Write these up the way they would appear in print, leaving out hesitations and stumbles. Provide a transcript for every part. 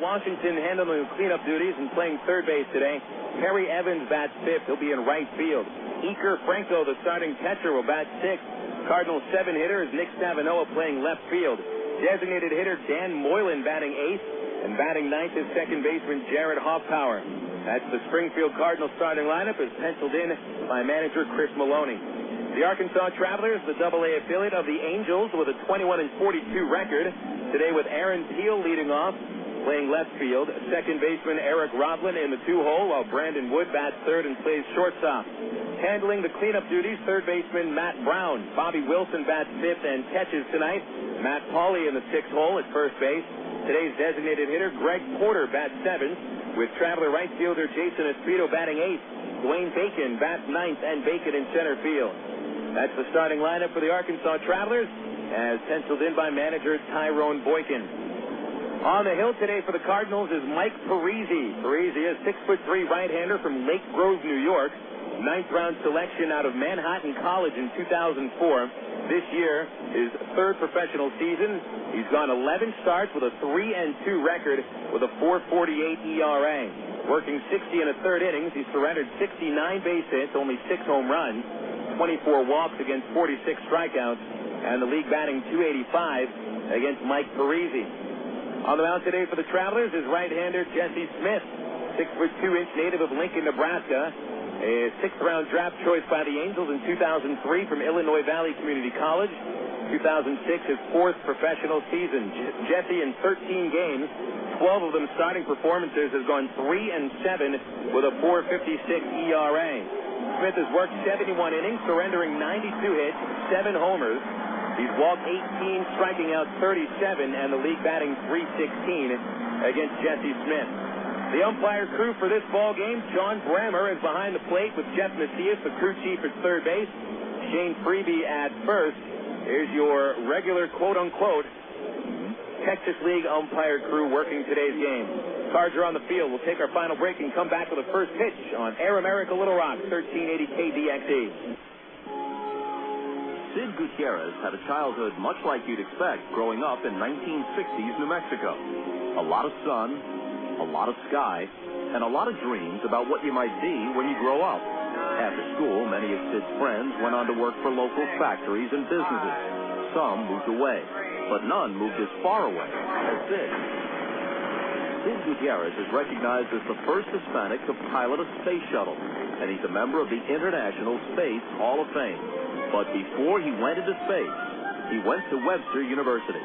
Washington handling the cleanup duties and playing third base today. Perry Evans bats fifth. He'll be in right field. Iker Franco, the starting catcher, will bat sixth. Cardinals 7-hitter is Nick Stavinoha playing left field. Designated hitter Dan Moylan batting eighth. And batting ninth is second baseman Jarrett Hoffpauir. That's the Springfield Cardinals starting lineup as penciled in by manager Chris Maloney. The Arkansas Travelers, the AA affiliate of the Angels, with a 21-42 record. Today with Aaron Peel leading off, playing left field. Second baseman Eric Rodlin in the two-hole, while Brandon Wood bats third and plays shortstop. Handling the cleanup duties, third baseman Matt Brown. Bobby Wilson bats fifth and catches tonight. Matt Pauley in the sixth hole at first base. Today's designated hitter Greg Porter bats seventh, with Traveler right fielder Jason Espino batting eighth. Dwayne Bacon bats ninth and Bacon in center field. That's the starting lineup for the Arkansas Travelers, as penciled in by manager Tyrone Boykin. On the hill today for the Cardinals is Mike Parisi. Parisi is 6'3" right-hander from Lake Grove, New York. Ninth-round selection out of Manhattan College in 2004. This year, his third professional season. He's gone 11 starts with a 3-2 record with a 4.48 ERA. Working 60 and a third innings, he surrendered 69 base hits, only 6 home runs, 24 walks against 46 strikeouts, and the league batting .285 against Mike Parisi. On the mound today for the Travelers is right-hander Jesse Smith, 6'2" native of Lincoln, Nebraska. A sixth-round draft choice by the Angels in 2003 from Illinois Valley Community College. 2006, his fourth professional season. Jesse, in 13 games, 12 of them starting performances, has gone 3-7 with a 4.56 ERA. Smith has worked 71 innings, surrendering 92 hits, 7 homers. He's walked 18, striking out 37, and the league batting .316 against Jesse Smith. The umpire crew for this ball game: John Brammer is behind the plate with Jeff Macias, the crew chief, at third base. Shane Freeby at first. Here's your regular quote-unquote Texas League umpire crew working today's game. Cards are on the field. We'll take our final break and come back with the first pitch on Air America Little Rock, 1380 KDXE. Sid Gutierrez had a childhood much like you'd expect growing up in 1960s New Mexico. A lot of sun, a lot of sky, and a lot of dreams about what you might be when you grow up. After school, many of Sid's friends went on to work for local factories and businesses. Some moved away, but none moved as far away as Sid. Sid Gutierrez is recognized as the first Hispanic to pilot a space shuttle, and he's a member of the International Space Hall of Fame. But before he went into space, he went to Webster University.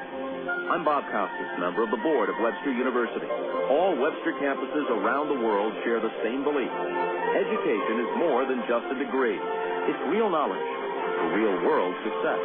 I'm Bob Costas, member of the board of Webster University. All Webster campuses around the world share the same belief. Education is more than just a degree. It's real knowledge for real-world success.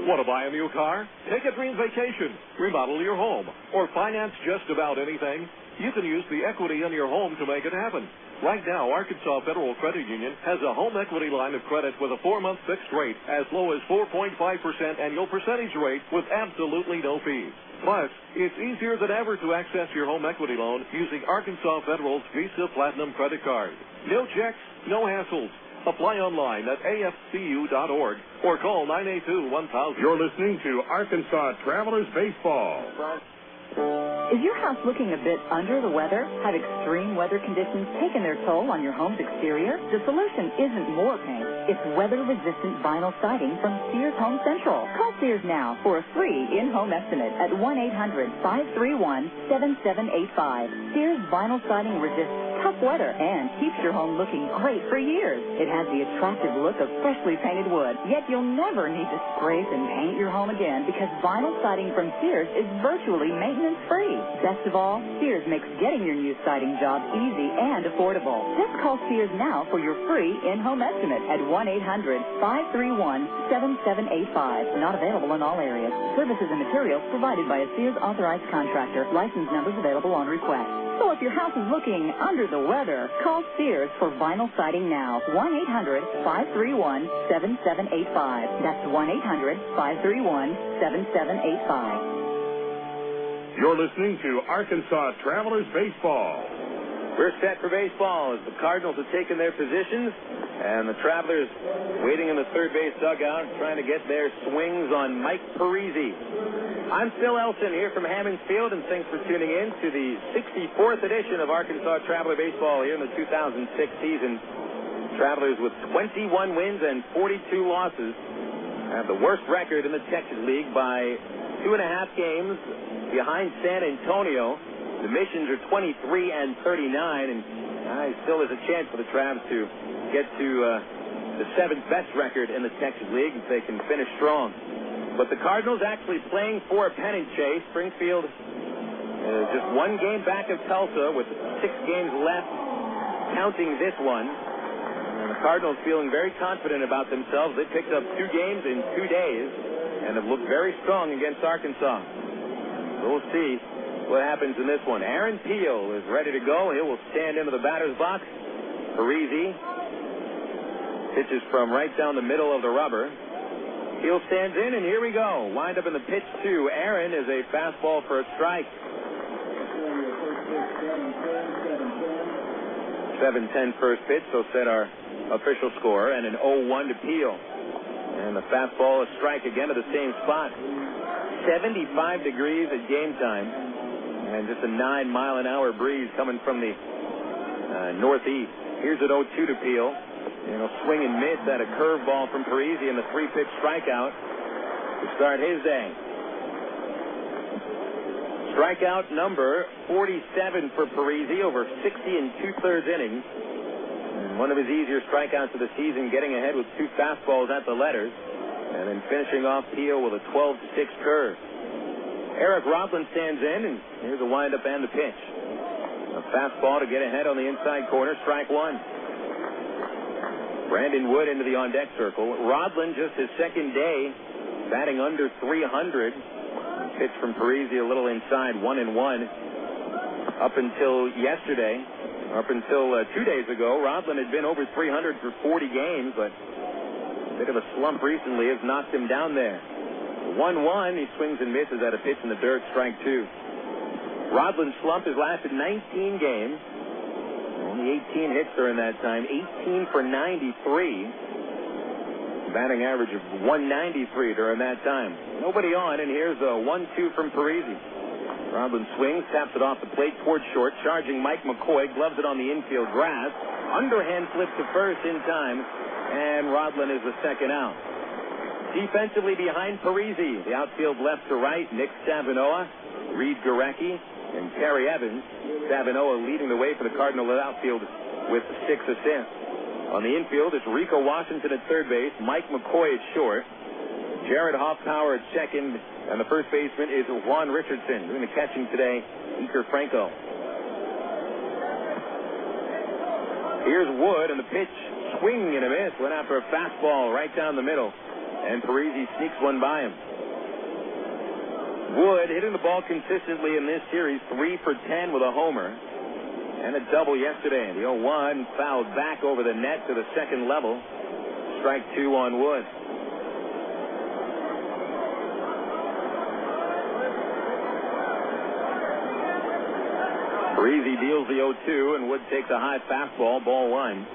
Want to buy a new car? Take a dream vacation, remodel your home, or finance just about anything? You can use the equity in your home to make it happen. Right now, Arkansas Federal Credit Union has a home equity line of credit with a 4-month fixed rate as low as 4.5% annual percentage rate with absolutely no fees. Plus, it's easier than ever to access your home equity loan using Arkansas Federal's Visa Platinum credit card. No checks, no hassles. Apply online at afcu.org or call 982-1000. You're listening to Arkansas Travelers Baseball. Is your house looking a bit under the weather? Have extreme weather conditions taken their toll on your home's exterior? The solution isn't more paint. It's weather-resistant vinyl siding from Sears Home Central. Call Sears now for a free in-home estimate at 1-800-531-7785. Sears vinyl siding resists tough weather and keeps your home looking great for years. It has the attractive look of freshly painted wood, yet you'll never need to scrape and paint your home again because vinyl siding from Sears is virtually maintenance-free. Best of all, Sears makes getting your new siding job easy and affordable. Just call Sears now for your free in-home estimate at 1-800-531-7785. Not available in all areas. Services and materials provided by a Sears authorized contractor. License numbers available on request. So if your house is looking under the weather, call Sears for vinyl siding now. 1-800-531-7785. That's 1-800-531-7785. You're listening to Arkansas Travelers Baseball. We're set for baseball as the Cardinals have taken their positions, and the Travelers waiting in the third base dugout trying to get their swings on Mike Parisi. I'm Phil Elson here from Hammons Field, and thanks for tuning in to the 64th edition of Arkansas Traveler Baseball here in the 2006 season. Travelers with 21 wins and 42 losses have the worst record in the Texas League by 2.5 games behind San Antonio. The Missions are 23 and 39, and still has a chance for the Travs to get to the 7th best record in the Texas League if they can finish strong. But the Cardinals actually playing for a pennant chase. Springfield is just 1 game back of Tulsa with 6 games left, counting this one. And the Cardinals feeling very confident about themselves. They picked up 2 games in 2 days and have looked very strong against Arkansas. So we'll see what happens in this one. Aaron Peel is ready to go. He will stand into the batter's box. Parisi pitches from right down the middle of the rubber. Peel stands in, and here we go. Wind up in the pitch to Aaron is a fastball for a strike. 7-10 first pitch, so set our official score, and an 0-1 to Peel. And the fastball, a strike again to the same spot. 75 degrees at game time. And just a 9-mile-an-hour breeze coming from the northeast. Here's an 0-2 to Peel. And he'll swing and miss at a curveball from Parisi and the 3-pitch strikeout to start his day. Strikeout number 47 for Parisi over 60 2/3 innings. And one of his easier strikeouts of the season, getting ahead with 2 fastballs at the letters. And then finishing off Peel with a 12-6 curve. Eric Roblin stands in, and here's a windup and the pitch. A fastball to get ahead on the inside corner, strike 1. Brandon Wood into the on-deck circle. Roblin, just his second day, batting under 300. Pitch from Parisi a little inside, 1-1. Up until yesterday, up until 2 days ago, Roblin had been over 300 for 40 games, but a bit of a slump recently has knocked him down there. 1-1, he swings and misses at a pitch in the dirt, strike 2. Rodlin's slump has lasted 19 games. Only 18 hits during that time, 18 for 93. Batting average of 193 during that time. Nobody on, and here's a 1-2 from Parisi. Rodlin swings, taps it off the plate towards short, charging Mike McCoy, gloves it on the infield grass. Underhand flip to first in time, and Rodlin is the second out. Defensively behind Parisi, the outfield left to right, Nick Stavinoha, Reid Gorecki, and Terry Evans. Stavinoha leading the way for the Cardinal outfield with 6 assists. On the infield, it's Rico Washington at third base, Mike McCoy at short, Jarrett Hoffpauir at second, and the first baseman is Juan Richardson. Doing the catching today, Iker Franco. Here's Wood, and the pitch, swing and a miss, went after a fastball right down the middle. And Parisi sneaks one by him. Wood hitting the ball consistently in this series, 3 for 10 with a homer. And a double yesterday. The 0-1 fouled back over the net to the second level. Strike 2 on Wood. Parisi deals the 0-2, and Wood takes a high fastball, ball 1.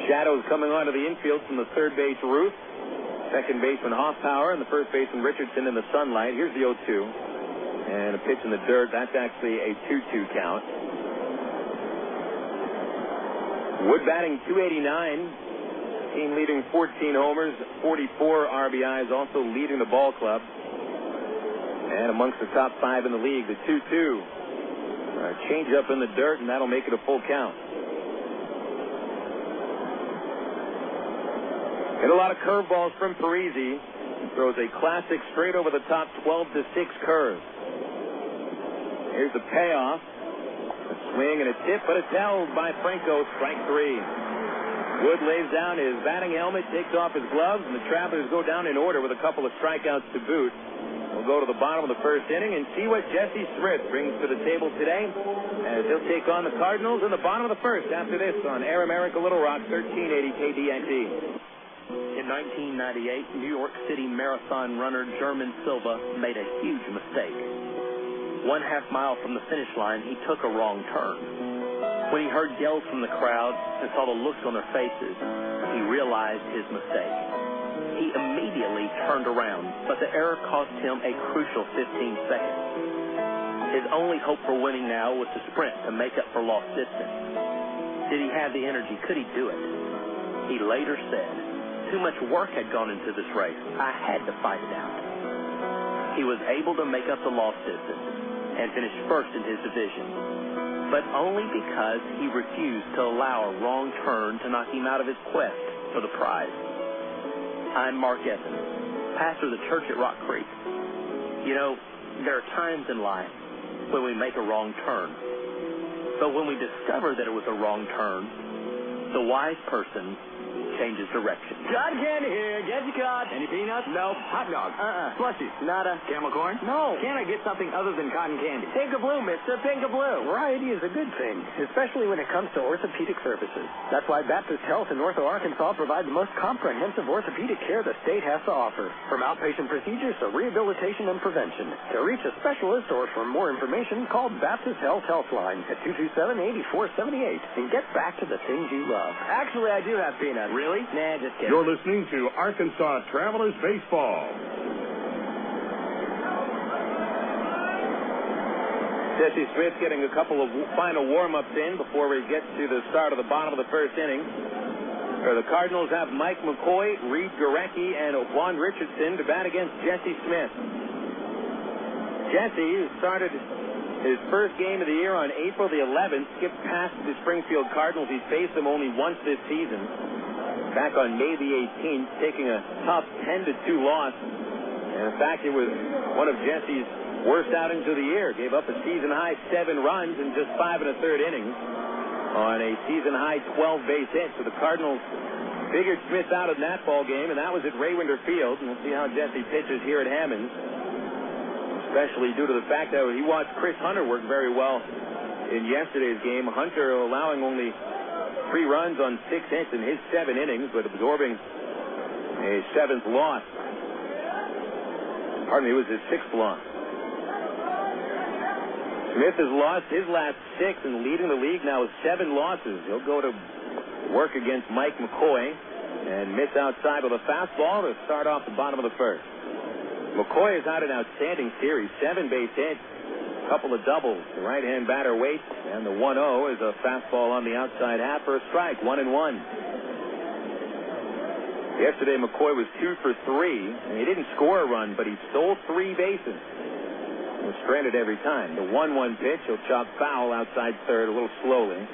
Shadows coming onto the infield from the third base roof. Second baseman Hoffpauir and the first baseman Richardson in the sunlight. Here's the 0-2. And a pitch in the dirt. That's actually a 2-2 count. Wood batting .289. Team leading 14 homers, 44 RBIs, also leading the ball club. And amongst the top 5 in the league, the 2-2. Change up in the dirt, and that'll make it a full count. Hit a lot of curveballs from Parisi. Throws a classic straight over the top 12-6 curve. Here's the payoff. A swing and a tip, but it's held by Franco. Strike 3. Wood lays down his batting helmet, takes off his gloves, and the Travelers go down in order with a couple of strikeouts to boot. We'll go to the bottom of the first inning and see what Jesse Smith brings to the table today as he'll take on the Cardinals in the bottom of the first after this on Air America Little Rock, 1380 KDXE. In 1998, New York City Marathon runner German Silva made a huge mistake. 1/2 mile from the finish line, he took a wrong turn. When he heard yells from the crowd and saw the looks on their faces, he realized his mistake. He immediately turned around, but the error cost him a crucial 15 seconds. His only hope for winning now was to sprint to make up for lost distance. Did he have the energy? Could he do it? He later said, "Too much work had gone into this race. I had to fight it out." He was able to make up the lost distance and finish first in his division, but only because he refused to allow a wrong turn to knock him out of his quest for the prize. I'm Mark Evans, pastor of the church at Rock Creek. You know, there are times in life when we make a wrong turn, but when we discover that it was a wrong turn, the wise person changes direction. Cotton candy here. Get your cod. Any peanuts? No. Hot dog? Slushies? Nada. Camel corn? No. Can I get something other than cotton candy? Pink of blue, mister. Pink of blue. Variety is a good thing, especially when it comes to orthopedic services. That's why Baptist Health in Ortho, Arkansas provide the most comprehensive orthopedic care the state has to offer. From outpatient procedures to rehabilitation and prevention. To reach a specialist or for more information, call Baptist Health Helpline at 227-8478 and get back to the things you love. Actually, I do have peanuts. Really? Nah, just kidding. You're listening to Arkansas Travelers Baseball. Jesse Smith getting a couple of final warm-ups in before we get to the start of the bottom of the first inning. The Cardinals have Mike McCoy, Reid Gorecki, and Juan Richardson to bat against Jesse Smith. Jesse, who started his first game of the year on April the 11th, skipped past the Springfield Cardinals. He's faced them only once this season. Back on May the 18th, taking a tough 10-2 loss. And in fact, it was one of Jesse's worst outings of the year. Gave up a season-high 7 runs in just 5 1/3 innings on a season-high 12 base hits. So the Cardinals figured Smith out in that ball game, and that was at Raywinder Field. And we'll see how Jesse pitches here at Hammonds, especially due to the fact that he watched Chris Hunter work very well in yesterday's game. Hunter allowing only 3 runs on 6 hits in his 7 innings, but absorbing a 7th loss. Pardon me, it was his 6th loss. Smith has lost his last 6 and leading the league now with 7 losses. He'll go to work against Mike McCoy and miss outside with a fastball to start off the bottom of the first. McCoy has had an outstanding series, 7 base hits, a couple of doubles. The right-hand batter waits, and the 1-0 is a fastball on the outside half for a strike, 1-1. Yesterday, McCoy was 2 for 3, and he didn't score a run, but he stole 3 bases. He was stranded every time. The 1-1 pitch, he'll chop foul outside third a little slowly.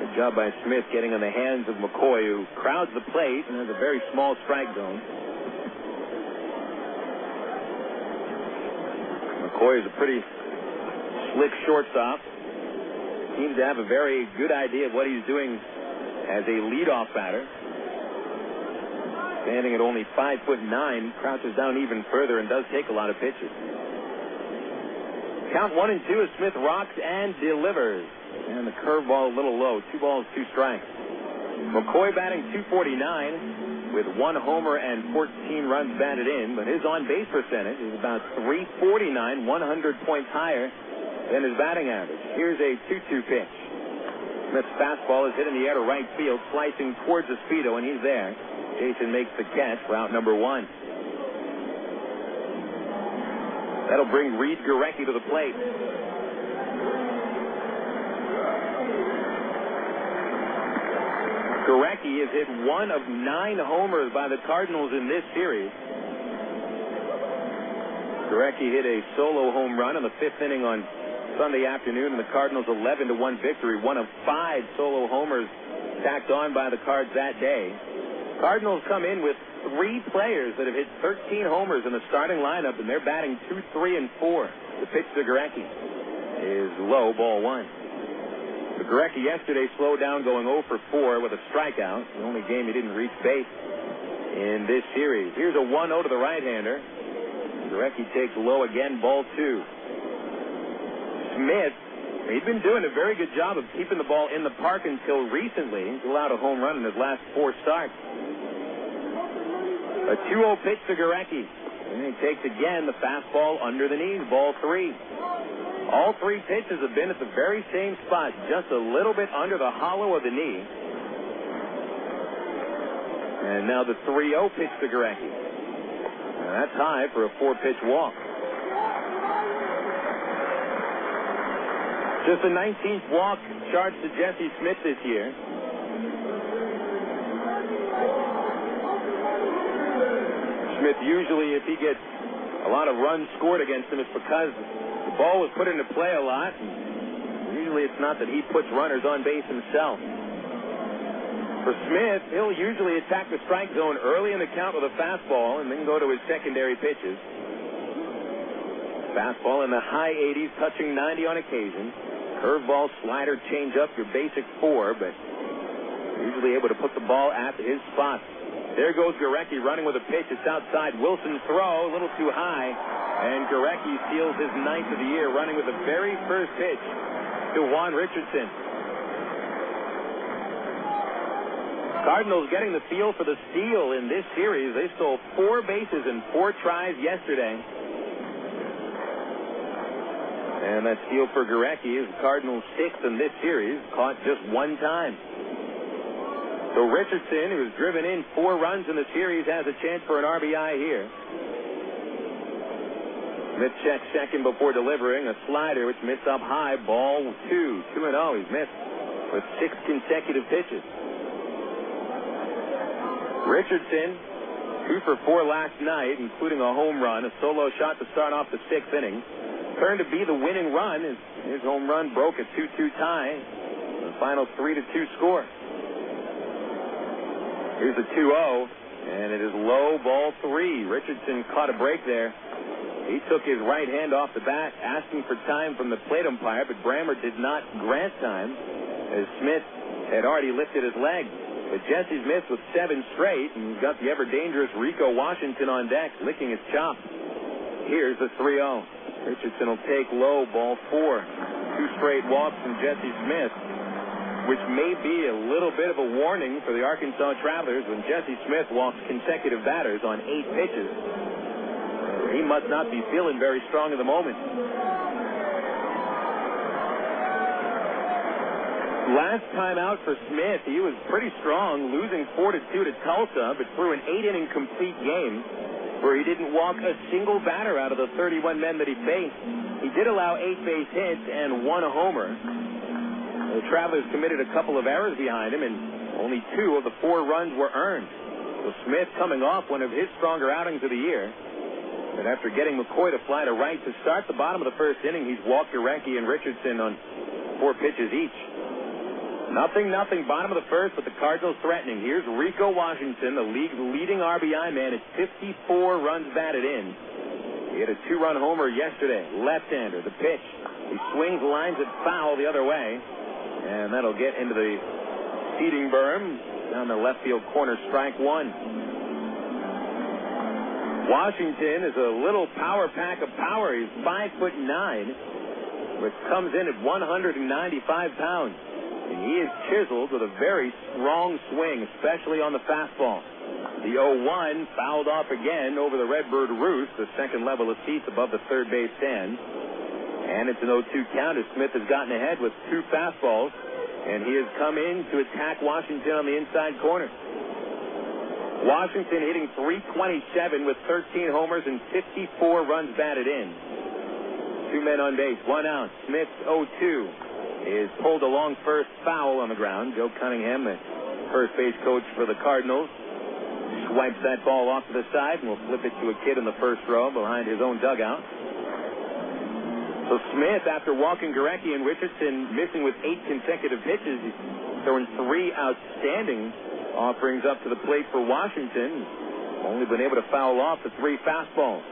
Good job by Smith getting on the hands of McCoy, who crowds the plate and has a very small strike zone. McCoy is a pretty slick shortstop. Seems to have a very good idea of what he's doing as a leadoff batter. Standing at only 5'9", crouches down even further and does take a lot of pitches. Count 1-2 as Smith rocks and delivers. And the curveball a little low. 2 balls, 2 strikes. McCoy batting .249 with 1 homer and 14 runs batted in, but his on-base percentage is about .349, 100 points higher than his batting average. Here's a 2-2 pitch. Smith's fastball is hit in the air to right field, slicing towards the speedo, and he's there. Jason makes the catch for out number 1. That'll bring Reid Gorecki to the plate. Gorecki has hit 1 of 9 homers by the Cardinals in this series. Gorecki hit a solo home run in the 5th inning on Sunday afternoon in the Cardinals' 11-1 victory. 1 of 5 solo homers tacked on by the Cards that day. Cardinals come in with 3 players that have hit 13 homers in the starting lineup, and they're batting .2, .3, and .4. The pitch to Gorecki is low, ball 1. But Gorecki yesterday slowed down, going 0 for 4 with a strikeout. The only game he didn't reach base in this series. Here's a 1-0 to the right-hander. Gorecki takes low again, ball 2. Smith, he'd been doing a very good job of keeping the ball in the park until recently. He's allowed a home run in his last 4 starts. A 2-0 pitch to Gorecki. And he takes again the fastball under the knees, ball 3. All three pitches have been at the very same spot, just a little bit under the hollow of the knee. And now the 3-0 pitch to Gorecki. That's high for a 4-pitch walk. Just the 19th walk charged to Jesse Smith this year. Smith usually, if he gets a lot of runs scored against him, it's because the ball was put into play a lot. Usually it's not that he puts runners on base himself. For Smith, he'll usually attack the strike zone early in the count with a fastball and then go to his secondary pitches. Fastball in the high 80s, touching 90 on occasion. Curveball, slider, changeup, your basic 4, but usually able to put the ball at his spot. There goes Gorecki running with a pitch. It's outside. Wilson's throw, a little too high. And Gorecki steals his 9th of the year, running with the very first pitch to Juan Richardson. Cardinals getting the feel for the steal in this series. They stole 4 bases in 4 tries yesterday. And that steal for Gorecki is Cardinals' 6th in this series, caught just 1 time. So Richardson, who's driven in 4 runs in the series, has a chance for an RBI here. Smith checks second before delivering a slider, which missed up high. Ball 2. 2-0. He's missed with 6 consecutive pitches. Richardson, 2 for 4 last night, including a home run, a solo shot to start off the 6th inning. Turned to be the winning run. His home run broke a 2-2 tie. The final 3-2 score. Here's a 2-0, and it is low, ball 3. Richardson caught a break there. He took his right hand off the bat, asking for time from the plate umpire, but Brammer did not grant time, as Smith had already lifted his leg. But Jesse Smith with 7 straight, and got the ever-dangerous Rico Washington on deck, licking his chops. Here's the 3-0. Richardson will take low, ball 4. 2 straight walks from Jesse Smith, which may be a little bit of a warning for the Arkansas Travelers when Jesse Smith walks consecutive batters on 8 pitches. He must not be feeling very strong at the moment. Last time out for Smith, he was pretty strong, losing 4-2 to Tulsa, but threw an 8-inning complete game where he didn't walk a single batter out of the 31 men that he faced. He did allow 8 base hits and 1 homer. The Travelers committed a couple of errors behind him, and only 2 of the 4 runs were earned. So Smith coming off one of his stronger outings of the year. But after getting McCoy to fly to right to start the bottom of the 1st inning, he's walked Gorecki and Richardson on 4 pitches each. 0-0, bottom of the 1st, but the Cardinals threatening. Here's Rico Washington, the league's leading RBI man, at 54 runs batted in. He had a 2-run homer yesterday. Left-hander, the pitch. He swings, lines it foul the other way. And that'll get into the seating berm down the left field corner, strike 1. Washington is a little power pack of power. He's 5'9", which comes in at 195 pounds. And he is chiseled with a very strong swing, especially on the fastball. The 0-1 fouled off again over the Redbird roost, the second level of seats above the third base stand. And it's an 0-2 count as Smith has gotten ahead with 2 fastballs, and he has come in to attack Washington on the inside corner. Washington hitting .327 with 13 homers and 54 runs batted in. 2 men on base, 1 out. Smith's 0-2 is pulled along first, foul on the ground. Joe Cunningham, the first base coach for the Cardinals, swipes that ball off to the side and will flip it to a kid in the first row behind his own dugout. So Smith, after walking Gorecki and Richardson, missing with 8 consecutive pitches, he's throwing 3 outstanding offerings up to the plate for Washington. Only been able to foul off the 3 fastballs.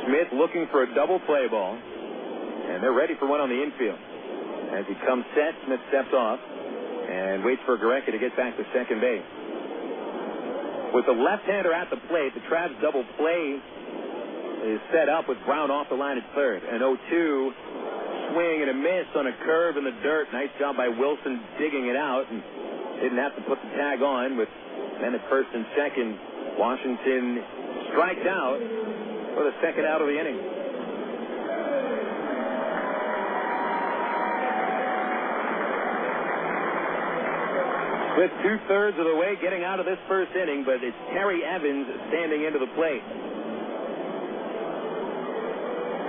Smith looking for a double play ball, and they're ready for one on the infield. As he comes set, Smith steps off and waits for Gorecki to get back to second base. With the left-hander at the plate, the Travs double play is set up with Brown off the line at third. An 0-2 swing and a miss on a curve in the dirt. Nice job by Wilson digging it out, and didn't have to put the tag on. With men at first and second, Washington strikes out for the second out of the inning. With 2/3 of the way getting out of this first inning, but it's Terry Evans standing into the plate.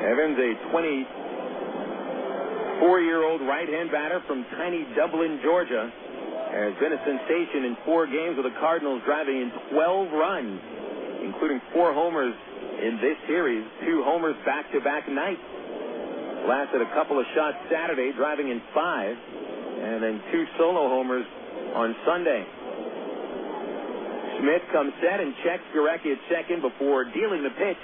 Evans, a 24-year-old right-hand batter from tiny Dublin, Georgia, has been a sensation in 4 games with the Cardinals, driving in 12 runs, including 4 homers in this series, 2 homers back-to-back nights. Lasted a couple of shots Saturday, driving in 5, and then 2 solo homers on Sunday. Smith comes set and checks Gorecki at second before dealing the pitch.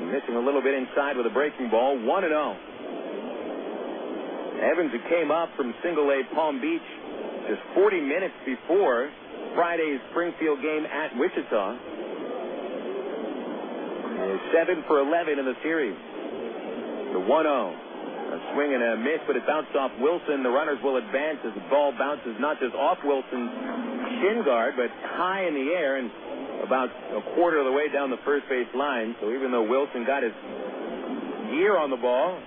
Missing a little bit inside with a breaking ball, 1-0. Evans, who came up from single-A Palm Beach just 40 minutes before Friday's Springfield game at Wichita, is 7 for 11 in the series. The 1-0. A swing and a miss, but it bounced off Wilson. The runners will advance as the ball bounces not just off Wilson's shin guard, but high in the air and about a quarter of the way down the first base line. So even though Wilson got his gear on the ball,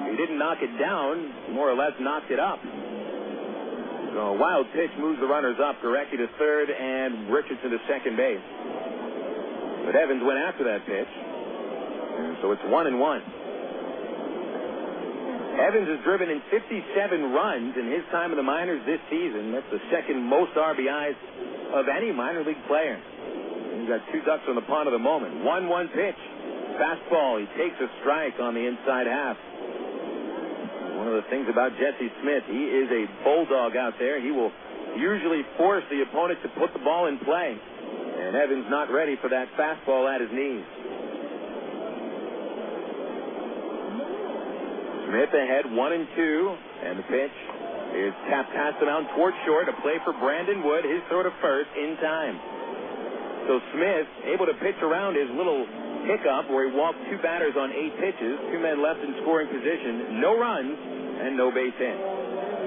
he didn't knock it down, more or less knocked it up. So a wild pitch moves the runners up. Gorecki to third and Richardson to second base. But Evans went after that pitch, and so it's 1-1. Evans has driven in 57 runs in his time in the minors this season. That's the second most RBIs of any minor league player. He's got 2 ducks on the pond at the moment. 1-1 pitch. Fastball. He takes a strike on the inside half. One of the things about Jesse Smith, he is a bulldog out there. He will usually force the opponent to put the ball in play. And Evans not ready for that fastball at his knees. Smith ahead 1-2, and the pitch is tapped past the mound towards short. A play for Brandon Wood, his throw to first in time. So Smith able to pitch around his little hiccup where he walked 2 batters on 8 pitches, 2 men left in scoring position, no runs, and no base hit.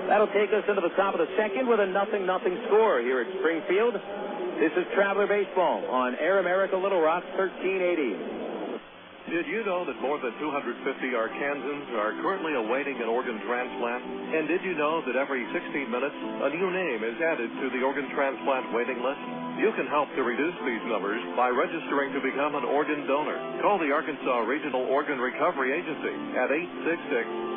That'll take us into the top of the second with a 0-0 score here at Springfield. This is Traveler Baseball on Air America Little Rock 1380. Did you know that more than 250 Arkansans are currently awaiting an organ transplant? And did you know that every 16 minutes, a new name is added to the organ transplant waiting list? You can help to reduce these numbers by registering to become an organ donor. Call the Arkansas Regional Organ Recovery Agency at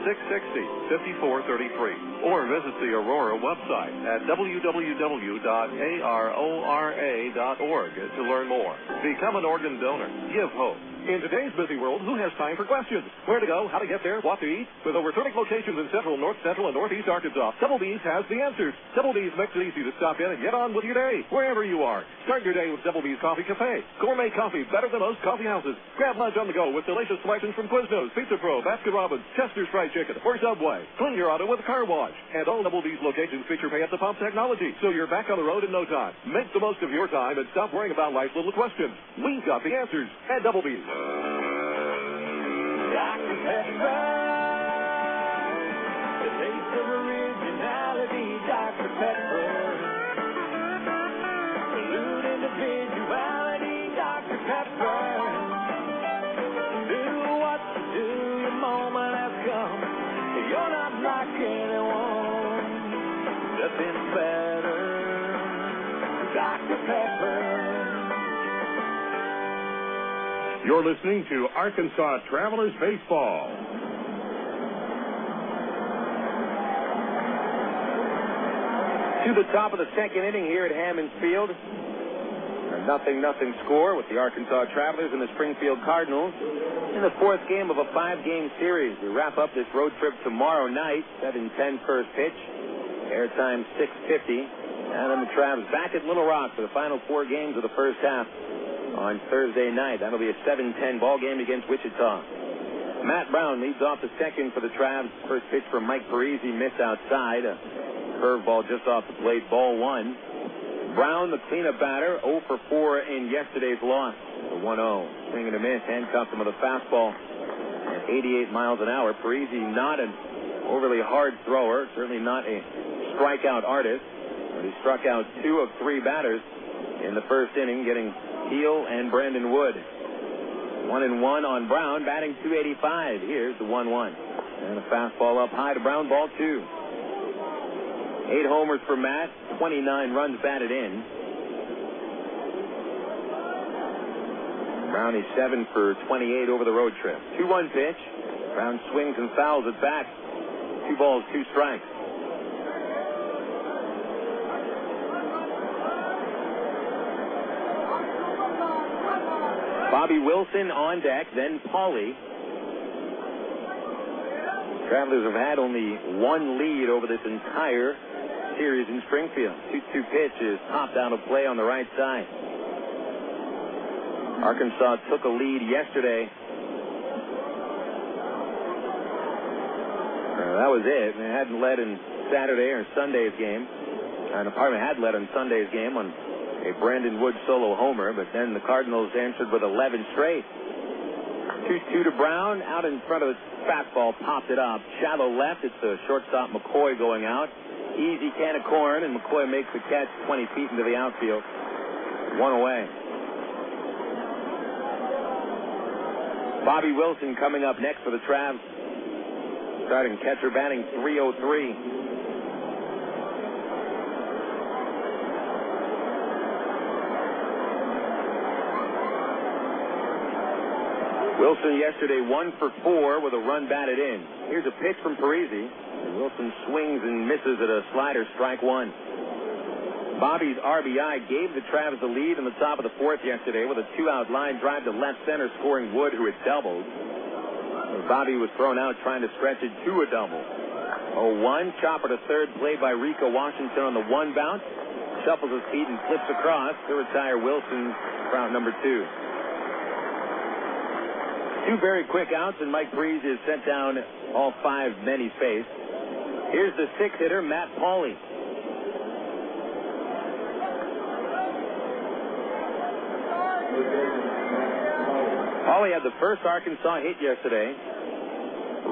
866-660-5433 or visit the Aurora website at www.arora.org to learn more. Become an organ donor. Give hope. In today's busy world, who has time for questions? Where to go, how to get there, what to eat? With over 30 locations in central, north central, and northeast Arkansas, Double B's has the answers. Double B's makes it easy to stop in and get on with your day, wherever you are. Start your day with Double B's Coffee Cafe. Gourmet coffee, better than most coffee houses. Grab lunch on the go with delicious selections from Quiznos, Pizza Pro, Baskin Robbins, Chester's Fried Chicken, or Subway. Clean your auto with a car wash. And all Double B's locations feature pay-at-the-pump technology, so you're back on the road in no time. Make the most of your time and stop worrying about life's little questions. We've got the answers at Double B's. Dr. Pepper, the taste of originality, Dr. Pepper. Salute individuality, Dr. Pepper. Do what you do, your moment has come. You're not like anyone. Nothing better, Dr. Pepper. You're listening to Arkansas Travelers Baseball. To the top of the second inning here at Hammons Field. A 0-0 score with the Arkansas Travelers and the Springfield Cardinals in the 4th game of a 5-game series. We wrap up this road trip tomorrow night, 7:10 first pitch, airtime 6:50. And then the Travs back at Little Rock for the final 4 games of the first half on Thursday night. That'll be a 7:10 ball game against Wichita. Matt Brown leads off the second for the Travs. First pitch from Mike Parisi, missed outside. A curveball just off the plate, ball 1. Brown, the cleanup batter, 0 for 4 in yesterday's loss. The 1-0. Swing and a miss, handcuffed him with a fastball at 88 miles an hour. Parisi not an overly hard thrower, certainly not a strikeout artist, but he struck out 2 of 3 batters in the first inning, getting Heel and Brandon Wood. 1-1 on Brown, batting .285. Here's the 1-1. And a fastball up high to Brown, ball 2. 8 homers for Matt, 29 runs batted in. Brown is 7 for 28 over the road trip. 2-1 pitch. Brown swings and fouls it back. 2 balls, 2 strikes. Bobby Wilson on deck, then Paulie. Travelers have had only 1 lead over this entire series in Springfield. 2-2 pitch is popped out of play on the right side. Arkansas took a lead yesterday. That was it. They hadn't led in Saturday or Sunday's game. Had led in Sunday's game on a Brandon Wood solo homer, but then the Cardinals answered with 11 straight. 2-2 to Brown, out in front of the fastball, popped it up. Shallow left, it's the shortstop McCoy going out. Easy can of corn, and McCoy makes the catch 20 feet into the outfield. 1 away. Bobby Wilson coming up next for the Travs. Starting catcher, batting .303. Wilson yesterday 1 for 4 with a run batted in. Here's a pitch from Parisi. Wilson swings and misses at a slider, strike 1. Bobby's RBI gave the Travs the lead in the top of the 4th yesterday with a 2-out line drive to left center, scoring Wood, who had doubled. Bobby was thrown out trying to stretch it to a double. 0-1, chopper to third, played by Rico Washington on the 1 bounce. Shuffles his feet and flips across to retire Wilson for out number 2. 2 very quick outs, and Mike Parisi has sent down all 5 men he's faced. Here's the 6th hitter, Matt Paulie. Paulie had the first Arkansas hit yesterday,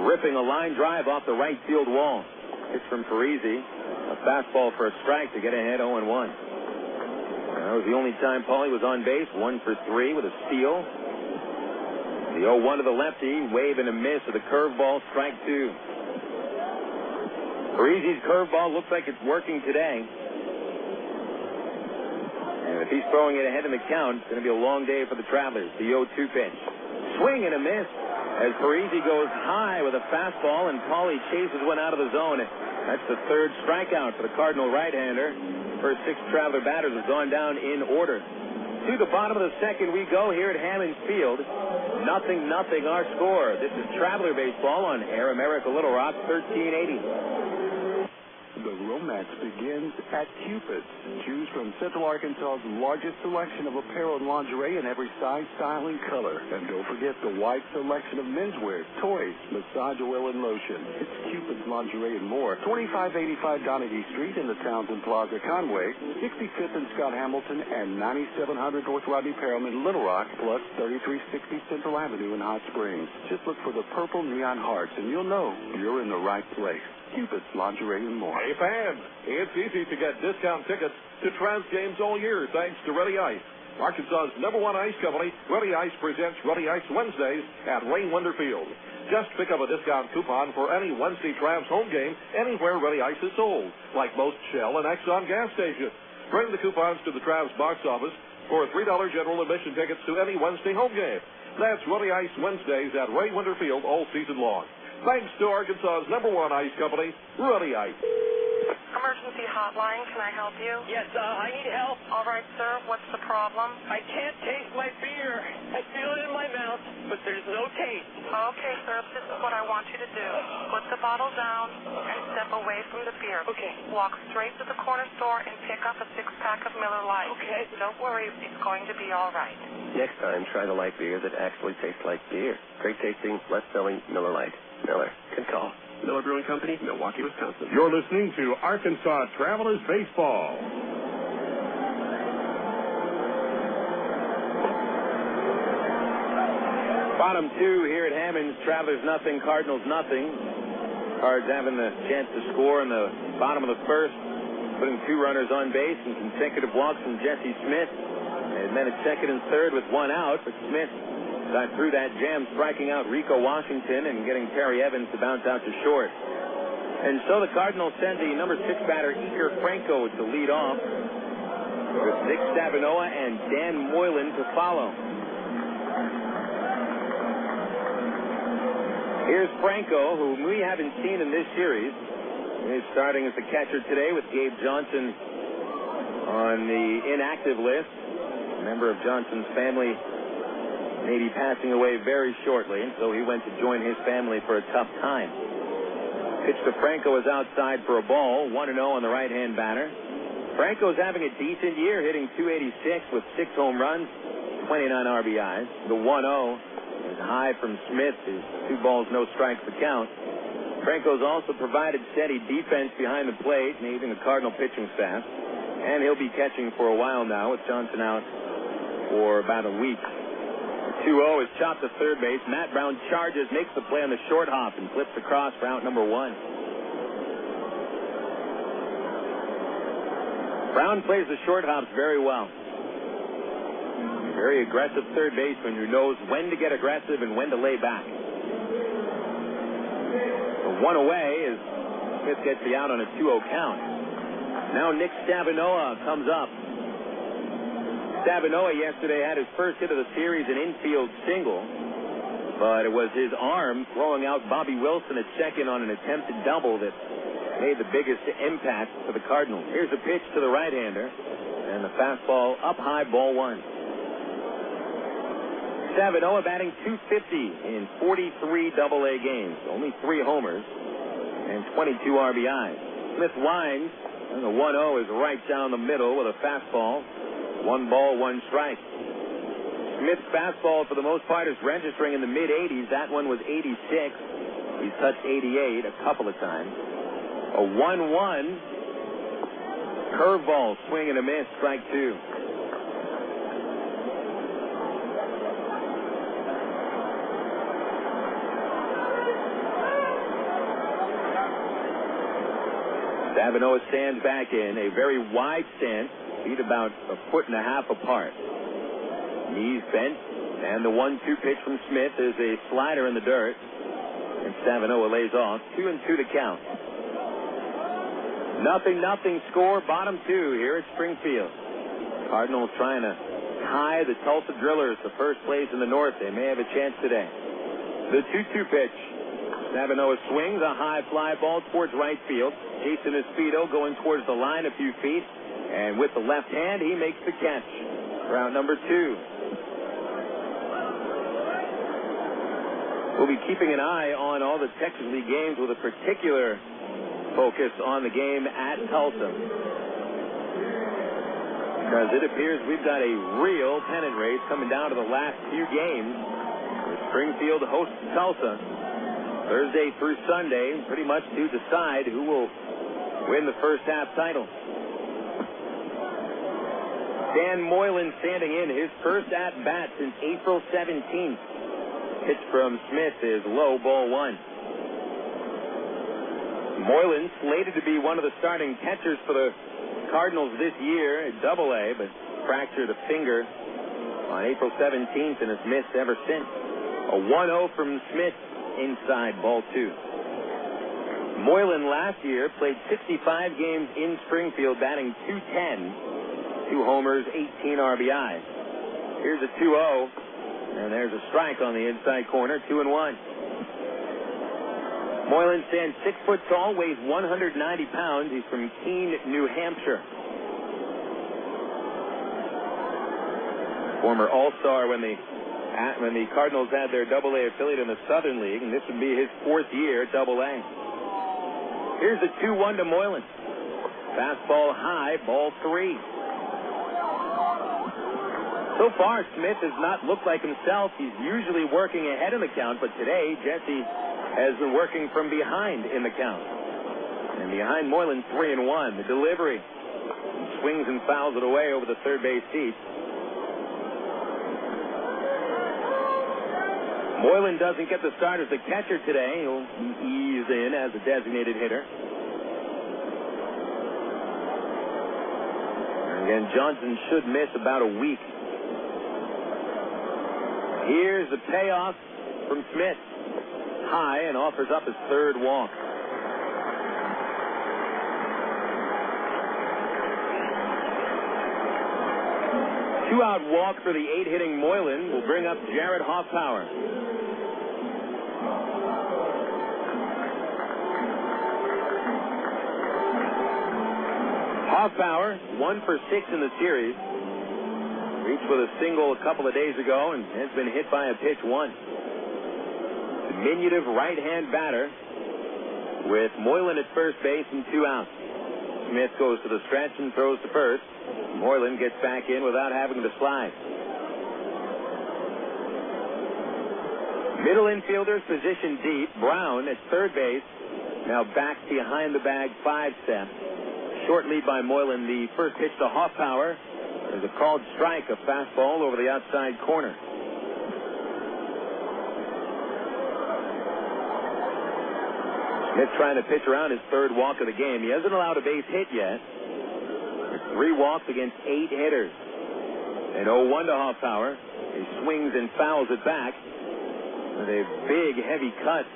ripping a line drive off the right field wall. Pitch from Parisi, a fastball for a strike to get ahead 0-1. That was the only time Paulie was on base, 1 for 3 with a steal. The 0-1 to the lefty, wave and a miss with a curveball, strike 2. Parisi's curveball looks like it's working today. And if he's throwing it ahead in the count, it's going to be a long day for the Travelers. The 0-2 pitch. Swing and a miss as Parisi goes high with a fastball, and Paulie chases one out of the zone. That's the 3rd strikeout for the Cardinal right-hander. First 6 Traveler batters have gone down in order. To the bottom of the 2nd we go here at Hammond Field. 0-0 our score. This is Traveler Baseball on Air America Little Rock, 1380. The romance begins at Cupid's. Choose from Central Arkansas's largest selection of apparel and lingerie in every size, style, and color. And don't forget the wide selection of menswear, toys, massage oil, and lotion. It's Cupid's Lingerie and more. 2585 Donaghy Street in the Townsend Plaza, Conway, 65th and Scott Hamilton, and 9700 North Rodney Perham in Little Rock, plus 3360 Central Avenue in Hot Springs. Just look for the purple neon hearts, and you'll know you're in the right place. Cupid's Lingerie and more. Hey, fans, it's easy to get discount tickets to Travs games all year thanks to Ready Ice. Arkansas's #1 ice company, Ready Ice presents Ready Ice Wednesdays at Ray Wonder Field. Just pick up a discount coupon for any Wednesday Travs home game anywhere Ready Ice is sold, like most Shell and Exxon gas stations. Bring the coupons to the Travs box office for $3 general admission tickets to any Wednesday home game. That's Ready Ice Wednesdays at Ray Wonder Field all season long. Thanks to Arkansas's #1 ice company, Ready Ice. Emergency hotline, can I help you? Yes, I need help. All right, sir, what's the problem? I can't taste my beer. I feel it in my mouth, but there's no taste. Okay, sir, this is what I want you to do. Put the bottle down and step away from the beer. Okay. Walk straight to the corner store and pick up a 6-pack of Miller Lite. Okay. Don't worry, it's going to be all right. Next time, try the light beer that actually tastes like beer. Great tasting, less selling Miller Lite. Miller. Good call. Miller Brewing Company, Milwaukee, Wisconsin. You're listening to Arkansas Travelers Baseball. Bottom 2 here at Hammond's. Travelers nothing, Cardinals nothing. Cards having the chance to score in the bottom of the 1st, putting 2 runners on base and consecutive walks from Jesse Smith. And then at 2nd and 3rd with 1 out, but Smith got through that jam, striking out Rico Washington and getting Terry Evans to bounce out to short. And so the Cardinals send the number 6 batter, Iker Franco, to lead off, with Nick Stavinoha and Dan Moylan to follow. Here's Franco, whom we haven't seen in this series. He's starting as the catcher today with Gabe Johnson on the inactive list. A member of Johnson's family may be passing away very shortly, so he went to join his family for a tough time. Pitch to Franco is outside for a ball, 1-0 on the right-hand batter. Franco's having a decent year, hitting .286 with 6 home runs, 29 RBIs. The 1-0 is high from Smith, is 2 balls, no strikes to count. Franco's also provided steady defense behind the plate, aiding the Cardinal pitching staff. And he'll be catching for a while now, with Johnson out for about a week. 2-0 is chopped to third base. Matt Brown charges, makes the play on the short hop, and flips across for out number 1. Brown plays the short hops very well. Very aggressive third baseman who knows when to get aggressive and when to lay back. The 1 away is Smith gets the out on a 2-0 count. Now Nick Stavinoha comes up. Stavinoha yesterday had his first hit of the series, an infield single, but it was his arm throwing out Bobby Wilson at second on an attempted double that made the biggest impact for the Cardinals. Here's a pitch to the right-hander, and the fastball up high, ball 1. Stavinoha batting .250 in 43 AA games, only 3 homers and 22 RBIs. Smith winds, and the 1-0 is right down the middle with a fastball. 1 ball, 1 strike. Smith's fastball, for the most part, is registering in the mid-80s. That one was 86. He's touched 88 a couple of times. A 1-1 curveball, swing and a miss, strike 2. Stavinoha stands back in a very wide stance, feet about 1.5 feet apart. Knees bent, and the 1-2 pitch from Smith is a slider in the dirt, and Stavinoha lays off. 2-2 to count. 0-0 score, bottom 2 here at Springfield. Cardinals trying to tie the Tulsa Drillers to first place in the North. They may have a chance today. The 2-2 pitch. Stavinoha swings a high fly ball towards right field. Jason Espedo going towards the line a few feet, and with the left hand he makes the catch. Round number 2. We'll be keeping an eye on all the Texas League games with a particular focus on the game at Tulsa, because it appears we've got a real pennant race coming down to the last few games. Springfield hosts Tulsa Thursday through Sunday, pretty much to decide who will win the first half title. Dan Moylan standing in his first at bat since April 17th. Pitch from Smith is low, ball 1. Moylan slated to be one of the starting catchers for the Cardinals this year at AA, but fractured a finger on April 17th and has missed ever since. A 1-0 from Smith inside, ball 2. Moylan last year played 65 games in Springfield, batting .210, 2 homers, 18 RBIs. Here's a 2-0, and there's a strike on the inside corner, 2-1. Moylan stands 6 foot tall, weighs 190 pounds. He's from Keene, New Hampshire. Former All-Star when the Cardinals had their AA affiliate in the Southern League, and this would be his 4th year at AA. Here's the 2-1 to Moylan. Fastball high, ball 3. So far, Smith has not looked like himself. He's usually working ahead in the count, but today, Jesse has been working from behind in the count. And behind Moylan, 3-1. The delivery. He swings and fouls it away over the third base seat. Moylan doesn't get the start as the catcher today. He'll ease in as a designated hitter. And again, Johnson should miss about a week. Here's the payoff from Smith. High, and offers up his 3rd walk. 2-out walk for the 8-hitting Moylan will bring up Jarrett Hoffpauir. Hoffpauir, 1 for 6 in the series. Reached with a single a couple of days ago and has been hit by a pitch once. Diminutive right-hand batter with Moylan at first base and 2 outs. Smith goes to the stretch and throws to first. Moylan gets back in without having to slide. Middle infielders positioned deep. Brown at third base. Now back behind the bag 5 steps. Short lead by Moylan. The first pitch to Hoffpauir is a called strike, a fastball over the outside corner. Smith trying to pitch around his third walk of the game. He hasn't allowed a base hit yet. 3 walks against 8 hitters. And 0-1 to Hoffpauir. He swings and fouls it back with a big, heavy cut.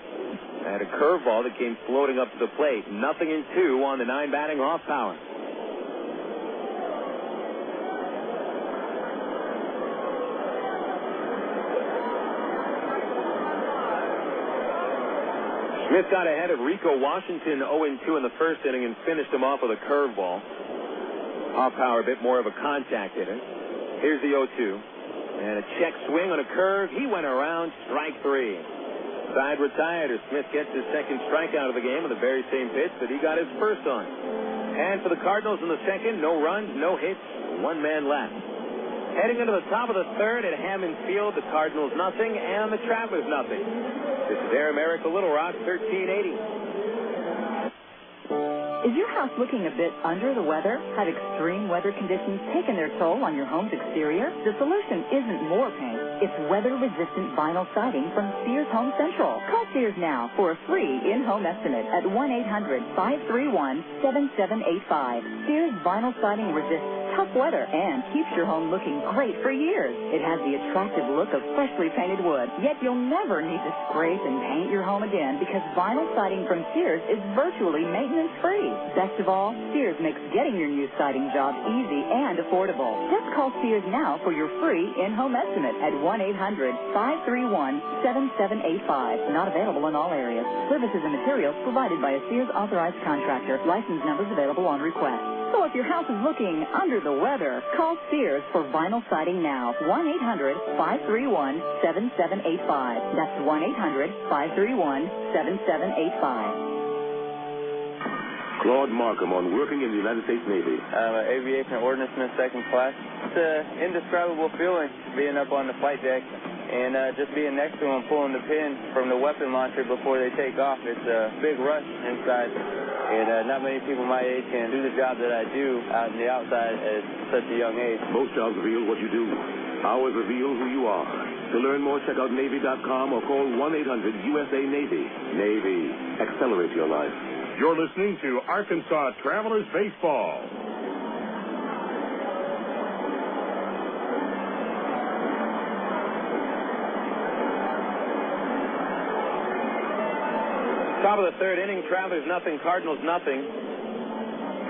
Had a curveball that came floating up to the plate. 0-2 on the 9-batting Hoffpauir. Smith got ahead of Rico Washington 0-2 in the first inning and finished him off with a curveball. Hoffpauir a bit more of a contact hitter. Here's the 0-2. And a check swing on a curve. He went around, strike 3. Side retired as Smith gets his second strikeout of the game with the very same pitch that he got his first on. And for the Cardinals in the second, no runs, no hits, 1 man left. Heading into the top of the third at Hammond Field, the Cardinals nothing and the Travelers nothing. This is Air America Little Rock, 1380. Is your house looking a bit under the weather? Have extreme weather conditions taken their toll on your home's exterior? The solution isn't more paint. It's weather-resistant vinyl siding from Sears Home Central. Call Sears now for a free in-home estimate at 1-800-531-7785. Sears vinyl siding resists tough weather and keeps your home looking great for years. It has the attractive look of freshly painted wood, yet you'll never need to scrape and paint your home again because vinyl siding from Sears is virtually maintenance-free. Best of all, Sears makes getting your new siding job easy and affordable. Just call Sears now for your free in-home estimate at 1-800-531-7785. Not available in all areas. Services and materials provided by a Sears authorized contractor. License numbers available on request. So if your house is looking under the weather, call Sears for vinyl siding now. 1-800-531-7785. That's 1-800-531-7785. Claude Markham on working in the United States Navy. I'm an aviation ordnanceman, 2nd class. It's an indescribable feeling being up on the flight deck and just being next to them, pulling the pin from the weapon launcher before they take off. It's a big rush inside, and not many people my age can do the job that I do out in the outside at such a young age. Most jobs reveal what you do. Ours reveal who you are. To learn more, check out Navy.com or call 1-800-USA-NAVY. Navy. Accelerate your life. You're listening to Arkansas Travelers Baseball. Top of the third inning, Travelers nothing, Cardinals nothing.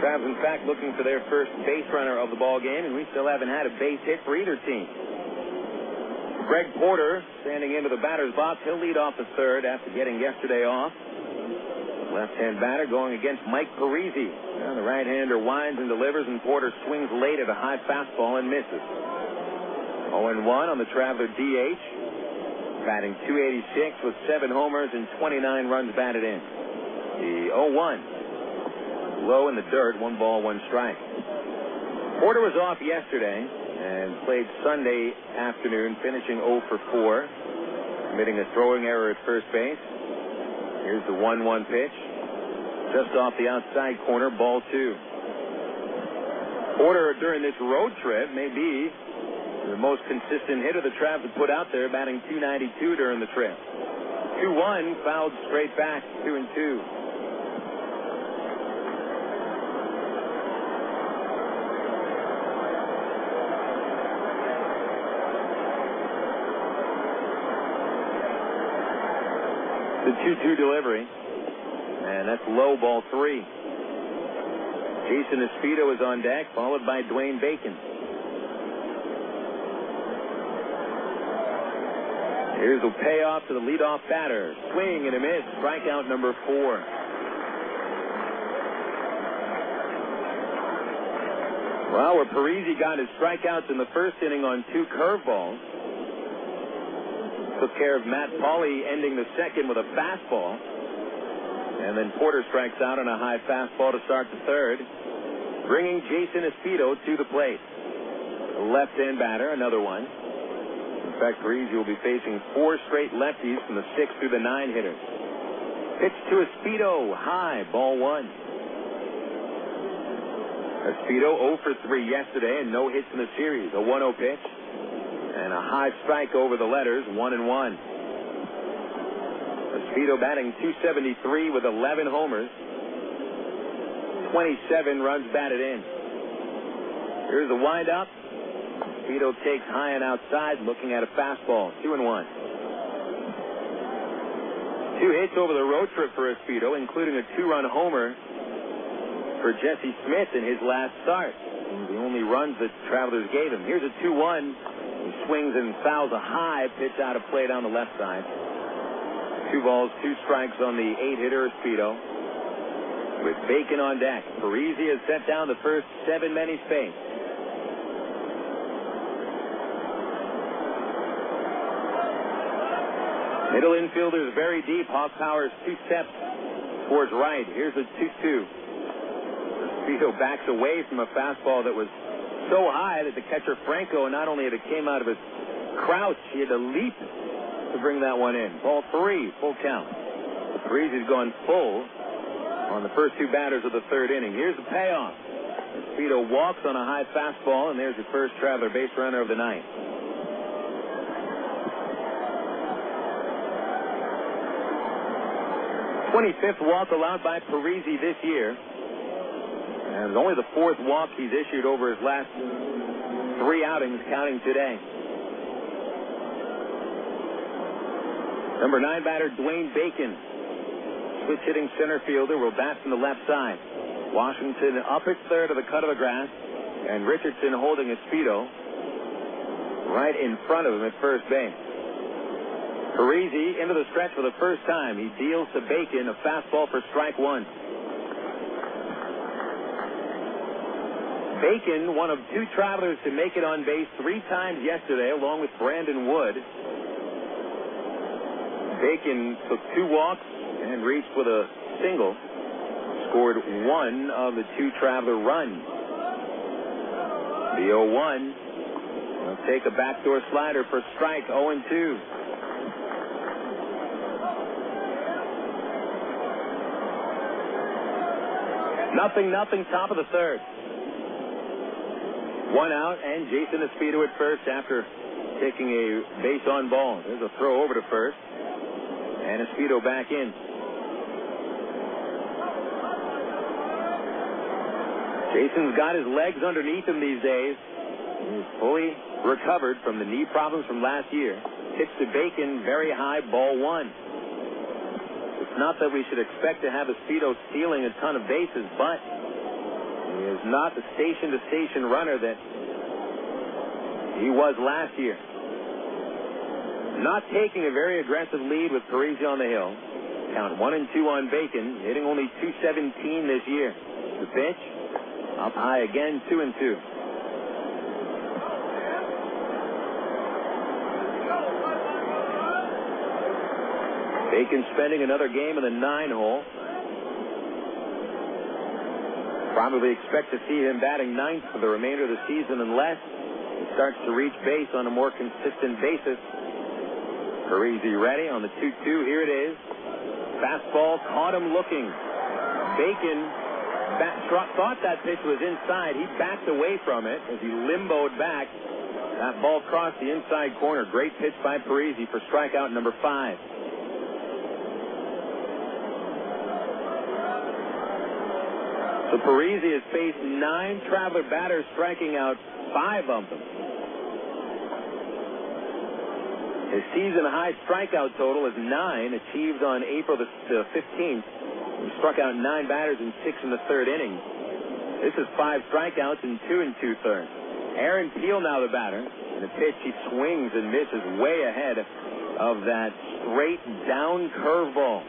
Travs, in fact, looking for their first base runner of the ball game, and we still haven't had a base hit for either team. Greg Porter standing into the batter's box. He'll lead off the third after getting yesterday off. Left-hand batter going against Mike Parisi. Now the right-hander winds and delivers, and Porter swings late at a high fastball and misses. 0-1 on the Traveler DH. Batting .286 with 7 homers and 29 runs batted in. The 0-1. Low in the dirt, 1 ball, 1 strike. Porter was off yesterday and played Sunday afternoon, finishing 0 for 4, committing a throwing error at first base. Here's the 1-1 pitch. Just off the outside corner, ball 2. Porter, during this road trip, may be the most consistent hitter the Travs have put out there, batting .292 during the trip. 2-1, fouled straight back, 2-2. The 2-2 delivery, and that's low, ball 3. Jason Espito is on deck, followed by Dwayne Bacon. Here's the payoff to the leadoff batter. Swing and a miss. Strikeout number 4. Well, where Parisi got his strikeouts in the first inning on 2 curveballs. Took care of Matt Pauley ending the second with a fastball. And then Porter strikes out on a high fastball to start the third, bringing Jason Espino to the plate. A left-hand batter, another one. In fact, Parisi will be facing 4 straight lefties from the 6 through the 9 hitters. Pitch to Espino, high, ball 1. Espino 0 for 3 yesterday and no hits in the series. A 1-0 pitch and a high strike over the letters, 1-1. Espino batting .273 with 11 homers. 27 runs batted in. Here's the windup. Espino takes high and outside, looking at a fastball, 2-1. 2 hits over the road trip for Espino, including a 2-run homer for Jesse Smith in his last start. The only runs that Travelers gave him. Here's a 2-1. He swings and fouls a high pitch out of play down the left side. 2 balls, 2 strikes on the 8-hitter Espino. With Bacon on deck, Parisi has set down the first 7 men he's faced. Middle infielder is very deep. Hoffpauir's 2 steps towards right. Here's a 2-2. Espino backs away from a fastball that was so high that the catcher Franco, not only had it came out of his crouch, he had to leap to bring that one in. Ball 3, full count. Parisi's gone full on the first 2 batters of the third inning. Here's the payoff. Espino walks on a high fastball, and there's the first Traveler base runner of the night. '25th walk allowed by Parisi this year. And only the 4th walk he's issued over his last 3 outings, counting today. Number 9 batter, Dwayne Bacon. Switch hitting center fielder will bat from the left side. Washington up at third of the cut of the grass. And Richardson holding Espino right in front of him at first base. Parisi into the stretch for the first time. He deals to Bacon a fastball for strike 1. Bacon, one of 2 Travelers to make it on base 3 times yesterday, along with Brandon Wood. Bacon took 2 walks and reached with a single. Scored 1 of the 2 Traveler runs. The 0-1. He'll take a backdoor slider for strike, 0-2. Nothing, top of the third. 1 out, and Jason Espino at first after taking a base on ball. There's a throw over to first, and Espino back in. Jason's got his legs underneath him these days. He's fully recovered from the knee problems from last year. Pitch to Bacon, very high, ball 1. It's not that we should expect to have Espino stealing a ton of bases, but he is not the station-to-station runner that he was last year. Not taking a very aggressive lead with Parisi on the hill. Count 1-2 on Bacon, hitting only .217 this year. The pitch, up high again, 2-2. Bacon spending another game in the 9-hole. Probably expect to see him batting 9th for the remainder of the season unless he starts to reach base on a more consistent basis. Parisi ready on the 2-2. Here it is. Fastball caught him looking. Bacon thought that pitch was inside. He backed away from it as he limboed back. That ball crossed the inside corner. Great pitch by Parisi for strikeout number 5. So Parisi has faced 9 Traveler batters, striking out 5 of them. His season-high strikeout total is 9, achieved on April the 15th. He struck out 9 batters and 6 in the third inning. This is 5 strikeouts and 2 2/3. Aaron Peel now the batter. And the pitch, he swings and misses way ahead of that straight down curveball.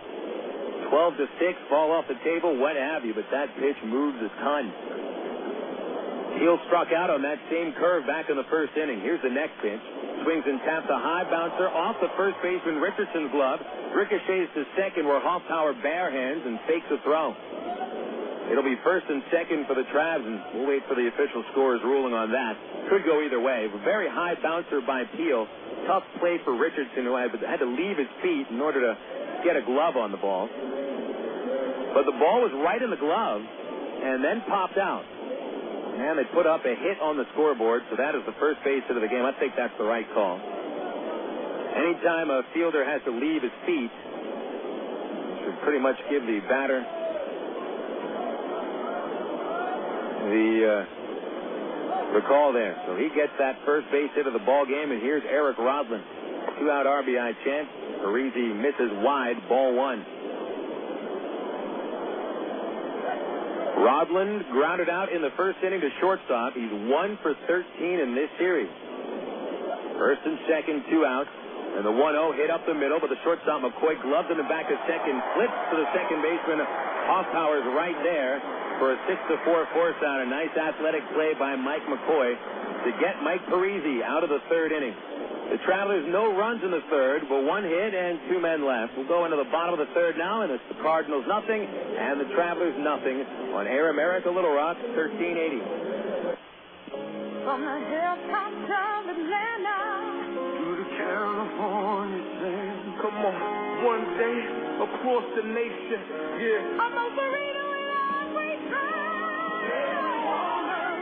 12-6, ball off the table, what have you, but that pitch moves a ton. Teal struck out on that same curve back in the first inning. Here's the next pitch. Swings and taps a high bouncer off the first baseman Richardson's glove. Ricochets to second where Hoffpauir barehands and fakes a throw. It'll be first and second for the Travs, and we'll wait for the official scorer's ruling on that. Could go either way. A very high bouncer by Teal. Tough play for Richardson, who had to leave his feet in order to get a glove on the ball. But the ball was right in the glove and then popped out. And they put up a hit on the scoreboard, so that is the first base hit of the game. I think that's the right call. Anytime a fielder has to leave his feet, you should pretty much give the batter the call there. So he gets that first base hit of the ball game, and here's Eric Rodland. 2-out RBI chance. Parisi misses wide, ball one. Rodland grounded out in the first inning to shortstop. He's 1 for 13 in this series. First and second, 2 outs. And the 1-0 hit up the middle, but the shortstop McCoy gloves in the back of second, flips to the second baseman. Hoffpauir's right there for a 6-4 force out. A nice athletic play by Mike McCoy to get Mike Parisi out of the third inning. The Travelers no runs in the third, but 1 hit and 2 men left. We'll go into the bottom of the third now, and it's the Cardinals nothing and the Travelers nothing on Air America Little Rock 1380. From the hilltops of Atlanta to the California sand. Come on, one day across the nation, yeah. I'm a burrito in every time. Every woman,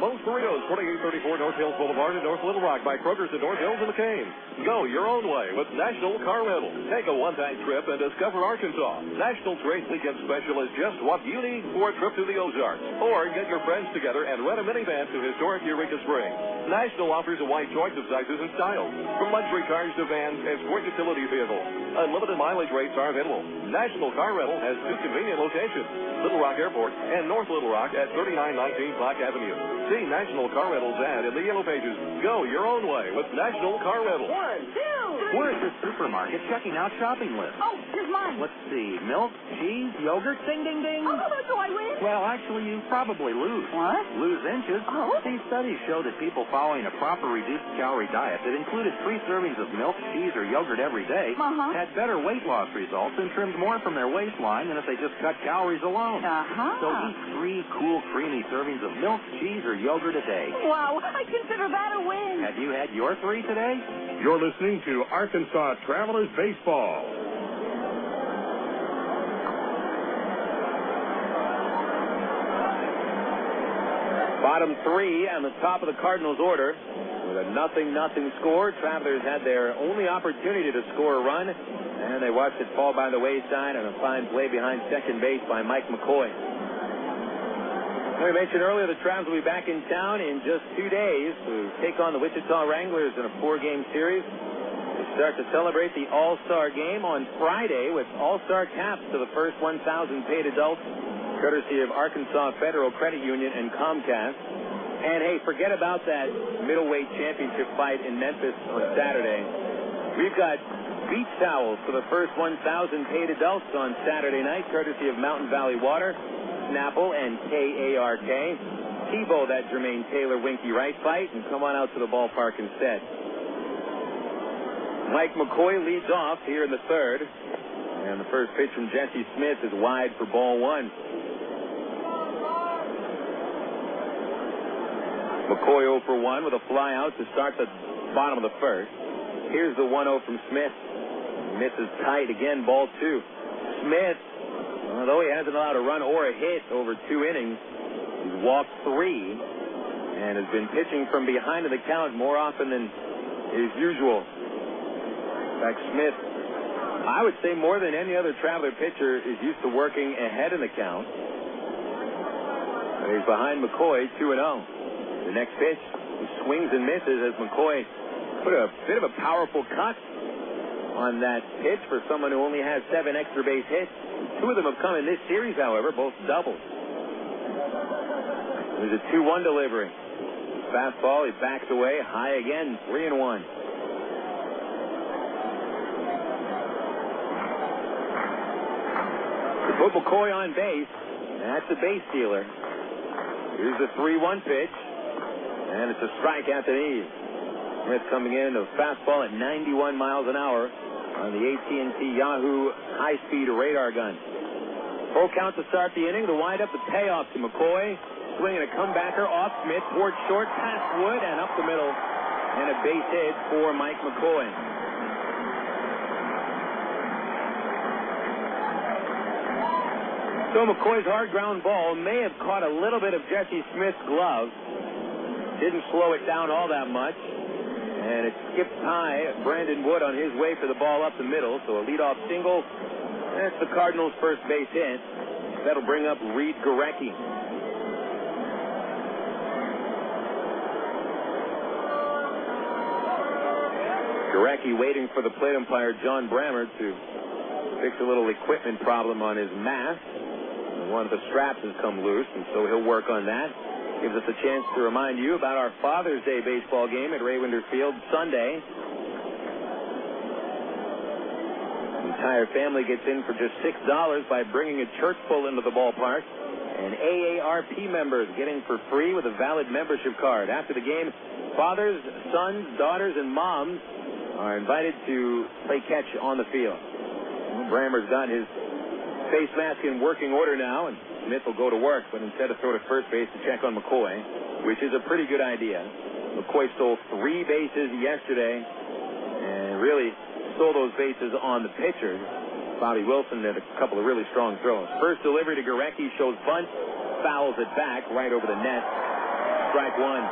Moe's Burritos, 2834 North Hills Boulevard in North Little Rock by Kroger's at North Hills and McCain. Go your own way with National Car Rental. Take a one-time trip and discover Arkansas. National's Great Weekend Special is just what you need for a trip to the Ozarks. Or get your friends together and rent a minivan to historic Eureka Springs. National offers a wide choice of sizes and styles, from luxury cars to vans and sport utility vehicles. Unlimited mileage rates are available. National Car Rental has 2 convenient locations, Little Rock Airport and North Little Rock at 3919 Black Avenue. See National Car Rental's ad in the yellow pages. Go your own way with National Car Rental. 1, 2, 3. We're at the supermarket checking out shopping lists. Oh, here's mine. Let's see. Milk, cheese, yogurt, ding, ding, ding. Oh, do I win? Well, actually, you probably lose. What? Lose inches. Oh. These studies show that people following a proper reduced-calorie diet that included 3 servings of milk, cheese, or yogurt every day had better weight loss results and trimmed more from their waistline than if they just cut calories alone. So eat 3 cool, creamy servings of milk, cheese, or yogurt a day. Wow, I consider that a win. Have you had your 3 today? You're listening to Arkansas Travelers Baseball. Bottom 3 on the top of the Cardinals order with a 0-0 score. Travelers had their only opportunity to score a run, and they watched it fall by the wayside on a fine play behind second base by Mike McCoy. We mentioned earlier the Travs will be back in town in just 2 days to take on the Wichita Wranglers in a 4-game series. They start to celebrate the All-Star game on Friday with All-Star caps to the first 1,000 paid adults, courtesy of Arkansas Federal Credit Union and Comcast. And, hey, forget about that middleweight championship fight in Memphis on Saturday. We've got beach towels for the first 1,000 paid adults on Saturday night, courtesy of Mountain Valley Water, Snapple, and KARK. TiVo that Jermaine Taylor-Winky Wright fight and come on out to the ballpark instead. Mike McCoy leads off here in the third. And the first pitch from Jesse Smith is wide for ball 1. McCoy 0 for 1 with a fly out to start the bottom of the first. Here's the 1-0 from Smith. Misses tight again, ball 2. Smith, although he hasn't allowed a run or a hit over 2 innings, he's walked 3 and has been pitching from behind in the count more often than is usual. In fact, Smith, I would say more than any other Traveler pitcher, is used to working ahead in the count. And he's behind McCoy 2-0. The next pitch, he swings and misses as McCoy put a bit of a powerful cut on that pitch for someone who only has 7 extra base hits. Two of them have come in this series, however, both doubles. There's a 2-1 delivery. Fastball, he backs away, high again, 3-1. To put McCoy on base, that's a base stealer. Here's the 3-1 pitch, and it's a strike at the knees. Smith coming in, a fastball at 91 miles an hour on the AT&T Yahoo high-speed radar gun. Full count to start the inning. The windup, the payoff to McCoy. Swinging a comebacker off Smith towards short, past Wood, and up the middle. And a base hit for Mike McCoy. So McCoy's hard ground ball may have caught a little bit of Jesse Smith's glove. Didn't slow it down all that much. And it skipped high. Brandon Wood on his way for the ball up the middle. So a leadoff single. That's the Cardinals' first base hit. That'll bring up Reid Gorecki. Gorecki waiting for the plate umpire, John Brammer, to fix a little equipment problem on his mask. One of the straps has come loose, and so he'll work on that. Gives us a chance to remind you about our Father's Day baseball game at Raywinder Field Sunday. The entire family gets in for just $6 by bringing a church full into the ballpark. And AARP members get in for free with a valid membership card. After the game, fathers, sons, daughters, and moms are invited to play catch on the field. Brammer's got his face mask in working order now, and Smith will go to work, but instead of throw to first base to check on McCoy, which is a pretty good idea. McCoy stole 3 bases yesterday, and really stole those bases on the pitcher. Bobby Wilson had a couple of really strong throws. First delivery to Gorecki shows bunt, fouls it back right over the net. Strike one.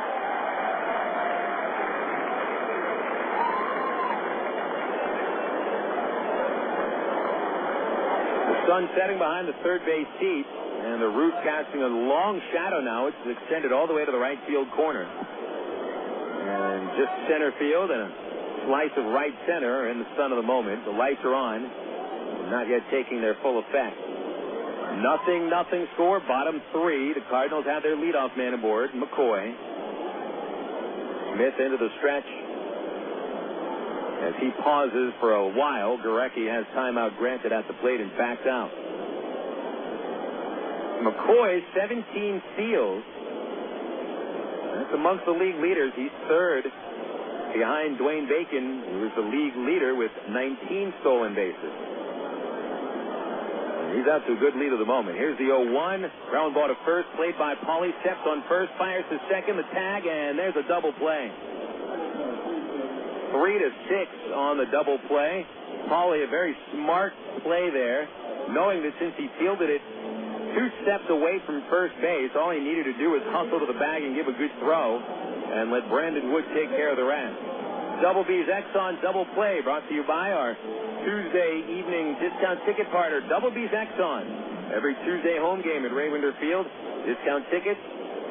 The sun setting behind the third base seat, and the roof casting a long shadow now. It's extended all the way to the right field corner. And just center field and a slice of right center are in the sun of the moment. The lights are on, not yet taking their full effect. 0-0 score, bottom 3. The Cardinals have their leadoff man aboard, McCoy. Smith into the stretch. As he pauses for a while, Gorecki has timeout granted at the plate and backs out. McCoy, 17 steals. That's amongst the league leaders. He's third behind Dwayne Bacon, who is the league leader with 19 stolen bases. He's out to a good lead at the moment. Here's the 0-1. Ground ball to first. Played by Pauly. Steps on first. Fires to second. The tag, and there's a double play. 3-6 on the double play. Pauly, a very smart play there, knowing that since he fielded it 2 steps away from first base, all he needed to do was hustle to the bag and give a good throw and let Brandon Wood take care of the rest. Double B's Exxon Double Play brought to you by our Tuesday evening discount ticket partner, Double B's Exxon. Every Tuesday home game at Raywinder Field, discount tickets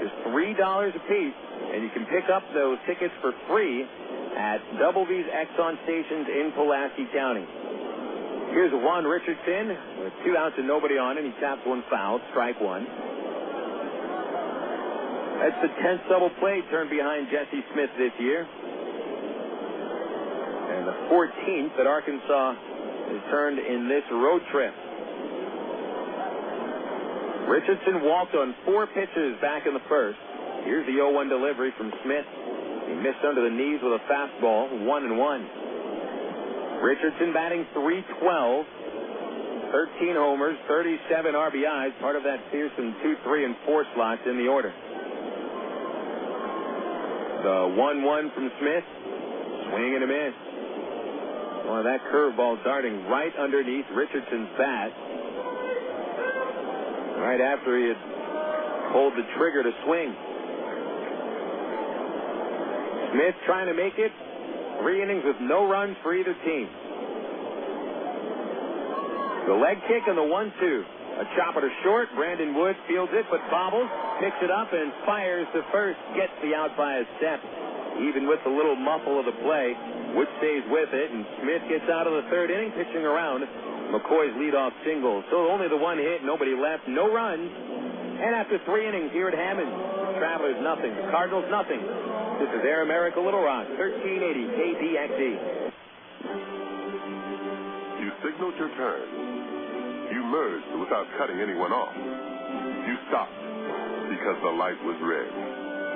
is $3 a piece, and you can pick up those tickets for free at Double B's Exxon stations in Pulaski County. Here's Juan Richardson with 2 outs and nobody on, and he taps one foul, strike one. That's the 10th double play turned behind Jesse Smith this year. And the 14th that Arkansas has turned in this road trip. Richardson walked on 4 pitches back in the first. Here's the 0-1 delivery from Smith. He missed under the knees with a fastball, 1-1. Richardson batting .312, 13 homers, 37 RBIs, part of that fearsome 2, 3, and 4 slots in the order. The 1-1 from Smith, swing and a miss. Well, that curveball darting right underneath Richardson's bat, right after he had pulled the trigger to swing. Smith trying to make it 3 innings with no runs for either team. The leg kick and the 1-2. A chopper to short. Brandon Wood fields it, but bobbles, picks it up, and fires to first. Gets the out by a step. Even with the little muffle of the play, Wood stays with it, and Smith gets out of the third inning, pitching around McCoy's leadoff single. So only the one hit, nobody left, no runs. And after 3 innings here at Hammond, Travelers nothing, Cardinals nothing. This is Air America Little Rock, 1380 KDXE. You signaled your turn. You merged without cutting anyone off. You stopped because the light was red.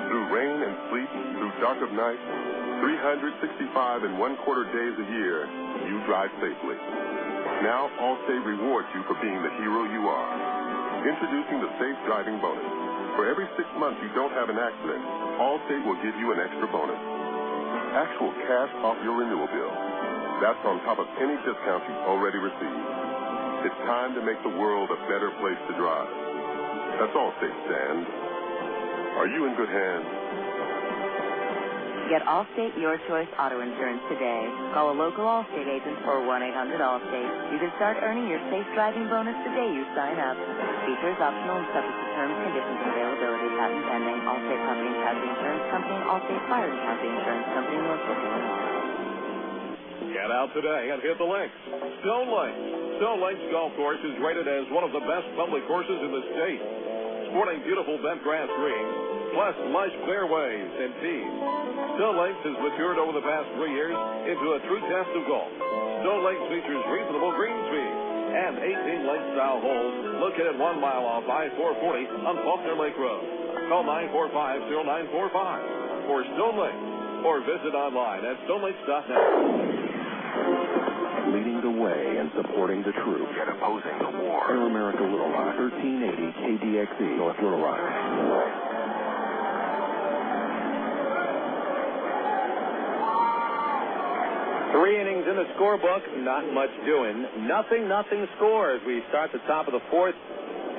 Through rain and sleet, through dark of night, 365 and 1/4 days a year, you drive safely. Now Allstate rewards you for being the hero you are. Introducing the Safe Driving Bonus. For every 6 months you don't have an accident, Allstate will give you an extra bonus. Actual cash off your renewal bill. That's on top of any discounts you've already received. It's time to make the world a better place to drive. That's Allstate stands. Are you in good hands? Get Allstate Your Choice Auto Insurance today. Call a local Allstate agent or 1-800-ALLSTATE. You can start earning your safe driving bonus the day you sign up. Features optional and subject to terms, conditions, and availability. Patent pending. Allstate Property and Casualty Insurance Company. Allstate Fire and Casualty Insurance Company. Northbrook, Illinois. Get out today and hit the links. Stone Lake. Stone Lake's golf course is rated as one of the best public courses in the state. Sporting beautiful bent grass greens, plus lush fairways and tees. Stone Lakes has matured over the past 3 years into a true test of golf. Stone Lakes features reasonable green speed and 18 lake-style holes located 1 mile off I-440 on Faulkner Lake Road. Call 945-0945 for Stone Lake or visit online at stonelakes.net. Leading the way and supporting the troops and opposing the war. Air America Little Rock, 1380 KDXE, North Little Rock. 3 innings in the scorebook, not much doing. Nothing score as we start the top of the 4th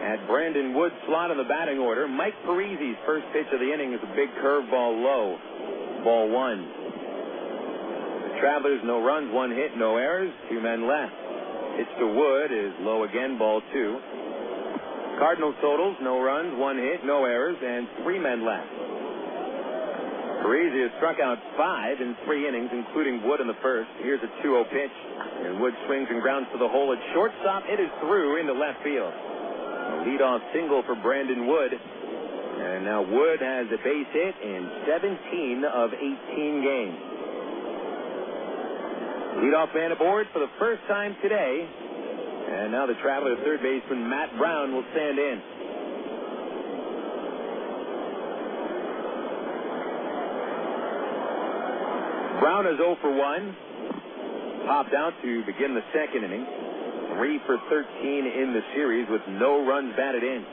at Brandon Wood's slot in the batting order. Mike Parisi's first pitch of the inning is a big curveball low. Ball 1. Travelers, no runs, 1 hit, no errors, 2 men left. Pitch to Wood is low again, ball 2. Cardinals totals, no runs, 1 hit, no errors, and 3 men left. Parisi has struck out 5 in 3 innings, including Wood in the first. Here's a 2-0 pitch, and Wood swings and grounds to the hole at shortstop. It is through into left field. A leadoff single for Brandon Wood. And now Wood has a base hit in 17 of 18 games. Leadoff man aboard for the first time today. And now the Travelers third baseman Matt Brown will stand in. Brown is 0 for 1. Popped out to begin the second inning. 3 for 13 in the series with no runs batted in.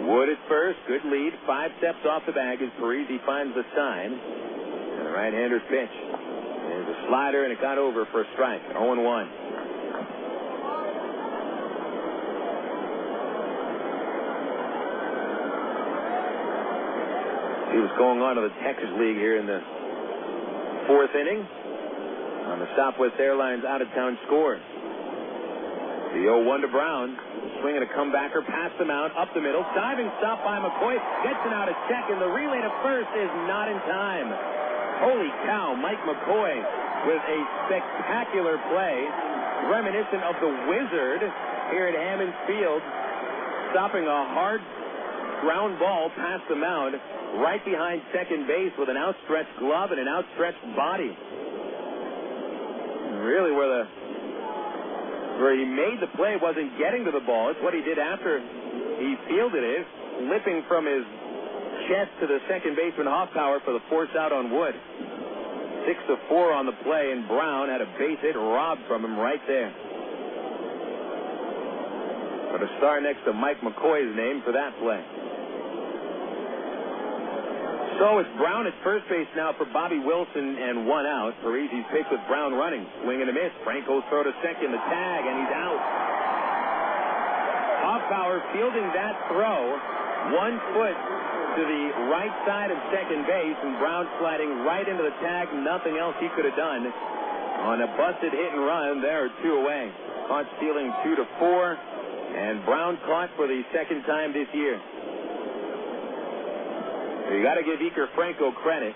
Wood at first, good lead. 5 steps off the bag as Parisi finds the sign. And the right-hander's pitch. There's a slider, and it got over for a strike. 0-1. See what's going on in the Texas League here in the 4th inning. On the Southwest Airlines out-of-town score. The 0-1 to Brown. Swinging a comebacker past the mound, up the middle. Diving stop by McCoy. Gets it out of second. The relay to first is not in time. Holy cow, Mike McCoy with a spectacular play, reminiscent of the Wizard here at Hammond Field, stopping a hard ground ball past the mound right behind second base with an outstretched glove and an outstretched body. Really where he made the play wasn't getting to the ball. It's what he did after he fielded it, slipping from his chest to the second baseman Hoffpauir for the force out on Wood. 6-4 on the play, and Brown had a base hit robbed from him right there. Put a star next to Mike McCoy's name for that play. So it's Brown at first base now for Bobby Wilson and 1 out. Parisi's pitch with Brown running. Swing and a miss. Franco's throw to second. The tag, and he's out. Hoffpauir fielding that throw 1 foot to the right side of second base, and Brown sliding right into the tag. Nothing else he could have done. On a busted hit and run, there are 2 away. Caught stealing 2-4, and Brown caught for the second time this year. You got to give Iker Franco credit.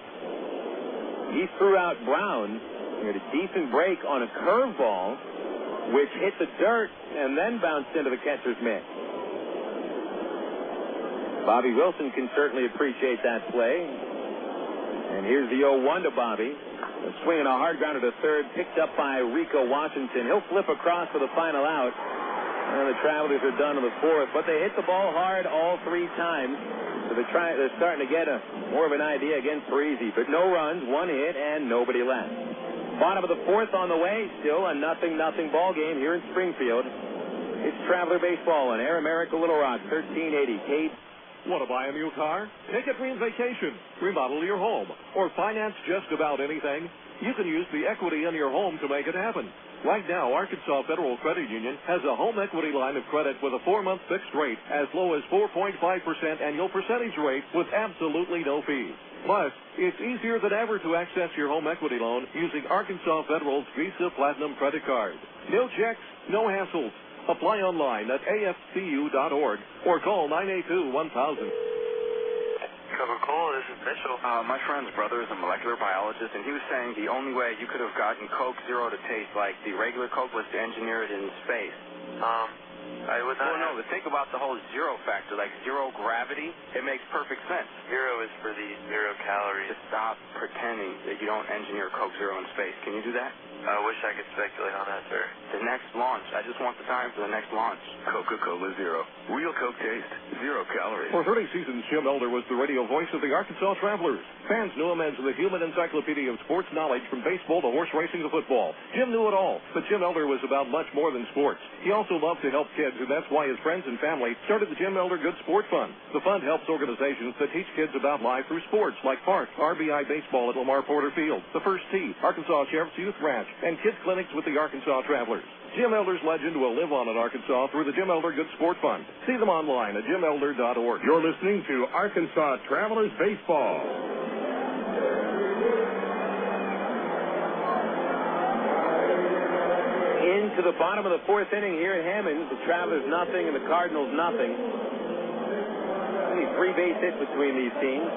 He threw out Brown. He had a decent break on a curveball, which hit the dirt and then bounced into the catcher's mitt. Bobby Wilson can certainly appreciate that play. And here's the 0-1 to Bobby. A swing and a hard grounder to third, picked up by Rico Washington. He'll flip across for the final out. And the Travelers are done in the fourth. But they hit the ball hard all 3 times. So they're starting to get more of an idea against Parisi. But no runs, 1 hit, and nobody left. Bottom of the fourth on the way. Still a 0-0 ball game here in Springfield. It's Traveler Baseball on Air America Little Rock, 1380 Kate. Want to buy a new car? Take a dream vacation, remodel your home, or finance just about anything? You can use the equity in your home to make it happen. Right now, Arkansas Federal Credit Union has a home equity line of credit with a 4-month fixed rate as low as 4.5% annual percentage rate with absolutely no fees. Plus, it's easier than ever to access your home equity loan using Arkansas Federal's Visa Platinum credit card. No checks, no hassles. Apply online at afcu.org or call 982-1000. Coca-Cola, this is Mitchell. My friend's brother is a molecular biologist, and he was saying the only way you could have gotten Coke Zero to taste like the regular Coke was to engineer it in space. I would not. Well, no, but think about the whole zero factor, like zero gravity. It makes perfect sense. Zero is for the 0 calories. Just stop pretending that you don't engineer Coke Zero in space. Can you do that? I wish I could speculate on that, sir. The next launch. I just want the time for the next launch. Coca-Cola Zero. Real Coke taste. 0 calories. For 30 seasons, Jim Elder was the radio voice of the Arkansas Travelers. Fans knew him as the human encyclopedia of sports knowledge from baseball to horse racing to football. Jim knew it all, but Jim Elder was about much more than sports. He also loved to help kids, and that's why his friends and family started the Jim Elder Good Sport Fund. The fund helps organizations that teach kids about life through sports, like Park, RBI Baseball at Lamar Porter Field, the First Tee, Arkansas Sheriff's Youth Ranch, and kids clinics with the Arkansas Travelers. Jim Elder's legend will live on in Arkansas through the Jim Elder Good Sport Fund. See them online at jimelder.org. You're listening to Arkansas Travelers Baseball. Into the bottom of the fourth inning here at Hammond. The Travelers nothing and the Cardinals nothing. Only 3 base hits between these teams.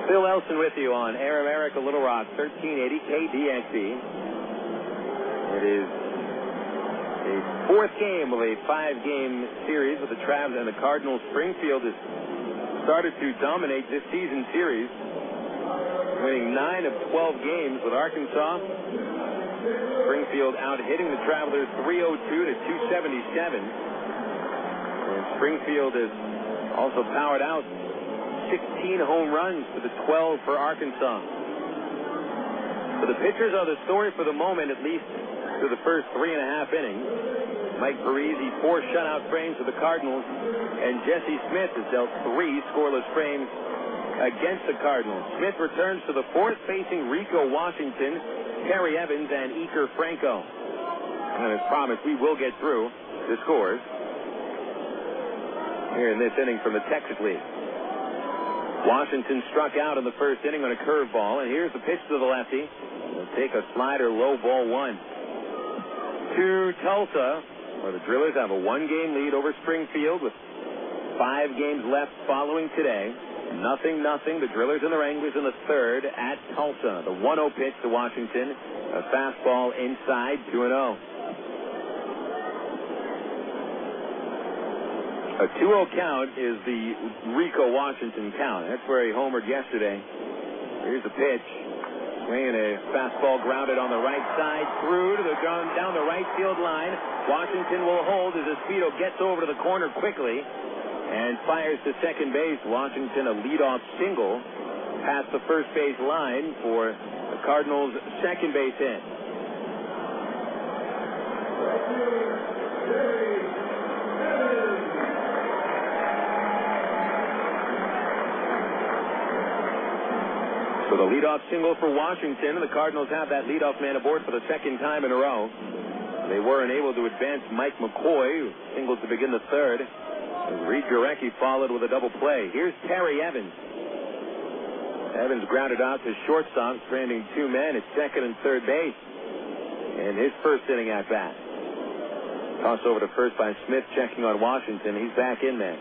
Phil Elson with you on Air America Little Rock, 1380 KDXE. It is a 4th game of a 5-game series with the Travelers and the Cardinals. Springfield has started to dominate this season series, winning 9 of 12 games with Arkansas. Springfield out-hitting the Travelers 302 to 277. And Springfield has also powered out 16 home runs to the 12 for Arkansas. So the pitchers are the story for the moment, at least through the first 3.5 innings. Mike Parisi, 4 shutout frames for the Cardinals, and Jesse Smith has dealt 3 scoreless frames against the Cardinals. Smith returns to the fourth, facing Rico Washington, Terry Evans, and Iker Franco. And as promised, we will get through the scores here in this inning from the Texas League. Washington struck out in the first inning on a curveball, and here's the pitch to the lefty. He'll take a slider, low ball 1. To Tulsa, where the Drillers have a 1-game lead over Springfield with 5 games left following today. 0-0. The Drillers and the Wranglers in the third at Tulsa. The 1-0 pitch to Washington. A fastball inside, 2-0. A 2-0 count is the Rico Washington count. That's where he homered yesterday. Here's the pitch. Swinging a fastball grounded on the right side through to the down the right field line. Washington will hold as Espedo gets over to the corner quickly and fires to second base. Washington a leadoff single past the first base line for the Cardinals' second base hit. So the leadoff single for Washington, and the Cardinals have that leadoff man aboard for the second time in a row. They were unable to advance Mike McCoy, who singled to begin the third. Reid Gorecki followed with a double play. Here's Terry Evans. Evans grounded out to shortstop, stranding 2 men at second and third base. And his first inning at bat. Toss over to first by Smith, checking on Washington. He's back in there.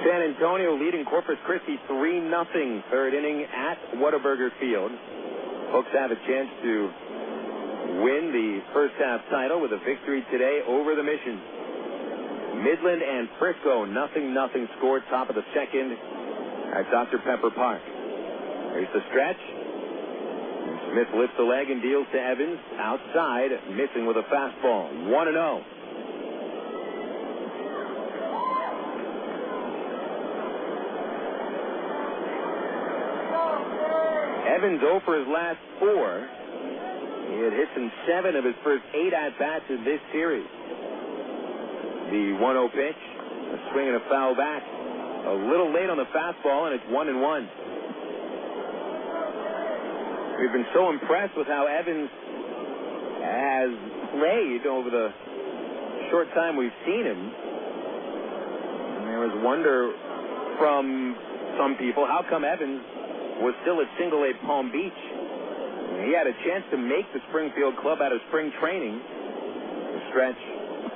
San Antonio leading Corpus Christi 3-0 third inning at Whataburger Field. Hooks have a chance to win the first half title with a victory today over the Mission. Midland and Frisco 0-0 scored top of the second at Dr. Pepper Park. There's the stretch. And Smith lifts the leg and deals to Evans outside, missing with a fastball. 1-0. Evans 0 for his last 4. He had hits in 7 of his first 8 at-bats in this series. The 1-0 pitch, a swing and a foul back. A little late on the fastball, and it's 1-1. We've been so impressed with how Evans has played over the short time we've seen him. And there was wonder from some people, how come Evans was still at Single-A Palm Beach? He had a chance to make the Springfield club out of spring training. The stretch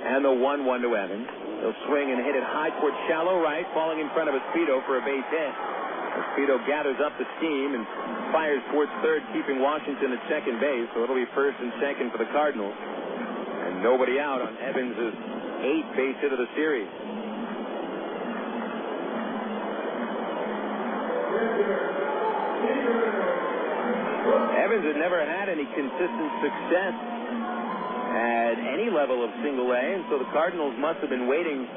and the 1-1 to Evans. He'll swing and hit it high towards shallow right, falling in front of Espedo for a base hit. Espedo gathers up the steam and fires towards third, keeping Washington at second base, so it'll be first and second for the Cardinals. And nobody out on Evans' 8th base hit of the series. Evans had never had any consistent success at any level of Single-A, and so the Cardinals must have been waiting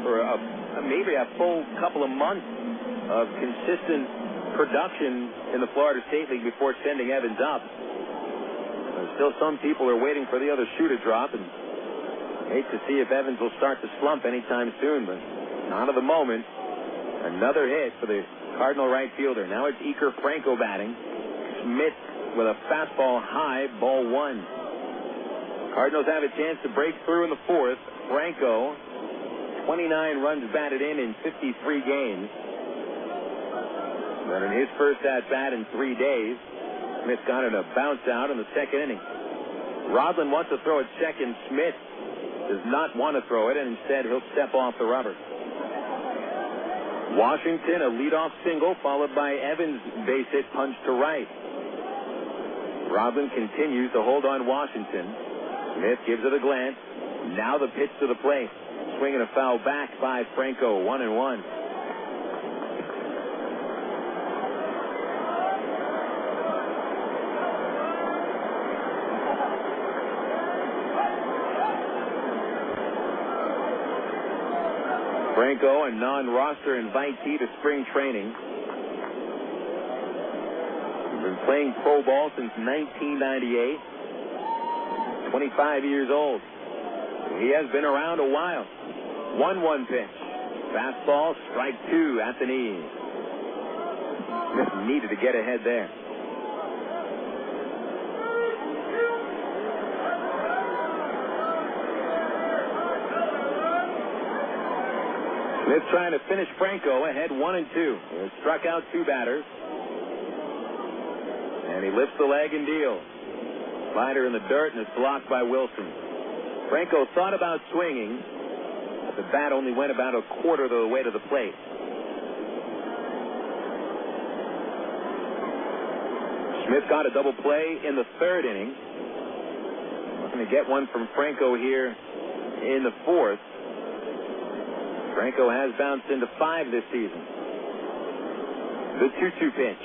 for maybe a full couple of months of consistent production in the Florida State League before sending Evans up. Still, some people are waiting for the other shoe to drop, and hate to see if Evans will start to slump anytime soon, but not at the moment. Another hit for the Cardinal right fielder. Now it's Iker Franco batting. Smith with a fastball high, ball 1. Cardinals have a chance to break through in the 4th. Franco, 29 runs batted in 53 games. But in his first at-bat in 3 days, Smith got it a bounce out in the second inning. Rodlin wants to throw at second. Smith does not want to throw it, and instead he'll step off the rubber. Washington, a leadoff single, followed by Evans' base hit punch to right. Rodlin continues to hold on Washington. Smith gives it a glance. Now the pitch to the plate. Swing and a foul back by Franco. 1-1. Franco, a non-roster invitee to spring training. He's been playing pro ball since 1998. 25 years old. He has been around a while. 1-1 pitch. Fastball, strike 2 at the knees. Smith needed to get ahead there. Smith trying to finish Franco ahead 1-2. He struck out 2 batters. And he lifts the leg and deals. Slider in the dirt, and it's blocked by Wilson. Franco thought about swinging, but the bat only went about a quarter of the way to the plate. Smith got a double play in the 3rd inning. We're going to get one from Franco here in the 4th. Franco has bounced into 5 this season. The 2-2 pitch.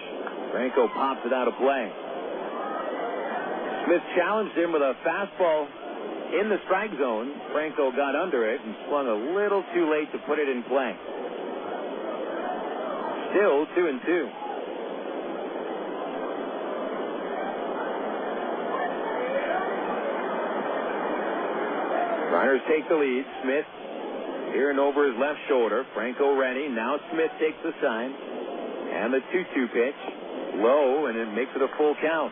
Franco pops it out of play. Smith challenged him with a fastball in the strike zone. Franco got under it and swung a little too late to put it in play. Still 2-2. Runners take the lead. Smith peering over his left shoulder. Franco ready. Now Smith takes the sign. And the 2-2 pitch. Low, and it makes it a full count.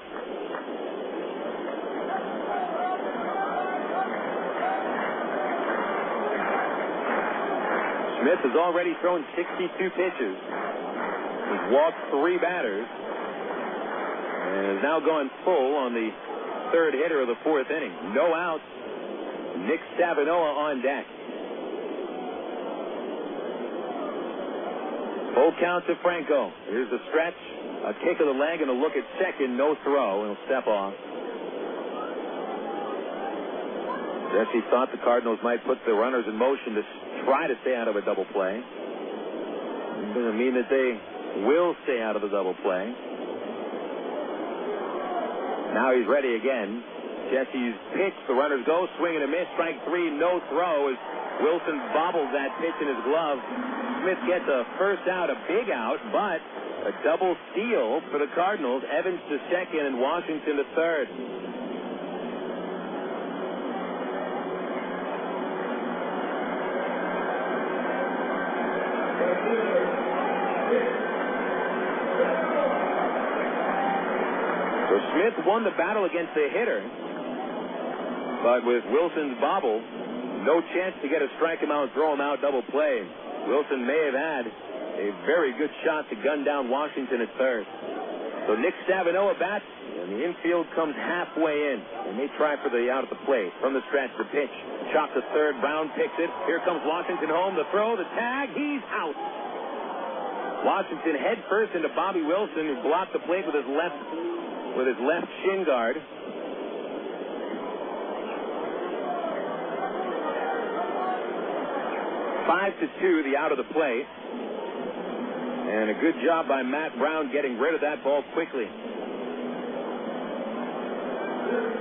Smith has already thrown 62 pitches. He's walked 3 batters. And is now going full on the 3rd hitter of the 4th inning. No outs. Nick Stavinoha on deck. Full count to Franco. Here's the stretch. A kick of the leg and a look at second. No throw. He'll step off. Jesse thought the Cardinals might put the runners in motion to try to stay out of a double play. It doesn't mean that they will stay out of the double play. Now he's ready again. Jesse's pitch. The runners go. Swing and a miss. Strike three. No throw as Wilson bobbles that pitch in his glove. Smith gets a first out, a big out, but a double steal for the Cardinals. Evans to second and Washington to third. So Smith won the battle against the hitter, but with Wilson's bobble, no chance to get a strike him out, throw him out, double play. Wilson may have had a very good shot to gun down Washington at third. So Nick Stavinoha bats, and the infield comes halfway in. They may try for the out at the plate. From the stretch, the pitch. Chop to third. Brown picks it. Here comes Washington home. The throw, the tag. He's out. Washington head first into Bobby Wilson, who blocked the plate with his left shin guard. 5-2, the out of the plate. And a good job by Matt Brown getting rid of that ball quickly.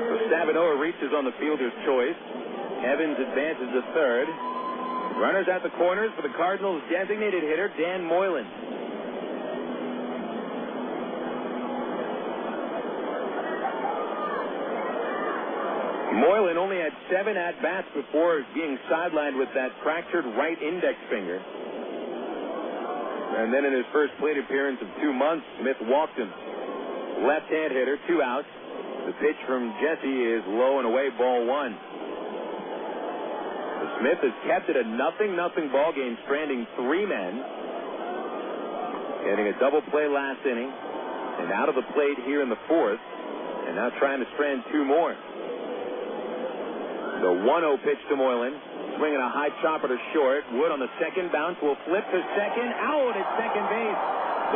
So Stavinoha reaches on the fielder's choice. Evans advances to third. Runners at the corners for the Cardinals' designated hitter, Dan Moylan. Moylan only had 7 at-bats before being sidelined with that fractured right index finger. And then in his first plate appearance of 2 months, Smith walked him. Left-hand hitter, 2 outs. The pitch from Jesse is low and away, ball 1. Smith has kept it a 0-0 ball game, stranding 3 men. Getting a double play last inning. And out of the plate here in the 4th. And now trying to strand 2 more. The 1-0 pitch to Moylan. Swinging a high chopper to short. Wood on the second bounce will flip to second. Out at second base.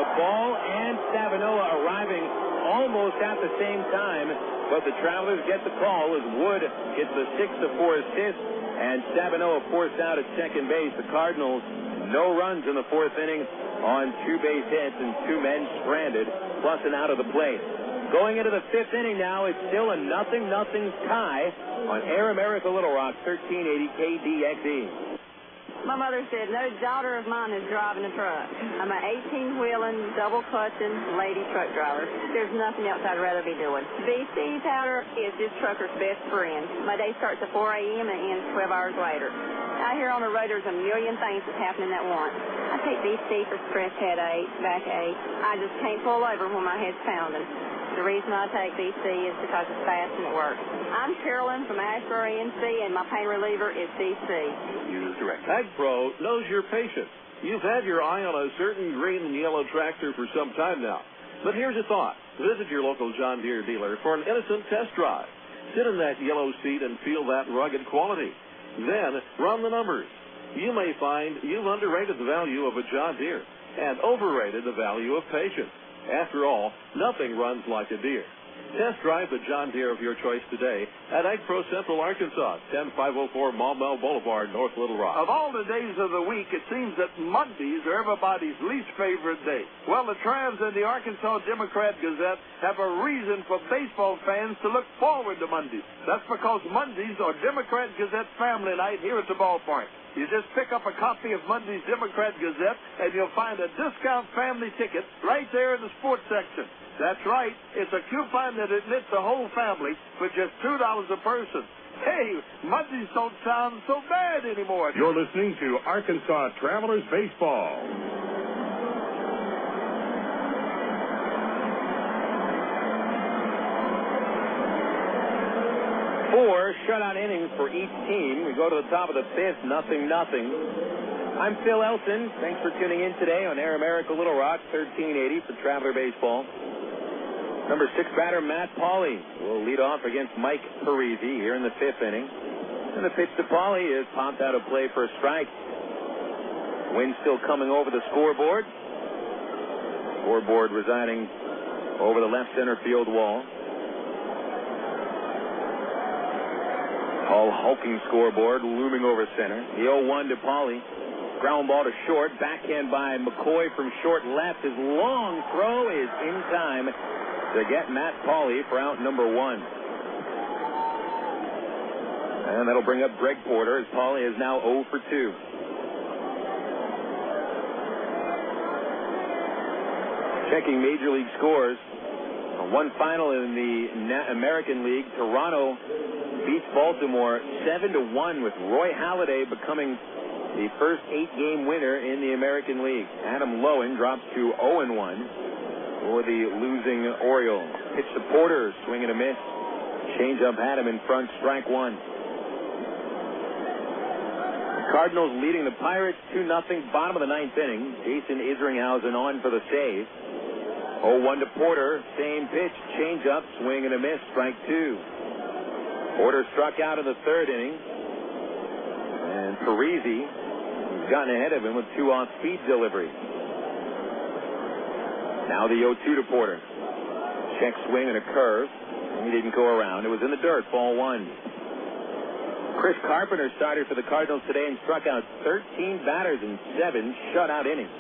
The ball and Stavinoha arriving almost at the same time. But the Travelers get the call as Wood gets the 6-4 assist. And Stavinoha forced out at second base. The Cardinals, no runs in the 4th inning on 2 base hits and 2 men stranded, plus an out of the plate. Going into the 5th inning now, it's still a 0-0 tie on Air America Little Rock, 1380 KDXE. My mother said, no daughter of mine is driving a truck. I'm an 18-wheeling, double-clutching lady truck driver. There's nothing else I'd rather be doing. VC powder is this trucker's best friend. My day starts at 4 a.m. and ends 12 hours later. Out here on the road, there's a million things that's happening at once. I take VC for stress headache, backache. I just can't pull over when my head's pounding. The reason I take VC is because it's fast and it works. I'm Carolyn from Asheboro ENC, and my pain reliever is VC. Use direct. Ag Pro knows your patient. You've had your eye on a certain green and yellow tractor for some time now. But here's a thought. Visit your local John Deere dealer for an innocent test drive. Sit in that yellow seat and feel that rugged quality. Then run the numbers. You may find you've underrated the value of a John Deere and overrated the value of patience. After all, nothing runs like a Deere. Test drive the John Deere of your choice today at Ag Pro Central, Arkansas, 10504 Maumelle Boulevard, North Little Rock. Of all the days of the week, it seems that Mondays are everybody's least favorite day. Well, the Travs and the Arkansas Democrat Gazette have a reason for baseball fans to look forward to Mondays. That's because Mondays are Democrat Gazette family night here at the ballpark. You just pick up a copy of Monday's Democrat Gazette, and you'll find a discount family ticket right there in the sports section. That's right. It's a coupon that admits the whole family for just $2 a person. Hey, Mondays don't sound so bad anymore. You're listening to Arkansas Travelers Baseball. 4 shutout innings for each team. We go to the top of the 5th, 0-0. I'm Phil Elson. Thanks for tuning in today on Air America Little Rock, 1380 for Traveler Baseball. Number 6 batter, Matt Pauley, will lead off against Mike Parisi here in the 5th inning. And the pitch to Pauley is popped out of play for a strike. Wind still coming over the scoreboard. Scoreboard residing over the left center field wall. Tall, hulking scoreboard looming over center. The 0-1 to Pauly. Ground ball to short. Backhand by McCoy from short left. His long throw is in time to get Matt Pauly for out number 1. And that'll bring up Greg Porter as Pauly is now 0 for 2. Checking Major League scores. One final in the American League. Toronto beats Baltimore 7-1 with Roy Halladay becoming the first 8-game winner in the American League. Adam Lowen drops to 0-1 for the losing Orioles. Pitch to Porter, swing and a miss. Change up had him in front, strike 1. The Cardinals leading the Pirates 2-0, bottom of the 9th inning. Jason Isringhausen on for the save. 0-1 to Porter, same pitch, change up, swing and a miss, strike 2. Porter struck out in the 3rd inning. And Parisi has gotten ahead of him with 2 off-speed deliveries. Now the 0-2 to Porter. Check swing and a curve. He didn't go around. It was in the dirt, ball 1. Chris Carpenter started for the Cardinals today and struck out 13 batters in 7 shutout innings.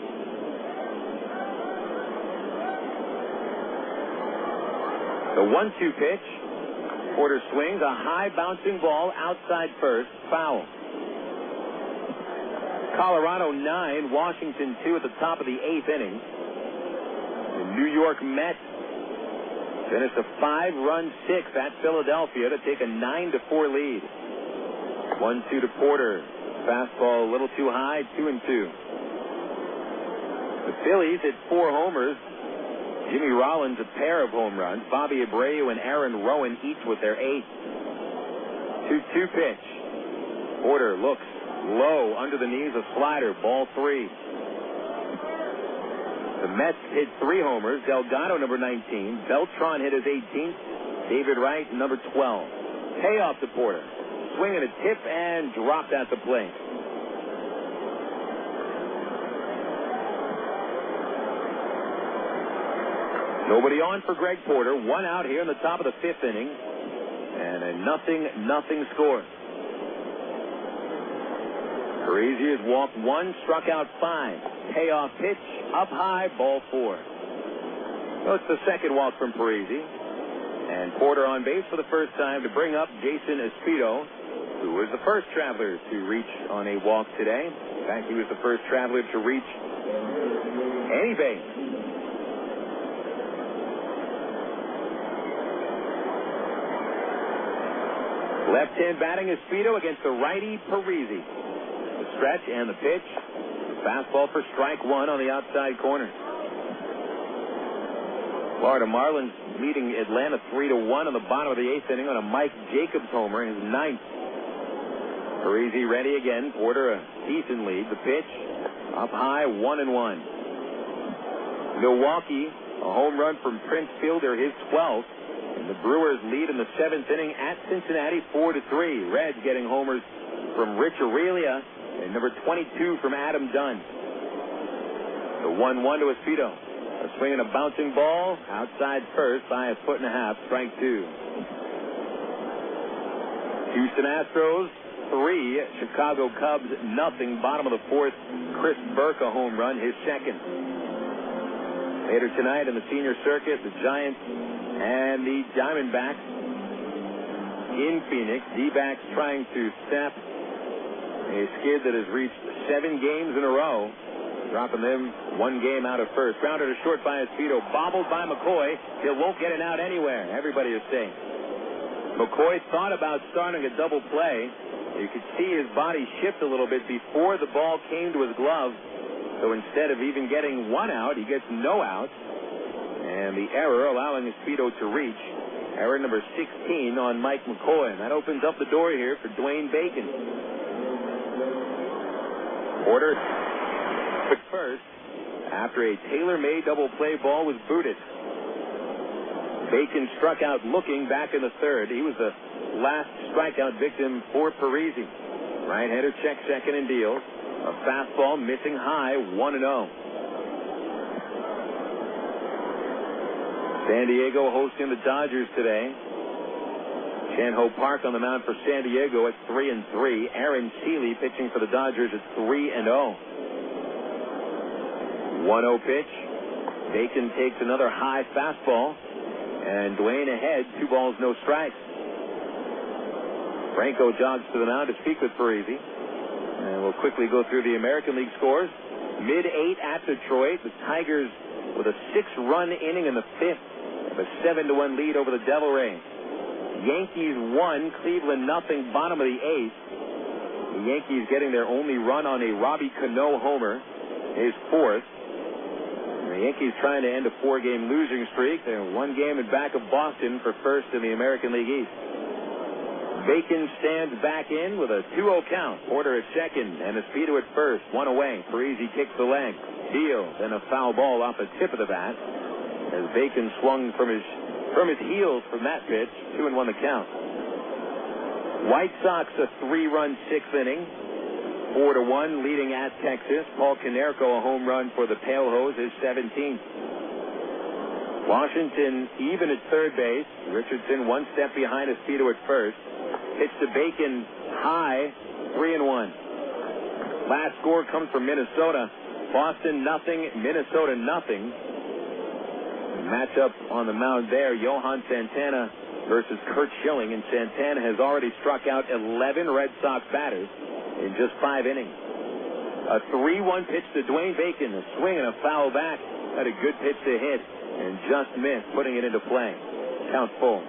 The 1-2 pitch. Porter swings, a high bouncing ball outside first, foul. Colorado 9, Washington 2 at the top of the 8th inning. The New York Mets finished a 5-run 6 at Philadelphia to take a 9-4 lead. 1-2 to Porter. Fastball a little too high, 2-2. The Phillies hit 4 homers. Jimmy Rollins a pair of home runs. Bobby Abreu and Aaron Rowan each with their 8th. 2-2 pitch. Porter looks low under the knees, a slider, ball 3. The Mets hit 3 homers. Delgado, number 19. Beltran hit his 18th. David Wright, number 12. Payoff to Porter. Swing and a tip and dropped at the plate. Nobody on for Greg Porter. 1 out here in the top of the 5th inning. And a 0-0 score. Parisi has walked 1, struck out 5. Payoff pitch, up high, ball 4. So it's the second walk from Parisi. And Porter on base for the first time to bring up Jason Espino, who was the first Traveler to reach on a walk today. In fact, he was the first Traveler to reach any base. Left-hand batting Espino against the righty Parisi. The stretch and the pitch. Fastball for strike 1 on the outside corner. Florida Marlins leading Atlanta 3-1 on the bottom of the 8th inning on a Mike Jacobs homer, his 9th. Parisi ready again. Porter a decent lead. The pitch up high, 1-1. Milwaukee, a home run from Prince Fielder, his 12th. And the Brewers lead in the 7th inning at Cincinnati 4-3. Reds getting homers from Rich Aurelia and number 22 from Adam Dunn. The 1-1 to Espino. A swing and a bouncing ball outside first by 1.5 feet, strike 2. Houston Astros 3, Chicago Cubs 0. Bottom of the 4th, Chris Burke a home run, his 2nd. Later tonight in the senior circuit, the Giants and the Diamondbacks in Phoenix. D-backs trying to stop a skid that has reached 7 games in a row, dropping them 1 game out of first. Grounded to short by Espino, bobbled by McCoy. He won't get it out anywhere. Everybody is safe. McCoy thought about starting a double play. You could see his body shift a little bit before the ball came to his glove. So instead of even getting 1 out, he gets no out. And the error allowing Espino to reach. Error number 16 on Mike McCoy. And that opens up the door here for Dwayne Bacon. Porter took first after a tailor-made double play ball was booted. Bacon struck out looking back in the 3rd. He was the last strikeout victim for Parisi. Right-hander check second and deals. A fastball missing high, 1-0. San Diego hosting the Dodgers today. Chan-Ho Park on the mound for San Diego at 3-3. Aaron Seeley pitching for the Dodgers at 3-0. 1-0 pitch. Bacon takes another high fastball. And Dwayne ahead, 2 balls, no strikes. Franco jogs to the mound to speak with Parisi. And we'll quickly go through the American League scores. Mid-8 at Detroit. The Tigers with a 6-run inning in the 5th. Have a 7-1 lead over the Devil Rays. Yankees 1, Cleveland nothing, bottom of the 8th. The Yankees getting their only run on a Robbie Cano homer, his 4th. The Yankees trying to end a 4-game losing streak. They're 1 game in back of Boston for first in the American League East. Bacon stands back in with a 2-0 count. Porter at second and Espedo at first. 1 away. Parisi kicks the leg. Deal. Then a foul ball off the tip of the bat as Bacon swung from his heels from that pitch. 2-1 the count. White Sox a 3-run 6th inning. 4-1 leading at Texas. Paul Konerko a home run for the Pale Hose, his 17th. Washington even at third base. Richardson 1 step behind Espedo at first. Pitch to Bacon high. 3-1. Last score comes from Minnesota. Boston nothing, Minnesota nothing. Matchup on the mound there, Johan Santana versus Curt Schilling, and Santana has already struck out 11 Red Sox batters in just 5 innings. A 3-1 pitch to Dwayne Bacon, a swing and a foul back. Had a good pitch to hit and just missed, putting it into play. Count full.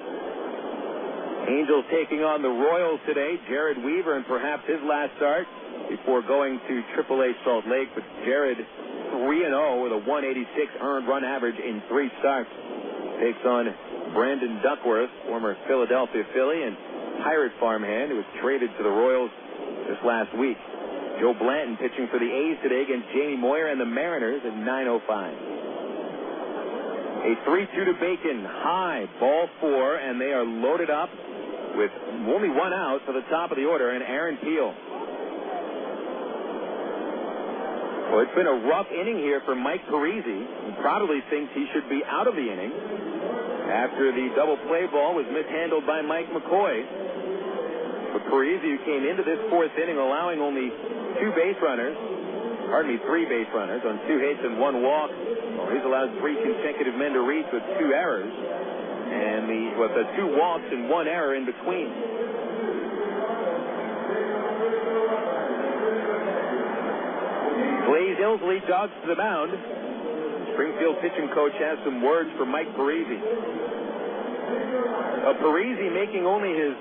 Angels taking on the Royals today. Jared Weaver and perhaps his last start before going to AAA Salt Lake, but Jared 3-0 with a 186 earned run average in 3 starts. Takes on Brandon Duckworth, former Philadelphia Philly and Pirate farmhand who was traded to the Royals this last week. Joe Blanton pitching for the A's today against Jamie Moyer and the Mariners at 9:05. A 3-2 to Bacon, high, ball 4, and they are loaded up with only 1 out for the top of the order, and Aaron Peel. Well, it's been a rough inning here for Mike Parisi. He probably thinks he should be out of the inning after the double play ball was mishandled by Mike McCoy. But Parisi, who came into this 4th inning allowing only 3 base runners on 2 hits and 1 walk. Well, he's allowed 3 consecutive men to reach with 2 errors, and with the 2 walks and 1 error in between. Blaze Ilsley jogs to the mound. Springfield pitching coach has some words for Mike Parisi. Parisi making only his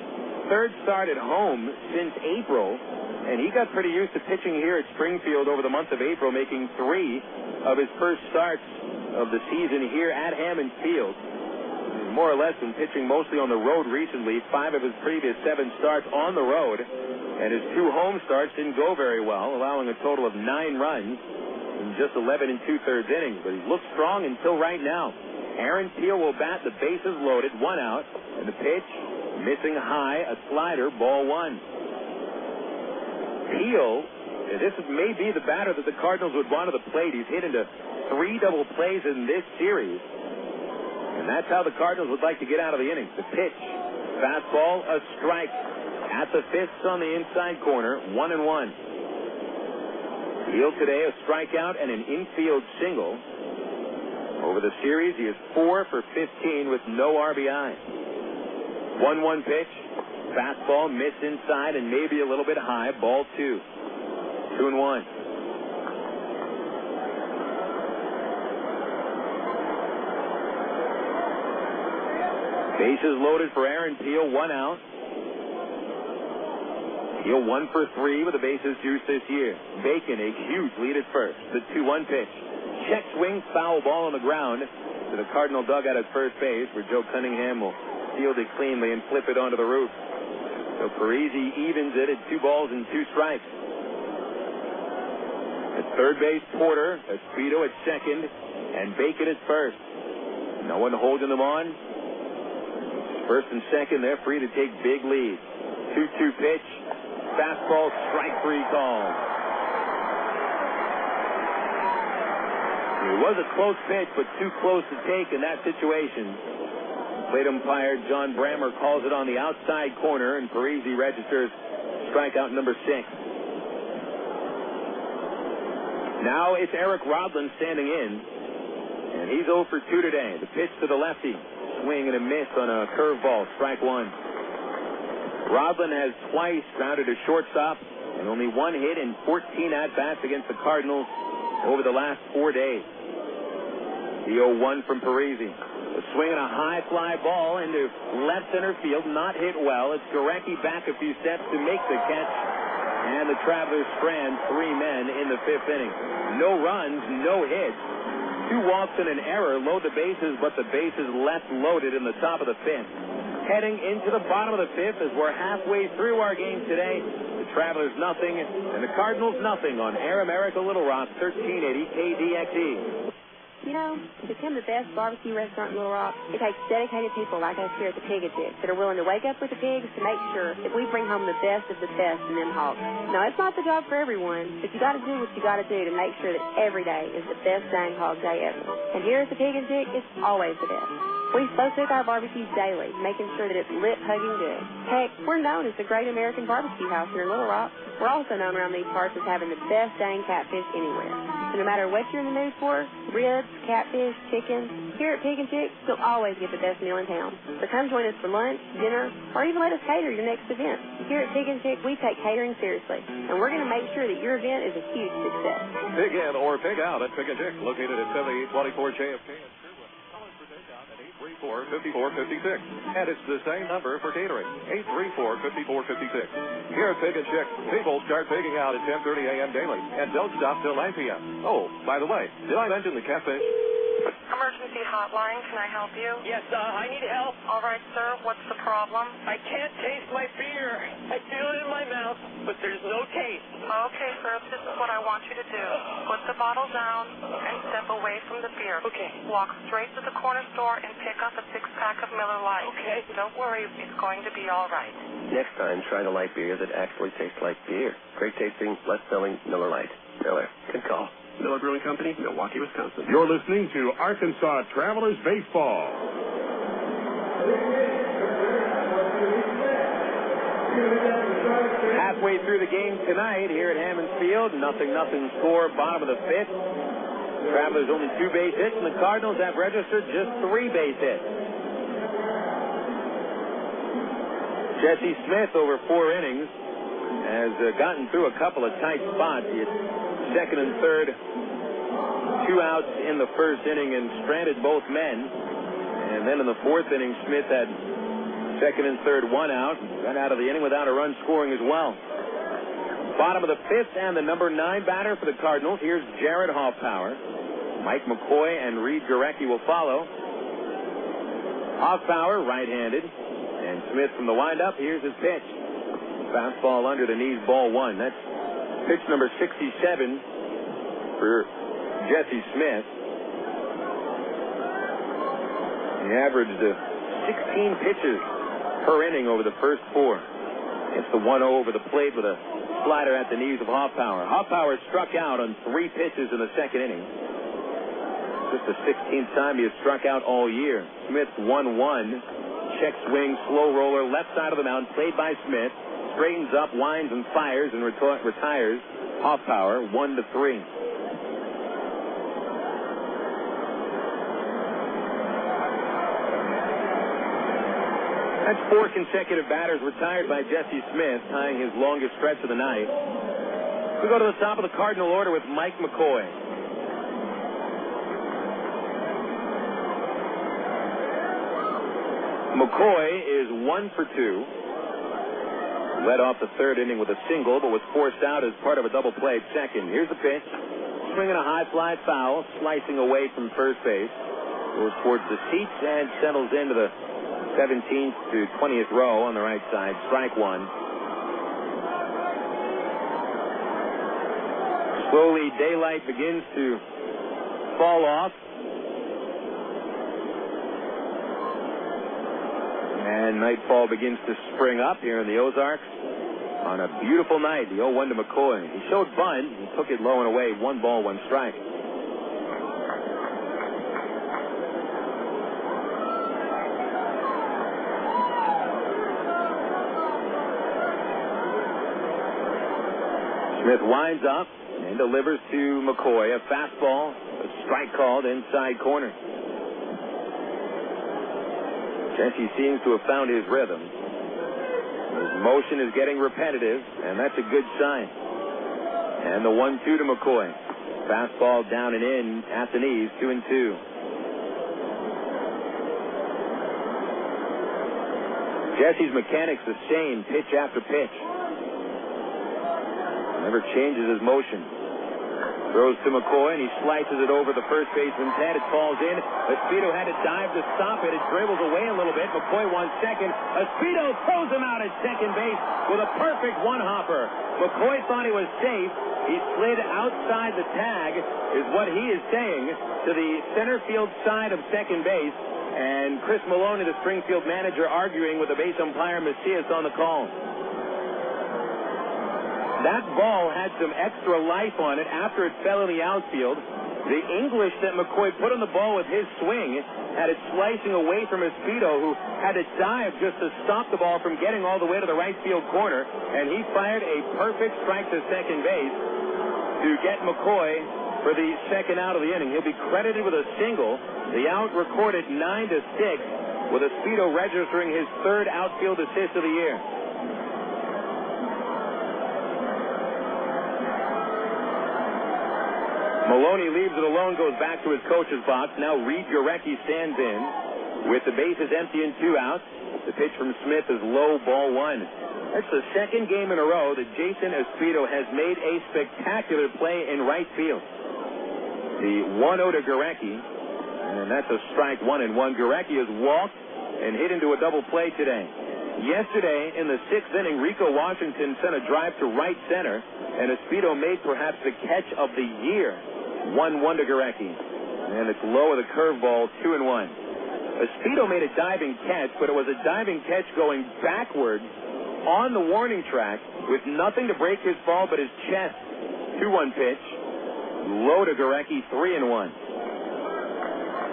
3rd start at home since April, and he got pretty used to pitching here at Springfield over the month of April, making 3 of his first starts of the season here at Hammond Field. He's more or less been pitching mostly on the road recently. 5 of his previous 7 starts on the road, and his 2 home starts didn't go very well, allowing a total of 9 runs in just 11 2/3 innings. But he looked strong until right now. Aaron Peel will bat, the bases loaded, 1 out, and the pitch missing high, a slider, ball 1. Peel, this may be the batter that the Cardinals would want to the plate. He's hit into 3 double plays in this series, and that's how the Cardinals would like to get out of the inning. The pitch, fastball, a strike at the fists on the inside corner, 1-1. Peel today a strikeout and an infield single. Over the series, he is 4 for 15 with no RBI. 1-1 pitch, fastball missed inside and maybe a little bit high, ball 2. 2-1. Bases loaded for Aaron Peel, 1 out. Peel 1 for 3 with the bases juiced this year. Bacon a huge lead at first. The 2-1 pitch. Check swing, foul ball on the ground to the Cardinal dugout at first base, where Joe Cunningham will field it cleanly and flip it onto the roof. So Parisi evens it at 2 balls and 2 strikes. At third base, Porter, Espedo at second, and Bacon at first. No one holding them on. First and second, they're free to take big leads. 2-2 pitch, fastball, strike 3 called. The It was a close pitch, but too close to take in that situation. Plate umpire John Brammer calls it on the outside corner, and Parisi registers strikeout number 6. Now it's Eric Rodland standing in, and he's 0 for 2 today. The pitch to the lefty, swing and a miss on a curveball, strike 1. Rodland has twice grounded a shortstop and only 1 hit in 14 at-bats against the Cardinals over the last 4 days. The 0-1 from Parisi. A swing and a high fly ball into left center field, not hit well. It's Gorecki back a few steps to make the catch, and the Travelers strand 3 men in the 5th inning. No runs, no hits. 2 walks and an error load the bases, but the bases left loaded in the top of the 5th. Heading into the bottom of the 5th as we're halfway through our game today. The Travelers nothing and the Cardinals nothing on Air America Little Rock, 1380 KDXE. You know, to become the best barbecue restaurant in Little Rock, it takes dedicated people like us here at the Pig and Chick that are willing to wake up with the pigs to make sure that we bring home the best of the best in them hogs. Now, it's not the job for everyone, but you got to do what you got to do to make sure that every day is the best dang hog day ever. And here at the Pig and Chick, it's always the best. We slow cook our barbecues daily, making sure that it's lip-hugging good. Heck, we're known as the Great American Barbecue House here in Little Rock. We're also known around these parts as having the best dang catfish anywhere. So no matter what you're in the mood for, ribs, catfish, chicken, here at Pig and Chick, you'll always get the best meal in town. So come join us for lunch, dinner, or even let us cater your next event. Here at Pig and Chick, we take catering seriously, and we're going to make sure that your event is a huge success. Pig in or pig out at Pig and Chick, located at 7824 JFK. 834-5456. And it's the same number for catering, 834-5456. Here at Pig and Chick, people start pigging out at 10:30 a.m. daily and don't stop till 9 p.m. Oh, by the way, did I mention the cafe? Emergency hotline, can I help you? Yes, I need help. All right, sir, what's the problem? I can't taste my beer. I feel it in my mouth, but there's no taste. Okay, sir, this is what I want you to do. Put the bottle down and step away from the beer. Okay. Walk straight to the corner store and pick up a 6-pack of Miller Lite. Okay. Don't worry, it's going to be all right. Next time, try the light beer that actually tastes like beer. Great tasting, less selling Miller Lite. Miller. Good call. Miller Brewing Company, Milwaukee, Wisconsin. You're listening to Arkansas Travelers Baseball. Halfway through the game tonight here at Hammons Field, 0-0 score, bottom of the 5th. Travelers only 2 base hits, and the Cardinals have registered just 3 base hits. Jesse Smith, over 4 innings, has gotten through a couple of tight spots. He had second and third, 2 outs in the first inning and stranded both men. And then in the 4th inning, Smith had second and third, 1 out. Got out of the inning without a run scoring as well. Bottom of the 5th, and the number 9 batter for the Cardinals. Here's Jarrett Hoffpauir. Mike McCoy and Reid Gorecki will follow. Hoffpauir, right-handed. And Smith from the windup. Here's his pitch. Fastball under the knees, ball 1. That's pitch number 67 for Jesse Smith. He averaged 16 pitches per inning over the first 4. It's the 1-0 over the plate with a slider at the knees of Hoffpauir. Hoffpauir struck out on 3 pitches in the second inning. Just the 16th time he has struck out all year. Smith 1-1. Check swing, slow roller, left side of the mound, played by Smith. Straightens up, winds and fires, and retires Hoffpauir 1-3. That's 4 consecutive batters retired by Jesse Smith, tying his longest stretch of the night. We go to the top of the Cardinal order with Mike McCoy. McCoy is 1 for 2. Led off the 3rd inning with a single, but was forced out as part of a double play at second. Here's the pitch. Swinging a high fly foul, slicing away from first base. Goes towards the seats and settles into the 17th to 20th row on the right side. Strike 1. Slowly, daylight begins to fall off. And nightfall begins to spring up here in the Ozarks on a beautiful night. The 0-1 to McCoy. He showed bunt. He took it low and away. 1 ball, 1 strike. Smith winds up and delivers to McCoy. A fastball, a strike called inside corner. Jesse seems to have found his rhythm. His motion is getting repetitive, and that's a good sign. And the 1-2 to McCoy. Fastball down and in at the knees, 2-2. Jesse's mechanics the same, pitch after pitch. Never changes his motion. Throws to McCoy, and he slices it over the first baseman's head. It falls in. Espedo had to dive to stop it. It dribbles away a little bit. McCoy wants second. Espedo throws him out at second base with a perfect one-hopper. McCoy thought he was safe. He slid outside the tag, is what he is saying, to the center field side of second base. And Chris Maloney, the Springfield manager, arguing with the base umpire Macias on the call. That ball had some extra life on it after it fell in the outfield. The English that McCoy put on the ball with his swing had it slicing away from Espedo, who had to dive just to stop the ball from getting all the way to the right field corner. And he fired a perfect strike to second base to get McCoy for the second out of the inning. He'll be credited with a single. The out recorded 9-6, with Espedo registering his third outfield assist of the year. Maloney leaves it alone, goes back to his coach's box. Now Reid Gorecki stands in with the bases empty and 2 outs. The pitch from Smith is low, ball 1. That's the second game in a row that Jason Espedo has made a spectacular play in right field. The 1-0 to Gorecki, and that's a strike 1-1. Gorecki has walked and hit into a double play today. Yesterday, in the 6th inning, Rico Washington sent a drive to right center, and Espedo made perhaps the catch of the year. 1-1 to Gorecki. And it's low with a curveball, 2-1. Espedo made a diving catch, but it was a diving catch going backward on the warning track with nothing to break his fall but his chest. 2-1 pitch. Low to Gorecki, 3-1.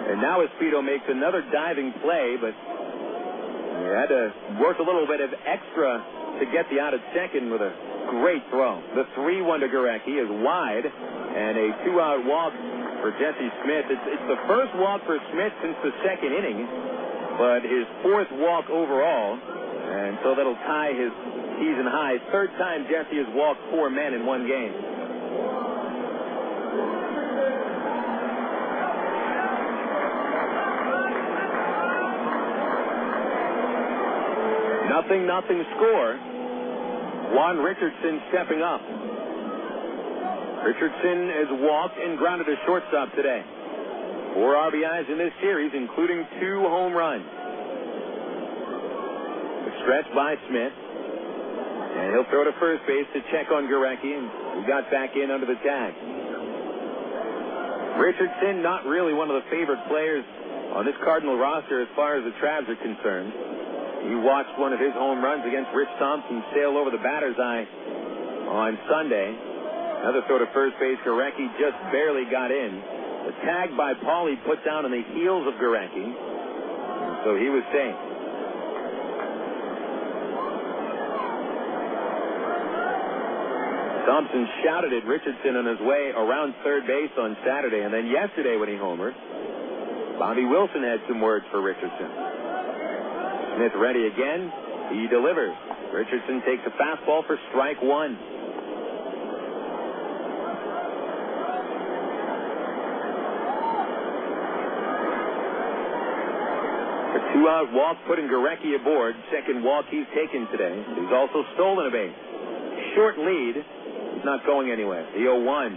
And now Espedo makes another diving play, but he had to work a little bit of extra to get the out at second with a great throw. The 3-1 to Gorecki is wide, and a 2-out walk for Jesse Smith. It's the first walk for Smith since the second inning, but his 4th walk overall, and so that'll tie his season high. 3rd time Jesse has walked 4 men in one game. Nothing score. Juan Richardson stepping up. Richardson has walked and grounded a shortstop today. 4 RBIs in this series, including 2 home runs. A stretch by Smith. And he'll throw to first base to check on Gorecki, who got back in under the tag. Richardson, not really one of the favorite players on this Cardinal roster as far as the Travs are concerned. He watched one of his home runs against Rich Thompson sail over the batter's eye on Sunday. Another throw to first base. Gorecki just barely got in. The tag by Pauly put down on the heels of Gorecki, so he was safe. Thompson shouted at Richardson on his way around third base on Saturday, and then yesterday when he homered, Bobby Wilson had some words for Richardson. Smith ready again. He delivers. Richardson takes a fastball for strike 1. A 2-out walk putting Gorecki aboard. Second walk he's taken today. He's also stolen a base. Short lead. He's not going anywhere. The 0-1.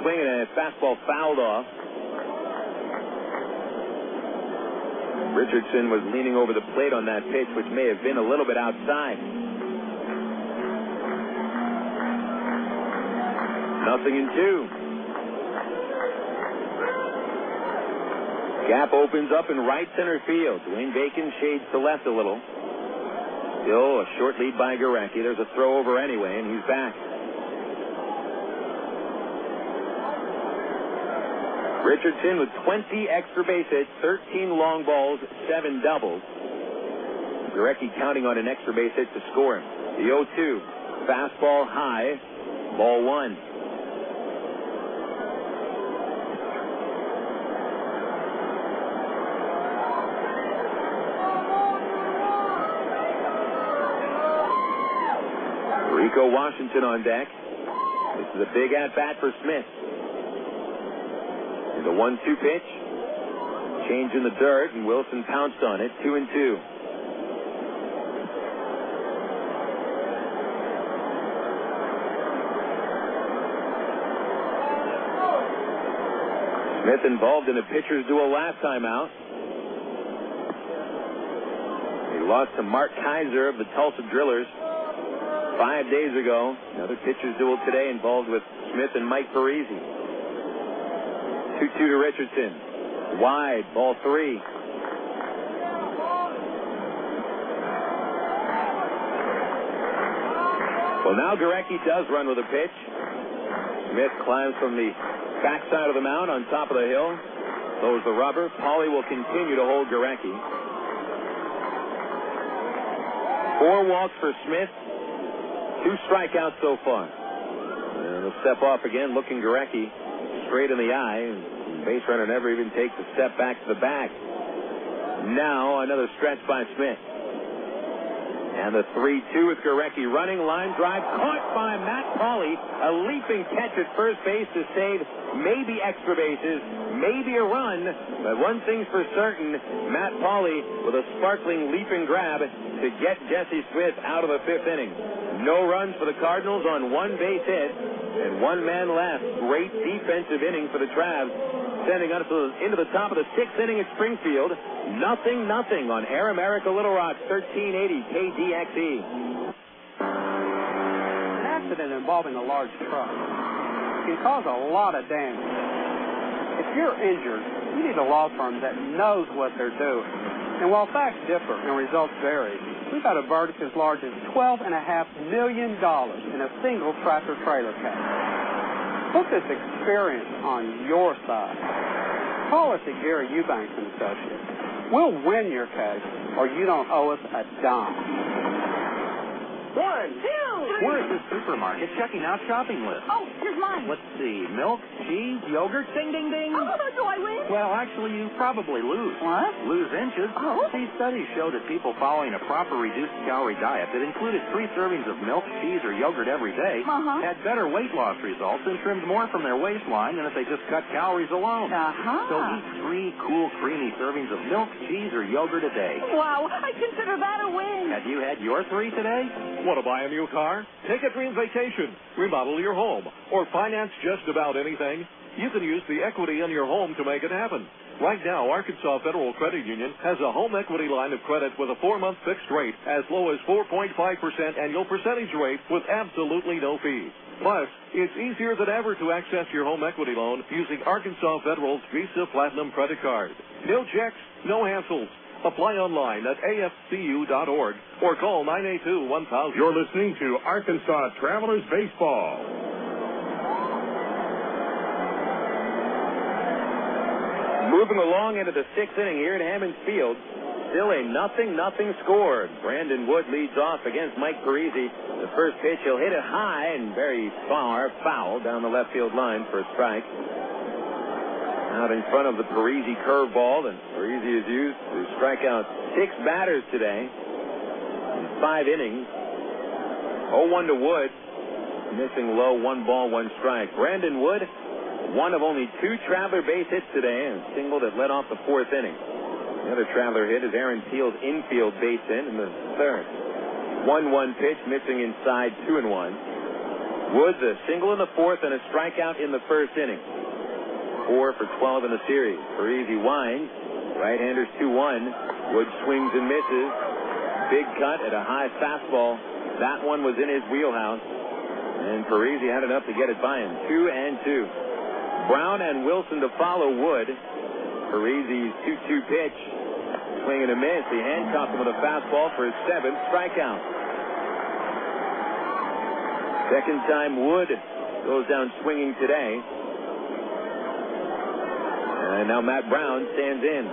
Swinging a fastball fouled off. Richardson was leaning over the plate on that pitch, which may have been a little bit outside. 0-2. Gap opens up in right center field. Dwayne Bacon shades to left a little. Still a short lead by Gorecki. There's a throw over anyway, and he's back. Richardson with 20 extra base hits, 13 long balls, 7 doubles. Gorecki counting on an extra base hit to score him. The 0-2. Fastball high, Ball 1. Rico Washington on deck. This is a big at-bat for Smith. And the 1-2 pitch. Change in the dirt, and Wilson pounced on it. 2-2. Smith involved in a pitcher's duel last time out. He lost to Mark Kaiser of the Tulsa Drillers 5 days ago. Another pitcher's duel today involved with Smith and Mike Parisi. 2-2 to Richardson. Wide, ball 3. Well, now Gorecki does run with a pitch. Smith climbs from the backside of the mound on top of the hill. Throws the rubber. Pauly will continue to hold Gorecki. 4 walks for Smith. 2 strikeouts so far. And he'll step off again, looking Gorecki straight in the eye. And base runner never even takes a step back to the bag. Now another stretch by Smith. And the 3-2 with Gorecki running. Line drive caught by Matt Pauly. A leaping catch at first base to save maybe extra bases, maybe a run. But one thing's for certain, Matt Pauly with a sparkling leaping grab to get Jesse Smith out of the 5th inning. No runs for the Cardinals on 1 base hit and 1 man left. Great defensive inning for the Travs, sending us into the top of the 6th inning at Springfield. 0-0 on Air America Little Rock, 1380 KDXE. An accident involving a large truck can cause a lot of damage. If you're injured, you need a law firm that knows what they're doing. And while facts differ and results vary, we've got a verdict as large as $12.5 million in a single tractor-trailer case. Put this experience on your side. Call us at Gary Eubanks & Associates. We'll win your case, or you don't owe us a dime. 1, 2, 3. We're at the supermarket checking out shopping lists. Oh, here's mine. Let's see. Milk, cheese, yogurt, ding, ding, ding. Oh, do I win? Well, actually, you probably lose. What? Lose inches. Oh. These studies show that people following a proper reduced-calorie diet that included 3 servings of milk, cheese, or yogurt every day had better weight loss results and trimmed more from their waistline than if they just cut calories alone. So eat 3 cool, creamy servings of milk, cheese, or yogurt a day. Wow, I consider that a win. Have you had your 3 today? Want to buy a new car? Take a dream vacation, remodel your home, or finance just about anything? You can use the equity in your home to make it happen. Right now, Arkansas Federal Credit Union has a home equity line of credit with a 4-month fixed rate as low as 4.5% annual percentage rate with absolutely no fees. Plus, it's easier than ever to access your home equity loan using Arkansas Federal's Visa Platinum credit card. No checks, no hassles. Apply online at afcu.org or call 982-1000. You're listening to Arkansas Travelers Baseball. Moving along into the 6th inning here at Hammond Field. Still a 0-0 score. Brandon Wood leads off against Mike Parisi. The first pitch, he'll hit it high and very far, foul down the left field line for a strike. Out in front of the Parisi curveball, and Parisi is used to strike out 6 batters today in 5 innings. 0-1 to Wood, missing low, 1 ball, 1 strike. Brandon Wood, one of only 2 traveler base hits today, and a single that led off the 4th inning. The other traveler hit is Aaron Peel's infield base hit in the 3rd. 1-1 pitch, missing inside, 2-1. Woods a single in the 4th and a strikeout in the 1st inning. 4 for 12 in the series. Parisi winds. Right-handers 2-1. Wood swings and misses. Big cut at a high fastball. That one was in his wheelhouse. And Parisi had enough to get it by him. 2-2. Brown and Wilson to follow Wood. Parisi's 2-2 pitch. Swing and a miss. He handcuffed him with a fastball for his 7th strikeout. Second time Wood goes down swinging today. And now Matt Brown stands in.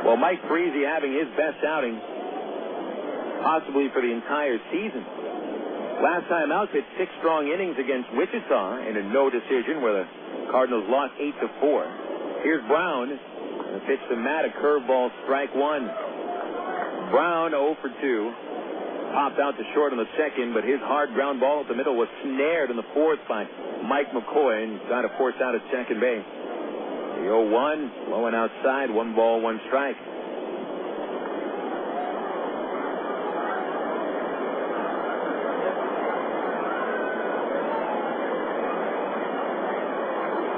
Well, Mike Parisi having his best outing possibly for the entire season. Last time out, pitched 6 strong innings against Wichita in a no decision where the Cardinals lost 8-4. Here's Brown. The pitch to Matt, a curveball, strike 1. Brown 0 for 2. Popped out to short on the second, but his hard ground ball at the middle was snared in the fourth by Mike McCoy and got to force out at second base. The 0-1, low and outside, 1 ball, 1 strike.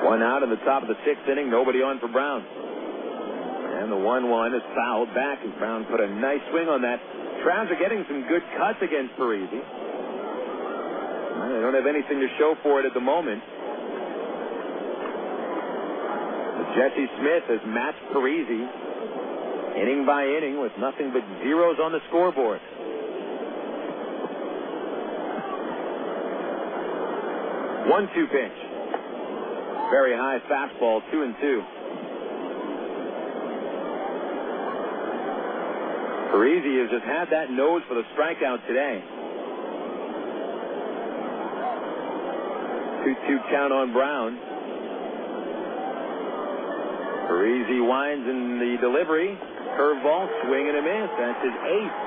One out in the top of the 6th inning, nobody on for Brown. And the 1-1 is fouled back, and Brown put a nice swing on that. Travs are getting some good cuts against Parisi. They don't have anything to show for it at the moment. But Jesse Smith has matched Parisi inning by inning with nothing but zeros on the scoreboard. One-two pitch. Very high fastball, 2-2. Parisi has just had that nose for the strikeout today. 2-2 count on Brown. Parisi winds in the delivery. Curveball, swing and a miss. That's his 8th.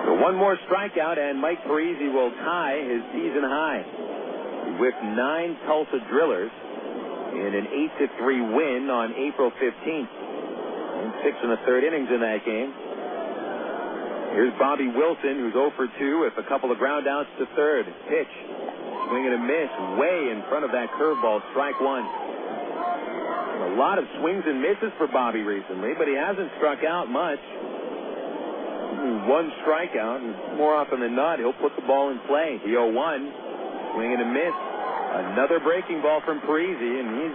So one more strikeout, and Mike Parisi will tie his season high. He whipped 9 Tulsa drillers in an 8-3 win on April 15th. And 6 1/3 innings in that game. Here's Bobby Wilson, who's 0 for 2 with a couple of ground outs to third. Pitch. Swing and a miss way in front of that curveball. Strike 1. A lot of swings and misses for Bobby recently, but he hasn't struck out much. 1 strikeout, and more often than not, he'll put the ball in play. The 0-1. Swing and a miss. Another breaking ball from Parisi, and he's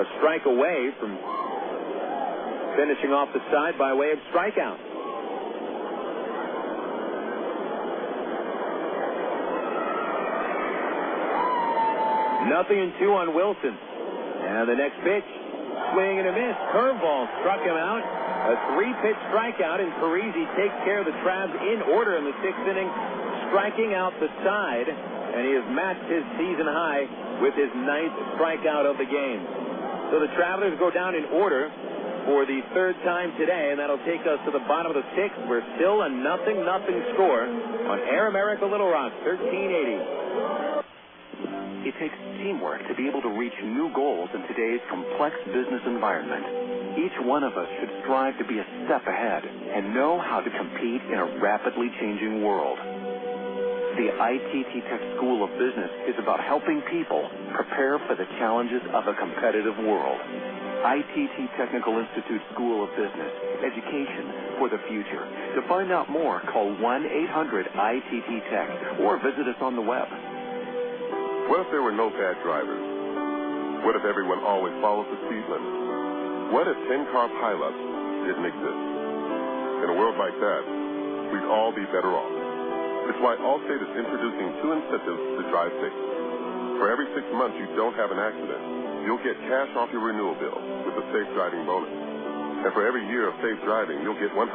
a strike away from finishing off the side by way of strikeout. Nothing and 2 on Wilson. And the next pitch, swing and a miss. Curveball struck him out. A 3-pitch strikeout, and Parisi takes care of the Travs in order in the 6th inning, striking out the side. And he has matched his season high with his 9th strikeout of the game. So the Travelers go down in order for the 3rd time today, and that'll take us to the bottom of the 6th. We're still a 0-0 score on Air America Little Rock, 1380. It takes teamwork to be able to reach new goals in today's complex business environment. Each one of us should strive to be a step ahead and know how to compete in a rapidly changing world. The ITT Tech School of Business is about helping people prepare for the challenges of a competitive world. ITT Technical Institute School of Business, education for the future. To find out more, call 1-800-ITT-TECH or visit us on the web. What if there were no bad drivers? What if everyone always follows the speed limit? What if 10-car pileups didn't exist? In a world like that, we'd all be better off. It's why Allstate is introducing 2 incentives to drive safe. For every 6 months you don't have an accident, you'll get cash off your renewal bill with the Safe Driving bonus. And for every year of safe driving, you'll get $100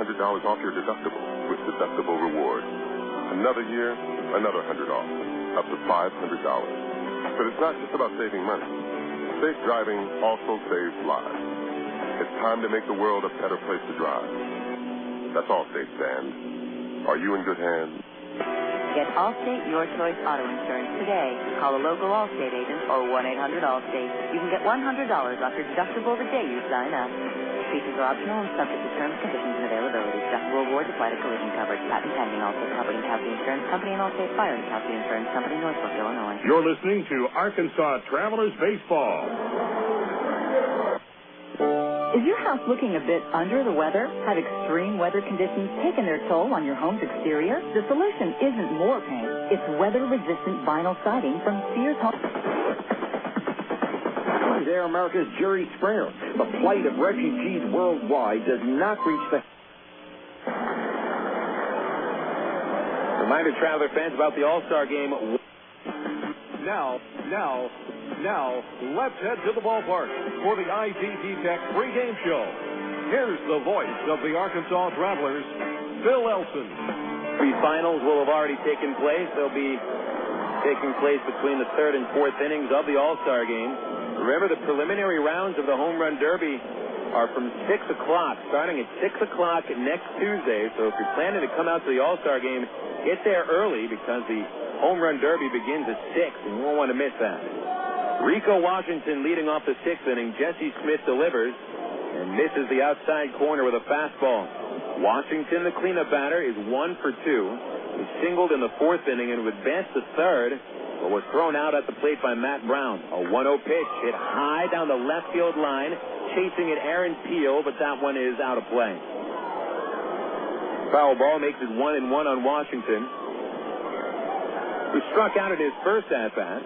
off your deductible with Deductible Rewards. Another year, another $100 off, up to $500. But it's not just about saving money. Safe driving also saves lives. It's time to make the world a better place to drive. That's Allstate, Dan. Are you in good hands? Get Allstate Your Choice Auto Insurance today. Call a local Allstate agent or 1-800-ALLSTATE. You can get $100 off your deductible the day you sign up. Features are optional and subject to terms, conditions, and availability. Deductible rewards apply to collision coverage. Patent pending. Allstate Property and Casualty Insurance Company and Allstate Fire and Casualty Insurance Company, Northbrook, Illinois. You're listening to Arkansas Travelers Baseball. Is your house looking a bit under the weather? Have extreme weather conditions taken their toll on your home's exterior? The solution isn't more paint. It's weather-resistant vinyl siding from Sears Home. Air America's Jerry Springer. The plight of refugees worldwide does not reach the... Reminder, Traveler fans, about the All-Star Game. Now, let's head to the ballpark for the ITT Tech pregame show. here's the voice of the Arkansas Travelers, Phil Elson. Three finals will have already taken place. They'll be taking place between the third and fourth innings of the All-Star game. Remember, the preliminary rounds of the Home Run Derby are from 6 o'clock, starting at 6 o'clock next Tuesday. So if you're planning to come out to the All-Star game, get there early because the Home Run Derby begins at 6, and you won't want to miss that. Rico Washington leading off the sixth inning. Jesse Smith delivers and misses the outside corner with a fastball. Washington, the cleanup batter, is 1 for 2. He singled in the fourth inning and would advance to third, but was thrown out at the plate by Matt Brown. A 1-0 pitch hit high down the left field line. Chasing it, Aaron Peel, but that one is out of play. Foul ball makes it 1-1 on Washington, who struck out in his first at-bat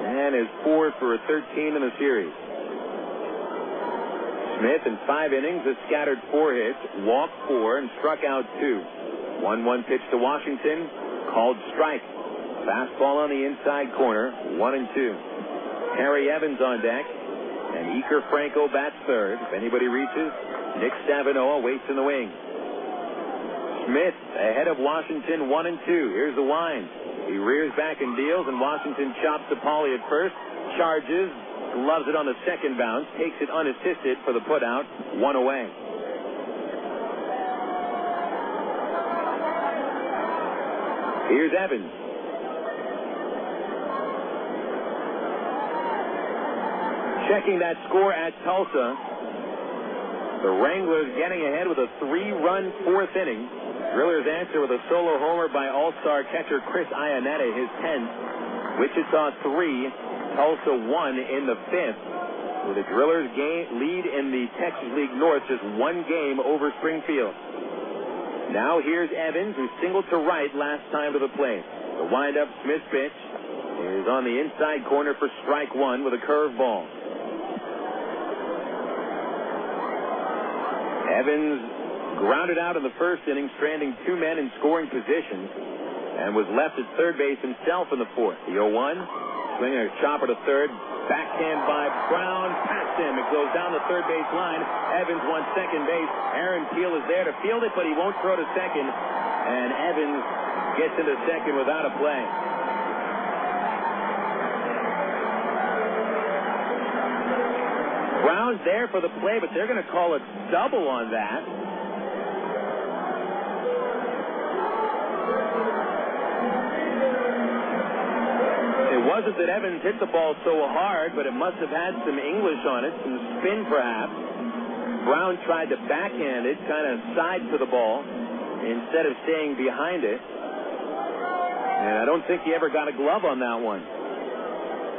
and is 4 for 13 in the series. Smith in 5 innings has scattered 4 hits, walked 4, and struck out 2. 1-1 pitch to Washington, called strike. Fastball on the inside corner, 1-2. Harry Evans on deck, and Iker Franco bats third. If anybody reaches, Nick Stavinoha waits in the wing. Smith ahead of Washington, 1-2. Here's the wind. He rears back and deals, and Washington chops to Pauly at first, charges, loves it on the second bounce, takes it unassisted for the putout, 1 away. Here's Evans. Checking that score at Tulsa. The Wranglers getting ahead with a 3-run fourth inning. Drillers answer with a solo homer by All-Star catcher Chris Iannetta, his 10th. Wichita 3, Tulsa 1 in the 5th. With the Drillers lead in the Texas League North just 1 game over Springfield. Now here's Evans, who singled to right last time to the plate. The windup Smith pitch is on the inside corner for strike 1 with a curveball. Evans grounded out in the first inning, stranding 2 men in scoring position, and was left at third base himself in the fourth. The 0-1, swinging a chopper to third, backhand by Brown, past him. It goes down the third base line. Evans wants second base. Aaron Peel is there to field it, but he won't throw to second, and Evans gets into second without a play. Brown's there for the play, but they're going to call a double on that. It wasn't that Evans hit the ball so hard, but it must have had some English on it, some spin perhaps. Brown tried to backhand it, kind of side to the ball, instead of staying behind it. And I don't think he ever got a glove on that one.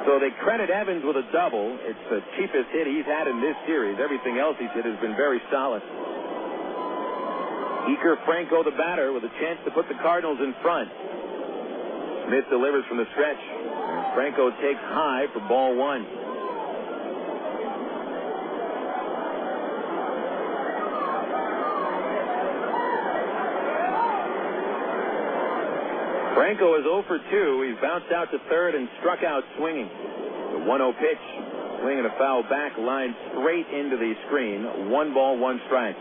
So they credit Evans with a double. It's the cheapest hit he's had in this series. Everything else he's hit has been very solid. Iker Franco, the batter, with a chance to put the Cardinals in front. Smith delivers from the stretch. And Franco takes high for ball 1. Franco is 0 for 2. He's bounced out to third and struck out swinging. The 1-0 pitch, swinging a foul back, line straight into the screen. 1 ball, 1 strike.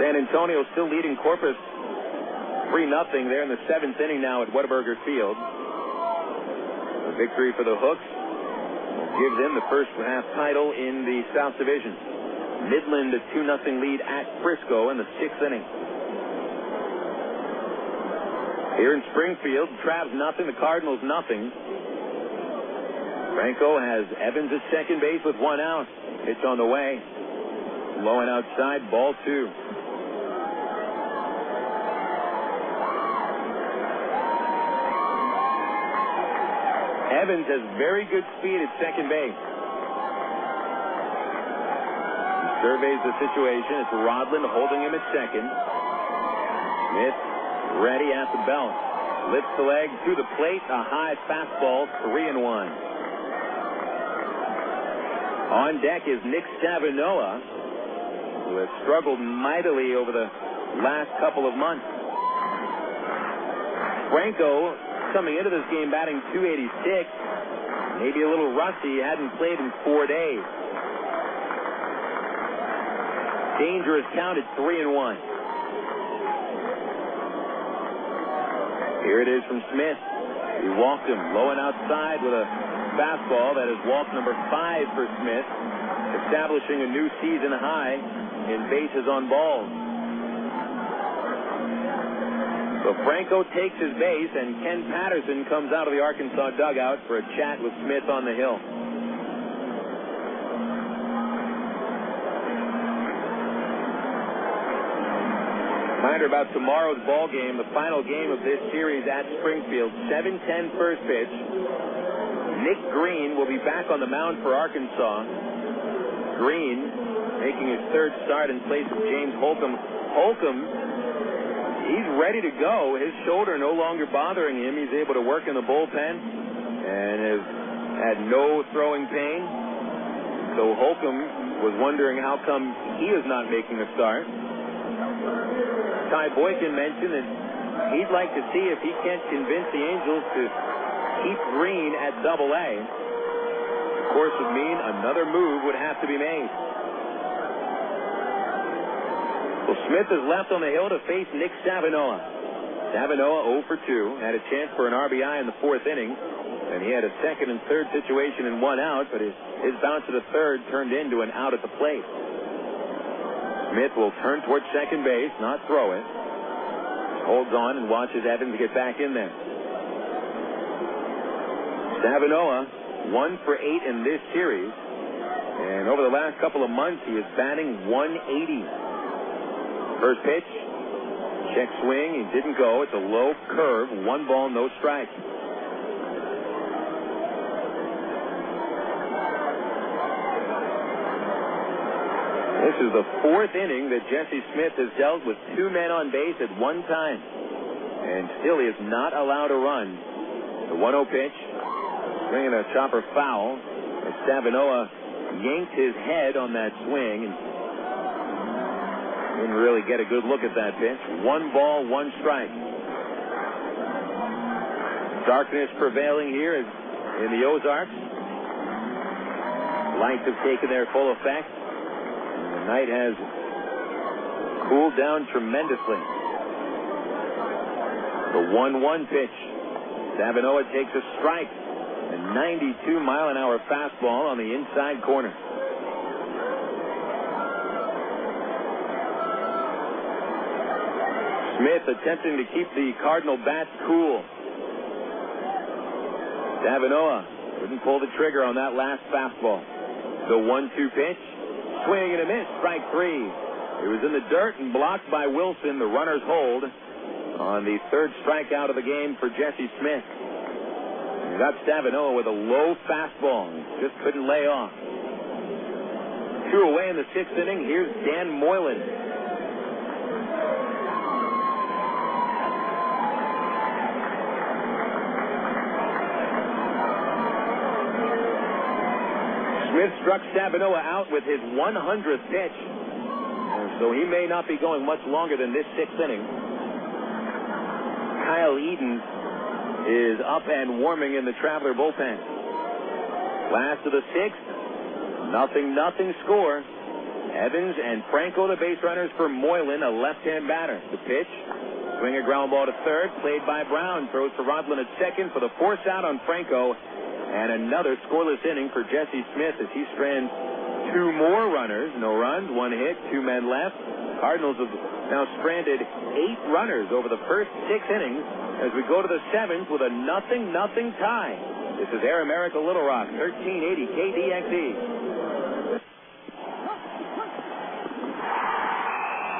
San Antonio still leading Corpus 3-0 there in the 7th inning now at Whataburger Field. A victory for the Hooks will give them the first half title in the South Division. Midland a 2-0 lead at Frisco in the 6th inning. Here in Springfield, Travs nothing, the Cardinals nothing. Franco has Evans at second base with 1 out. Pitch on the way. Low and outside, ball 2. Evans has very good speed at second base. He surveys the situation. It's Rodland holding him at second. Smith ready at the belt. Lifts the leg to the plate. A high fastball, 3-1. On deck is Nick Stavinoha, who has struggled mightily over the last couple of months. Franco coming into this game batting .286. Maybe a little rusty. He hadn't played in 4 days. Dangerous count at 3-1. Here it is from Smith. He walked him low and outside with a fastball. That is walk number 5 for Smith, establishing a new season high in bases on balls. So Franco takes his base, and Ken Patterson comes out of the Arkansas dugout for a chat with Smith on the hill. Reminder about tomorrow's ball game, the final game of this series at Springfield. 7:10 first pitch. Nick Green will be back on the mound for Arkansas. Green making his third start in place of James Holcomb. Holcomb, he's ready to go. His shoulder no longer bothering him. He's able to work in the bullpen and has had no throwing pain. So Holcomb was wondering how come he is not making a start. Ty Boykin mentioned that he'd like to see if he can't convince the Angels to keep Green at Double-A. Of course, would mean another move would have to be made. Well, Smith is left on the hill to face Nick Stavinoha. Stavinoha 0 for 2, had a chance for an RBI in the 4th inning, and he had a second and third situation in 1 out, but his bounce to the third turned into an out at the plate. Smith will turn towards second base, not throw it. Holds on and watches Evans get back in there. Stavinoha 1 for 8 in this series, and over the last couple of months he is batting 180. First pitch, check swing, he didn't go. It's a low curve, 1 ball, no strike. This is the 4th inning that Jesse Smith has dealt with 2 men on base at one time, and still he is not allowed to run. The 1-0 pitch, swinging a chopper foul. Stavinoha yanked his head on that swing and didn't really get a good look at that pitch. 1 ball, 1 strike. Darkness prevailing here in the Ozarks. Lights have taken their full effect. The night has cooled down tremendously. The 1-1 pitch. Stavinoha takes a strike. A 92-mile-an-hour fastball on the inside corner. Smith attempting to keep the Cardinal bats cool. Stavinoha couldn't pull the trigger on that last fastball. The 1-2 pitch. Swing and a miss, strike 3. It was in the dirt and blocked by Wilson. The runners hold on the 3rd strikeout of the game for Jesse Smith. He got Stavinoha with a low fastball. Just couldn't lay off. 2 away in the 6th inning. Here's Dan Moylan. Smith struck Stavinoha out with his 100th pitch, so he may not be going much longer than this 6th inning. Kyle Eden is up and warming in the Traveler bullpen. Last of the 6th, 0-0 score. Evans and Franco the base runners for Moylan, a left-hand batter. The pitch, swing a ground ball to third, played by Brown. Throws to Rodlin at second for the force out on Franco. And another scoreless inning for Jesse Smith as he strands 2 more runners. No runs, 1 hit, 2 men left. Cardinals have now stranded 8 runners over the first 6 innings as we go to the 7th with a 0-0 tie. This is Air America Little Rock, 1380 KDXE.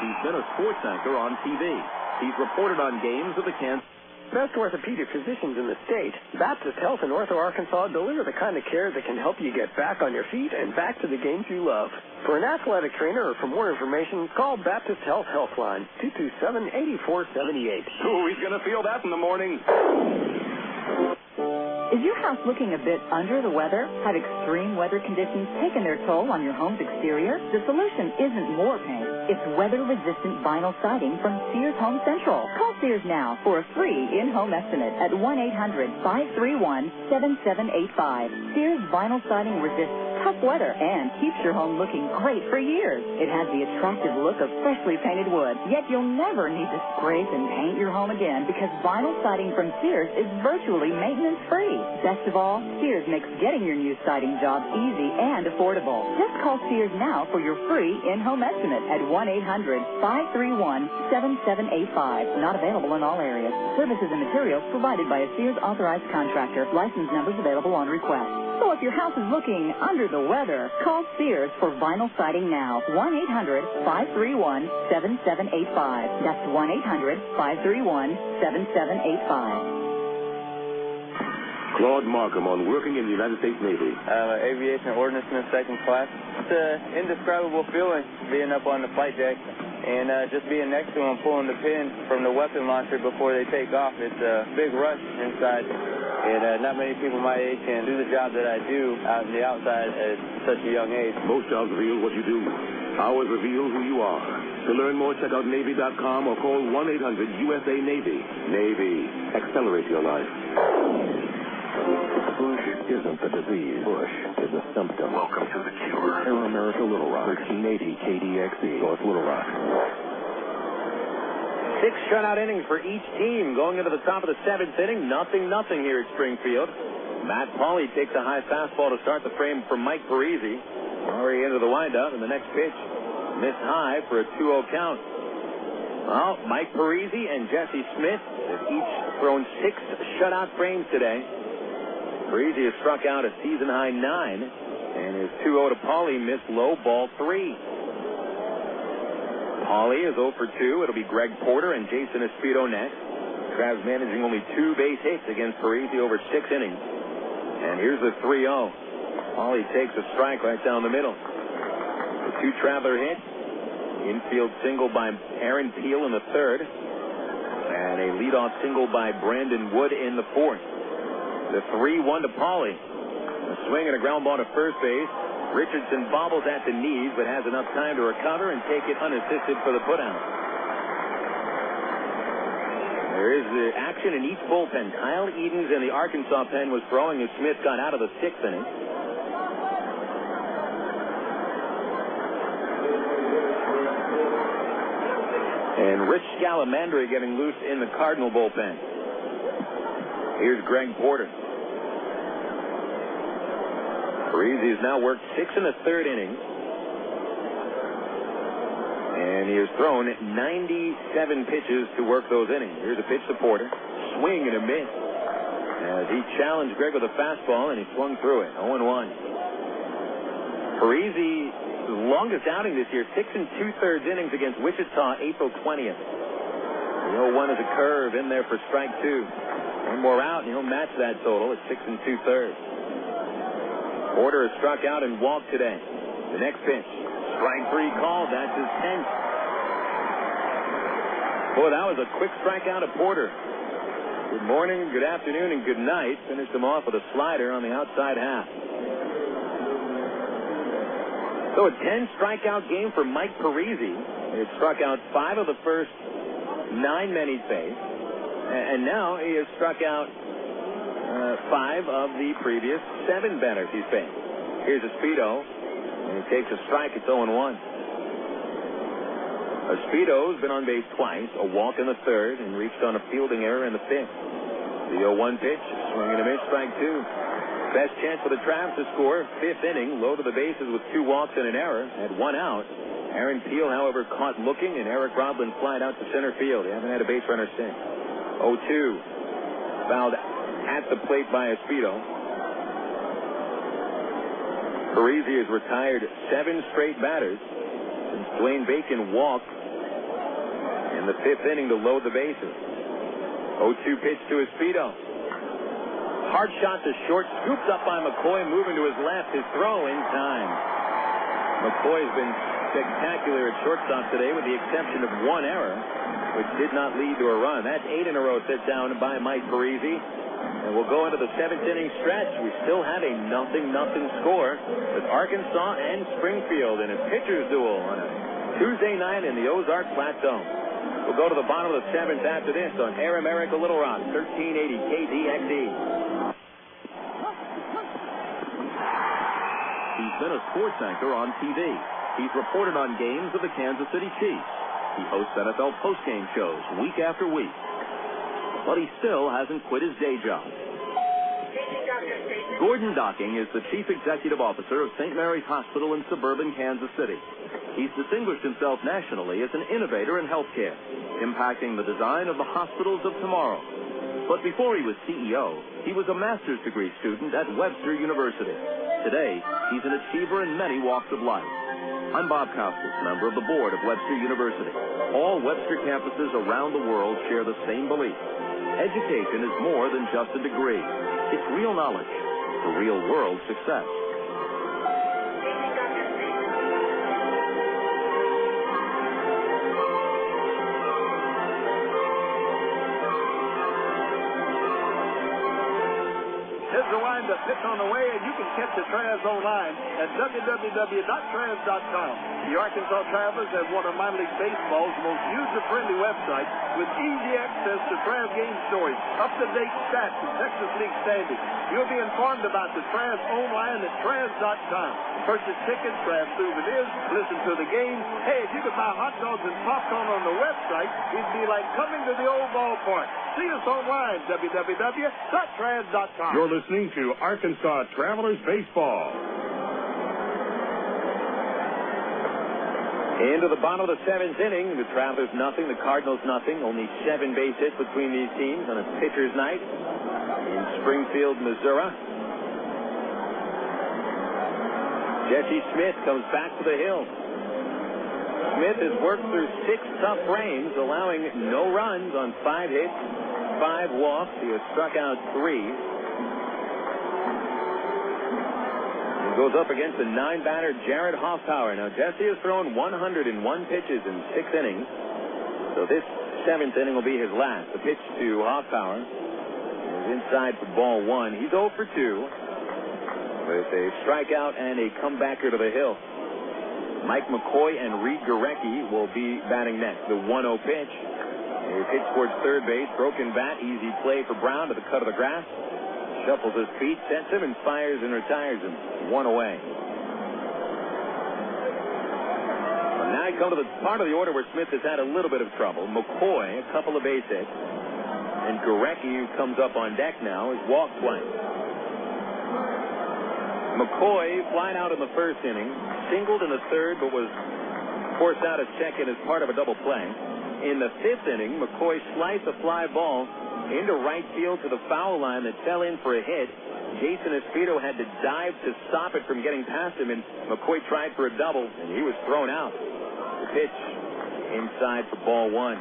He's been a sports anchor on TV. He's reported on games of the Kansas. Best orthopedic physicians in the state. Baptist Health in Ortho, Arkansas deliver the kind of care that can help you get back on your feet and back to the games you love. For an athletic trainer or for more information, call Baptist Health Healthline, 227-8478. Oh, he's going to feel that in the morning. Is your house looking a bit under the weather? Have extreme weather conditions taken their toll on your home's exterior? The solution isn't more paint. It's weather-resistant vinyl siding from Sears Home Central. Call Sears now for a free in-home estimate at 1-800-531-7785. Sears vinyl siding resists tough weather and keeps your home looking great for years. It has the attractive look of freshly painted wood, yet you'll never need to scrape and paint your home again because vinyl siding from Sears is virtually maintenance-free. Best of all, Sears makes getting your new siding job easy and affordable. Just call Sears now for your free in-home estimate at 1-800-531-7785. Not available in all areas. Services and materials provided by a Sears authorized contractor. License numbers available on request. So if your house is looking under the weather, call Sears for vinyl siding now. 1-800-531-7785. That's 1-800-531-7785. Claude Markham on working in the United States Navy. Aviation ordnance in the second class. It's an indescribable feeling being up on the flight deck and just being next to them, pulling the pin from the weapon launcher before they take off. It's a big rush inside, and not many people my age can do the job that I do out in the outside at such a young age. Most jobs reveal what you do. Ours reveal who you are. To learn more, check out Navy.com or call 1-800-USA-NAVY. Navy. Accelerate your life. Bush isn't the disease. Bush is a symptom. Welcome to the cure. Air America Little Rock. 1380 KDXE. North Little Rock. 6 shutout innings for each team going into the top of the 7th inning. Nothing here at Springfield. Matt Pauley takes a high fastball to start the frame for Mike Parisi. Already into the windup, and the next pitch missed high for a 2-0 count. Well, Mike Parisi and Jesse Smith have each thrown 6 shutout frames today. Parisi has struck out a season-high 9, and his 2-0 to Pauley missed low ball 3. Pauley is 0 for 2. It'll be Greg Porter and Jason Espino next. Trav's managing only 2 base hits against Parisi over 6 innings. And here's the 3-0. Pauley takes a strike right down the middle. The 2 Traveler hits. Infield single by Aaron Peel in the 3rd. And a leadoff single by Brandon Wood in the 4th. The 3-1 to Pauley. A swing and a ground ball to first base. Richardson bobbles at the knees, but has enough time to recover and take it unassisted for the putout. There is the action in each bullpen. Kyle Edens in the Arkansas pen was throwing as Smith got out of the 6th inning. And Rich Scalamandre getting loose in the Cardinal bullpen. Here's Greg Porter. Parisi has now worked 6 1/3 innings. And he has thrown 97 pitches to work those innings. Here's a pitch to Porter. Swing and a miss. As he challenged Greg with a fastball, and he swung through it. 0-1. Parisi's longest outing this year, 6 2/3 innings against Wichita, April 20th. The 0-1 is a curve in there for strike 2. One more out, and he'll match that total at 6 2/3. Porter has struck out and walked today. The next pitch, strike 3 called. That's his 10th. Boy, that was a quick strikeout of Porter. Good morning, good afternoon, and good night. Finished him off with a slider on the outside half. So a 10 strikeout game for Mike Parisi. He had struck out 5 of the first 9 men he's faced. And now he has struck out 5 of the previous 7 batters he's faced. Here's Espino, and he takes a strike. It's 0-1. Espino's been on base twice, a walk in the 3rd, and reached on a fielding error in the 5th. The 0-1 pitch, swing and a miss, strike 2. Best chance for the Travs to score. 5th inning, low to the bases with 2 walks and an error. Had 1 out. Aaron Peel, however, caught looking, and Eric Rodlin flied out to center field. They haven't had a base runner since. 0-2. Fouled at the plate by Espino. Parisi has retired 7 straight batters since Dwayne Bacon walked in the 5th inning to load the bases. 0-2 pitch to Espino. Hard shot to short, scooped up by McCoy, moving to his left. His throw in time. McCoy's been spectacular at shortstop today, with the exception of 1 error, which did not lead to a run. That's 8 in a row set down by Mike Parisi. And we'll go into the 7th inning stretch. We still have a 0-0 score with Arkansas and Springfield in a pitcher's duel on a Tuesday night in the Ozark Plateau. We'll go to the bottom of the 7th after this on Air America Little Rock, 1380 KDXE. He's been a sports anchor on TV. He's reported on games of the Kansas City Chiefs. He hosts NFL postgame shows week after week. But he still hasn't quit his day job. Gordon Docking is the Chief Executive Officer of St. Mary's Hospital in suburban Kansas City. He's distinguished himself nationally as an innovator in healthcare, impacting the design of the hospitals of tomorrow. But before he was CEO, he was a master's degree student at Webster University. Today, he's an achiever in many walks of life. I'm Bob Costas, member of the board of Webster University. All Webster campuses around the world share the same belief. Education is more than just a degree. It's real knowledge for real-world success. Here's the wind-up pitch on the way, and you can catch the Traz online at www.traz.com. The Arkansas Travelers have one of minor league baseball's most user-friendly websites with easy access to Traz game stories, up-to-date stats, and Texas League standings. You'll be informed about the Traz online at Traz.com. Purchase tickets, grab souvenirs, listen to the game. Hey, if you could buy hot dogs and popcorn on the website, it'd be like coming to the old ballpark. See us online, www.traz.com. You're listening to Arkansas Travelers Baseball. Into the bottom of the 7th inning, the Travelers nothing, the Cardinals nothing. Only 7 base hits between these teams on a pitcher's night in Springfield, Missouri. Jesse Smith comes back to the hill. Smith has worked through 6 tough frames, allowing no runs on 5 hits, 5 walks. He has struck out 3. Goes up against the 9-batter Jarrett Hoffpauir. Now, Jesse has thrown 101 pitches in 6 innings. So this 7th inning will be his last. The pitch to Hoffpauir is inside for ball 1. He's 0 for 2 with a strikeout and a comebacker to the hill. Mike McCoy and Reid Gorecki will be batting next. The 1-0 pitch. A pitch towards third base. Broken bat. Easy play for Brown to the cut of the grass. Shuffles his feet, sets him, and fires and retires him. 1 away. Well, now I come to the part of the order where Smith has had a little bit of trouble. McCoy, a couple of base hits. And Gorecki, who comes up on deck now, has walked twice. McCoy flied out in the 1st inning, singled in the 3rd, but was forced out at second as part of a double play. In the 5th inning, McCoy sliced a fly ball into right field to the foul line that fell in for a hit. Jason Espino had to dive to stop it from getting past him, and McCoy tried for a double, and he was thrown out. The pitch inside for ball 1.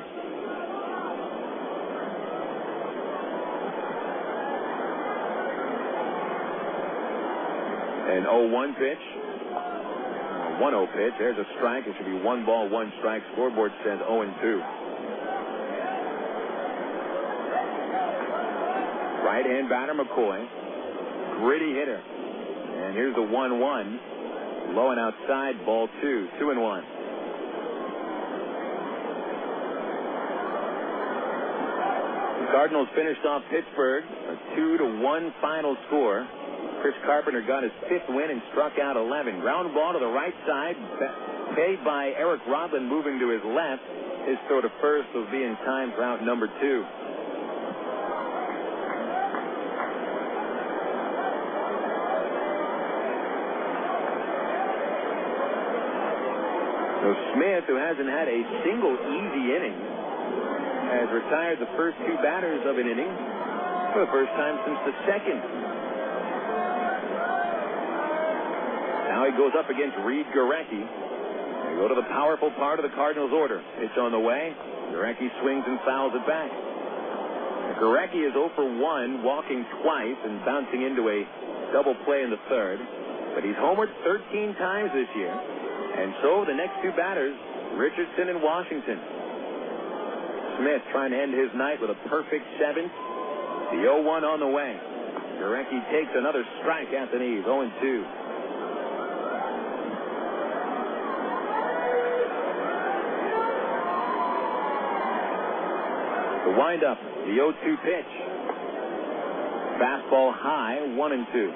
An 0-1 pitch. 1-0 pitch. There's a strike. It should be 1 ball, 1 strike. Scoreboard says 0-2. Right-hand batter McCoy. Gritty hitter. And here's the 1-1. Low and outside, ball 2. 2-1. The Cardinals finished off Pittsburgh. A 2-1 final score. Chris Carpenter got his 5th win and struck out 11. Ground ball to the right side. Paid by Eric Rodlin moving to his left. His throw to first will be in time for out number 2. So Smith, who hasn't had a single easy inning, has retired the first 2 batters of an inning for the first time since the 2nd. Now he goes up against Reid Gorecki. We go to the powerful part of the Cardinals order. Pitch on the way. Gorecki swings and fouls it back. Gorecki is 0 for 1, walking twice and bouncing into a double play in the 3rd. But he's homered 13 times this year. And so the next 2 batters, Richardson and Washington. Smith trying to end his night with a perfect 7th. The 0-1 on the way. Gorecki takes another strike at the knees, 0-2. The windup, the 0-2 pitch. Fastball high, 1-2.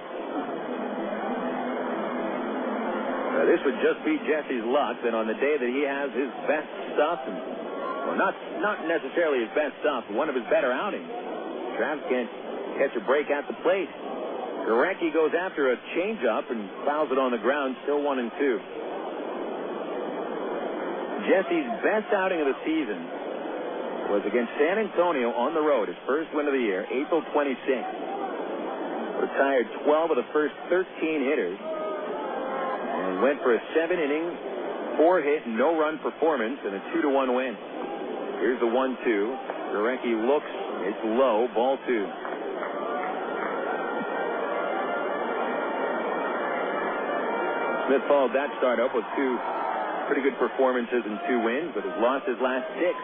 This would just be Jesse's luck that on the day that he has his best stuff, not necessarily his best stuff, but one of his better outings, Travis can't catch a break at the plate. Gorecki goes after a changeup and fouls it on the ground, still 1-2. Jesse's best outing of the season was against San Antonio on the road, his first win of the year, April 26th. Retired 12 of the first 13 hitters and went for a 7-inning, 4-hit, no-run performance and a 2-1 win. Here's the 1-2. Gorecki looks. It's low. Ball 2. Smith followed that start up with 2 pretty good performances and 2 wins, but has lost his last 6.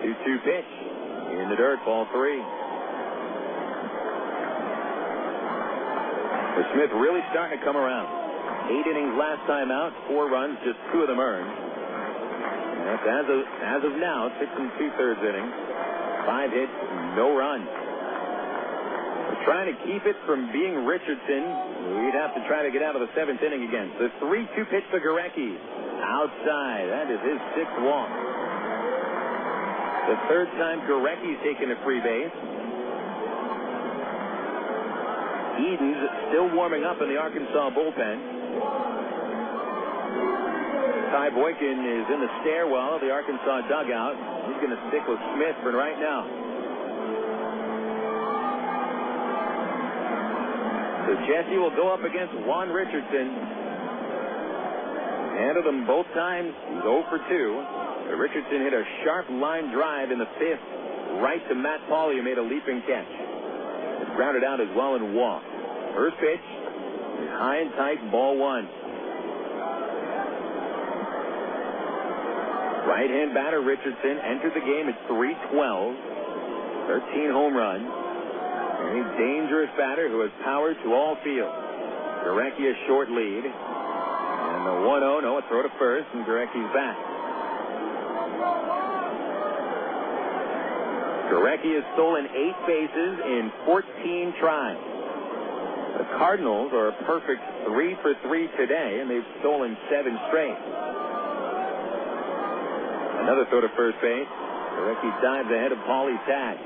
2-2 pitch. In the dirt. Ball 3. But Smith really starting to come around. 8 innings last time out, 4 runs, just 2 of them earned. And that's as of now, 6 2/3 innings, 5 hits, no runs. We're trying to keep it from being Richardson. We'd have to try to get out of the 7th inning again. The 3-2 pitch to Gorecki. Outside. That is his 6th walk. The 3rd time Gorecki's taken a free base. Eden's still warming up in the Arkansas bullpen. Ty Boykin is in the stairwell of the Arkansas dugout. He's going to stick with Smith for right now. So Jesse will go up against Juan Richardson. Handled them both times. He's 0 for 2. But Richardson hit a sharp line drive in the 5th right to Matt Pauley, who made a leaping catch. It's grounded out as well and walked. First pitch is high and tight, ball 1. Right-hand batter Richardson entered the game at .312, 13 home runs. A dangerous batter who has power to all fields. Gorecki a short lead. And the 1-0, no, a throw to first, and Gorecki's back. Gorecki has stolen 8 bases in 14 tries. The Cardinals are a perfect 3 for 3 today, and they've stolen 7 straight. Another throw to first base. Gorecki dives ahead of Pauley's tag.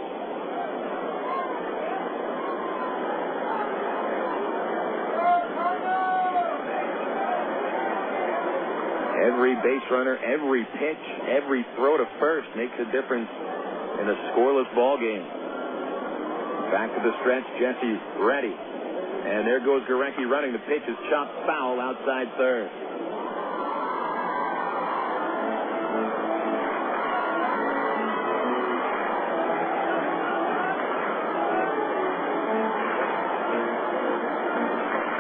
Every base runner, every pitch, every throw to first makes a difference in a scoreless ball game. Back to the stretch, Jesse's ready. And there goes Gorecki running. The pitch is chopped foul outside third.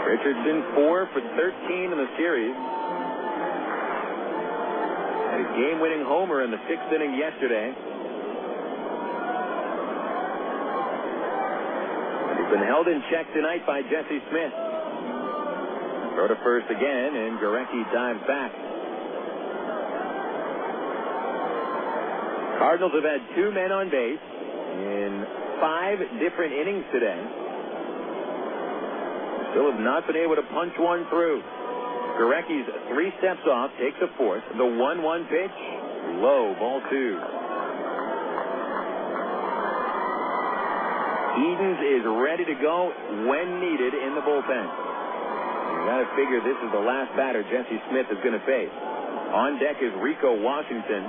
Richardson 4 for 13 in the series. Had a game-winning homer in the 6th inning yesterday. He's been held in check tonight by Jesse Smith. Throw to first again, and Gorecki dives back. Cardinals have had 2 men on base in 5 different innings today. Still have not been able to punch one through. Gorecki's 3 steps off, takes a fourth. The 1-1 pitch, low, ball 2. Edens is ready to go when needed in the bullpen. You got to figure this is the last batter Jesse Smith is going to face. On deck is Rico Washington.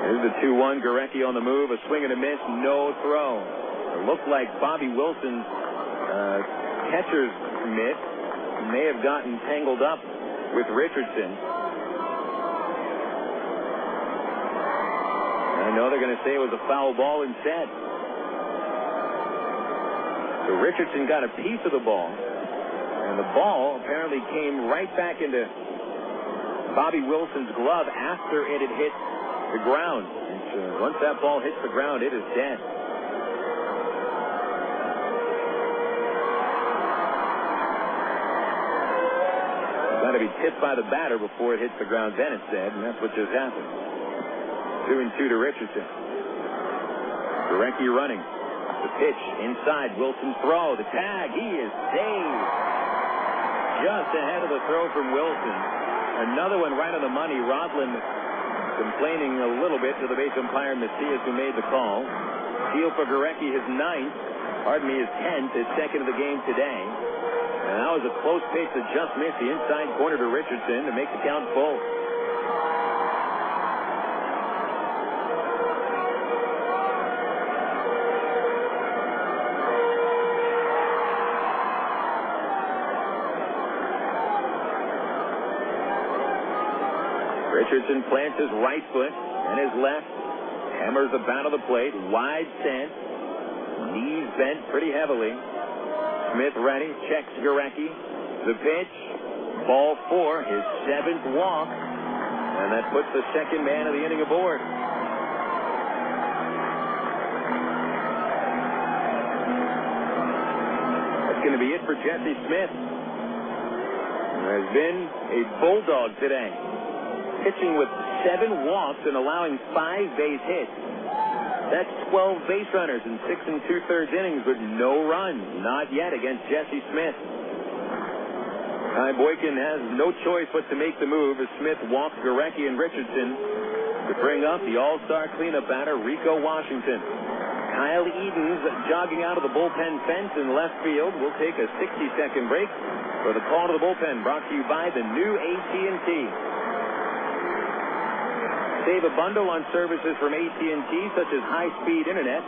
Here's the 2-1. Gorecki on the move. A swing and a miss. No throw. It looked like Bobby Wilson's catcher's mitt may have gotten tangled up with Richardson. I know they're going to say it was a foul ball instead. So Richardson got a piece of the ball, and the ball apparently came right back into Bobby Wilson's glove after it had hit the ground. And once that ball hits the ground, it is dead. Got to to be tipped by the batter before it hits the ground, Bennett said, and that's what just happened. 2-2 to Richardson. Gorecki running. The pitch inside. Wilson's throw. The tag. He is saved. Just ahead of the throw from Wilson. Another one right on the money. Rodland complaining a little bit to the base umpire Macias, who made the call. Steal for Gorecki, his 10th, his 10th, his second of the game today. And that was a close pitch that just missed the inside corner to Richardson to make the count full. Richardson plants his right foot and his left. Hammers the bat of the plate. Wide sent. Knees bent pretty heavily. Smith ready. Checks Gorecki. The pitch. Ball 4. His 7th walk. And that puts the second man of the inning aboard. That's going to be it for Jesse Smith. There has been a bulldog today. Pitching with 7 walks and allowing 5 base hits. That's 12 base runners in 6 2/3 innings with no run. Not yet against Jesse Smith. Ty Boykin has no choice but to make the move as Smith walks Gorecki and Richardson to bring up the all-star cleanup batter Rico Washington. Kyle Edens jogging out of the bullpen fence in left field. We'll take a 60-second break for the call to the bullpen, brought to you by the new AT&T. Save a bundle on services from AT&T, such as high-speed internet,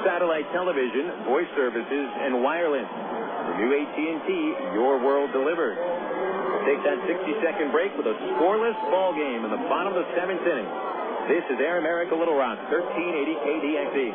satellite television, voice services, and wireless. The new AT&T, your world delivered. We'll take that 60-second break with a scoreless ball game in the bottom of the 7th inning. This is Air America Little Rock, 1380 KDXE.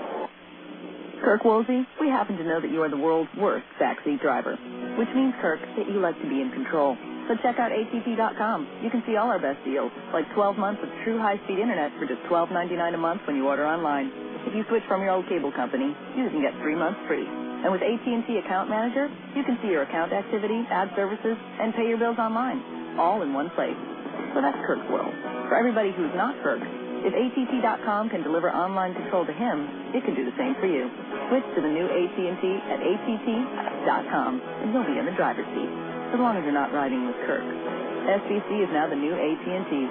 Kirk Woolsey, we happen to know that you are the world's worst backseat driver, which means, Kirk, that you like to be in control. So check out ATT.com. You can see all our best deals, like 12 months of true high-speed internet for just $12.99 a month when you order online. If you switch from your old cable company, you can get 3 months free. And with AT&T Account Manager, you can see your account activity, add services, and pay your bills online, all in one place. So that's Kirk's world. For everybody who's not Kirk, if ATT.com can deliver online control to him, it can do the same for you. Switch to the new AT&T at ATT.com, and you'll be in the driver's seat, as long as you're not riding with Kirk. SBC is now the new AT&T.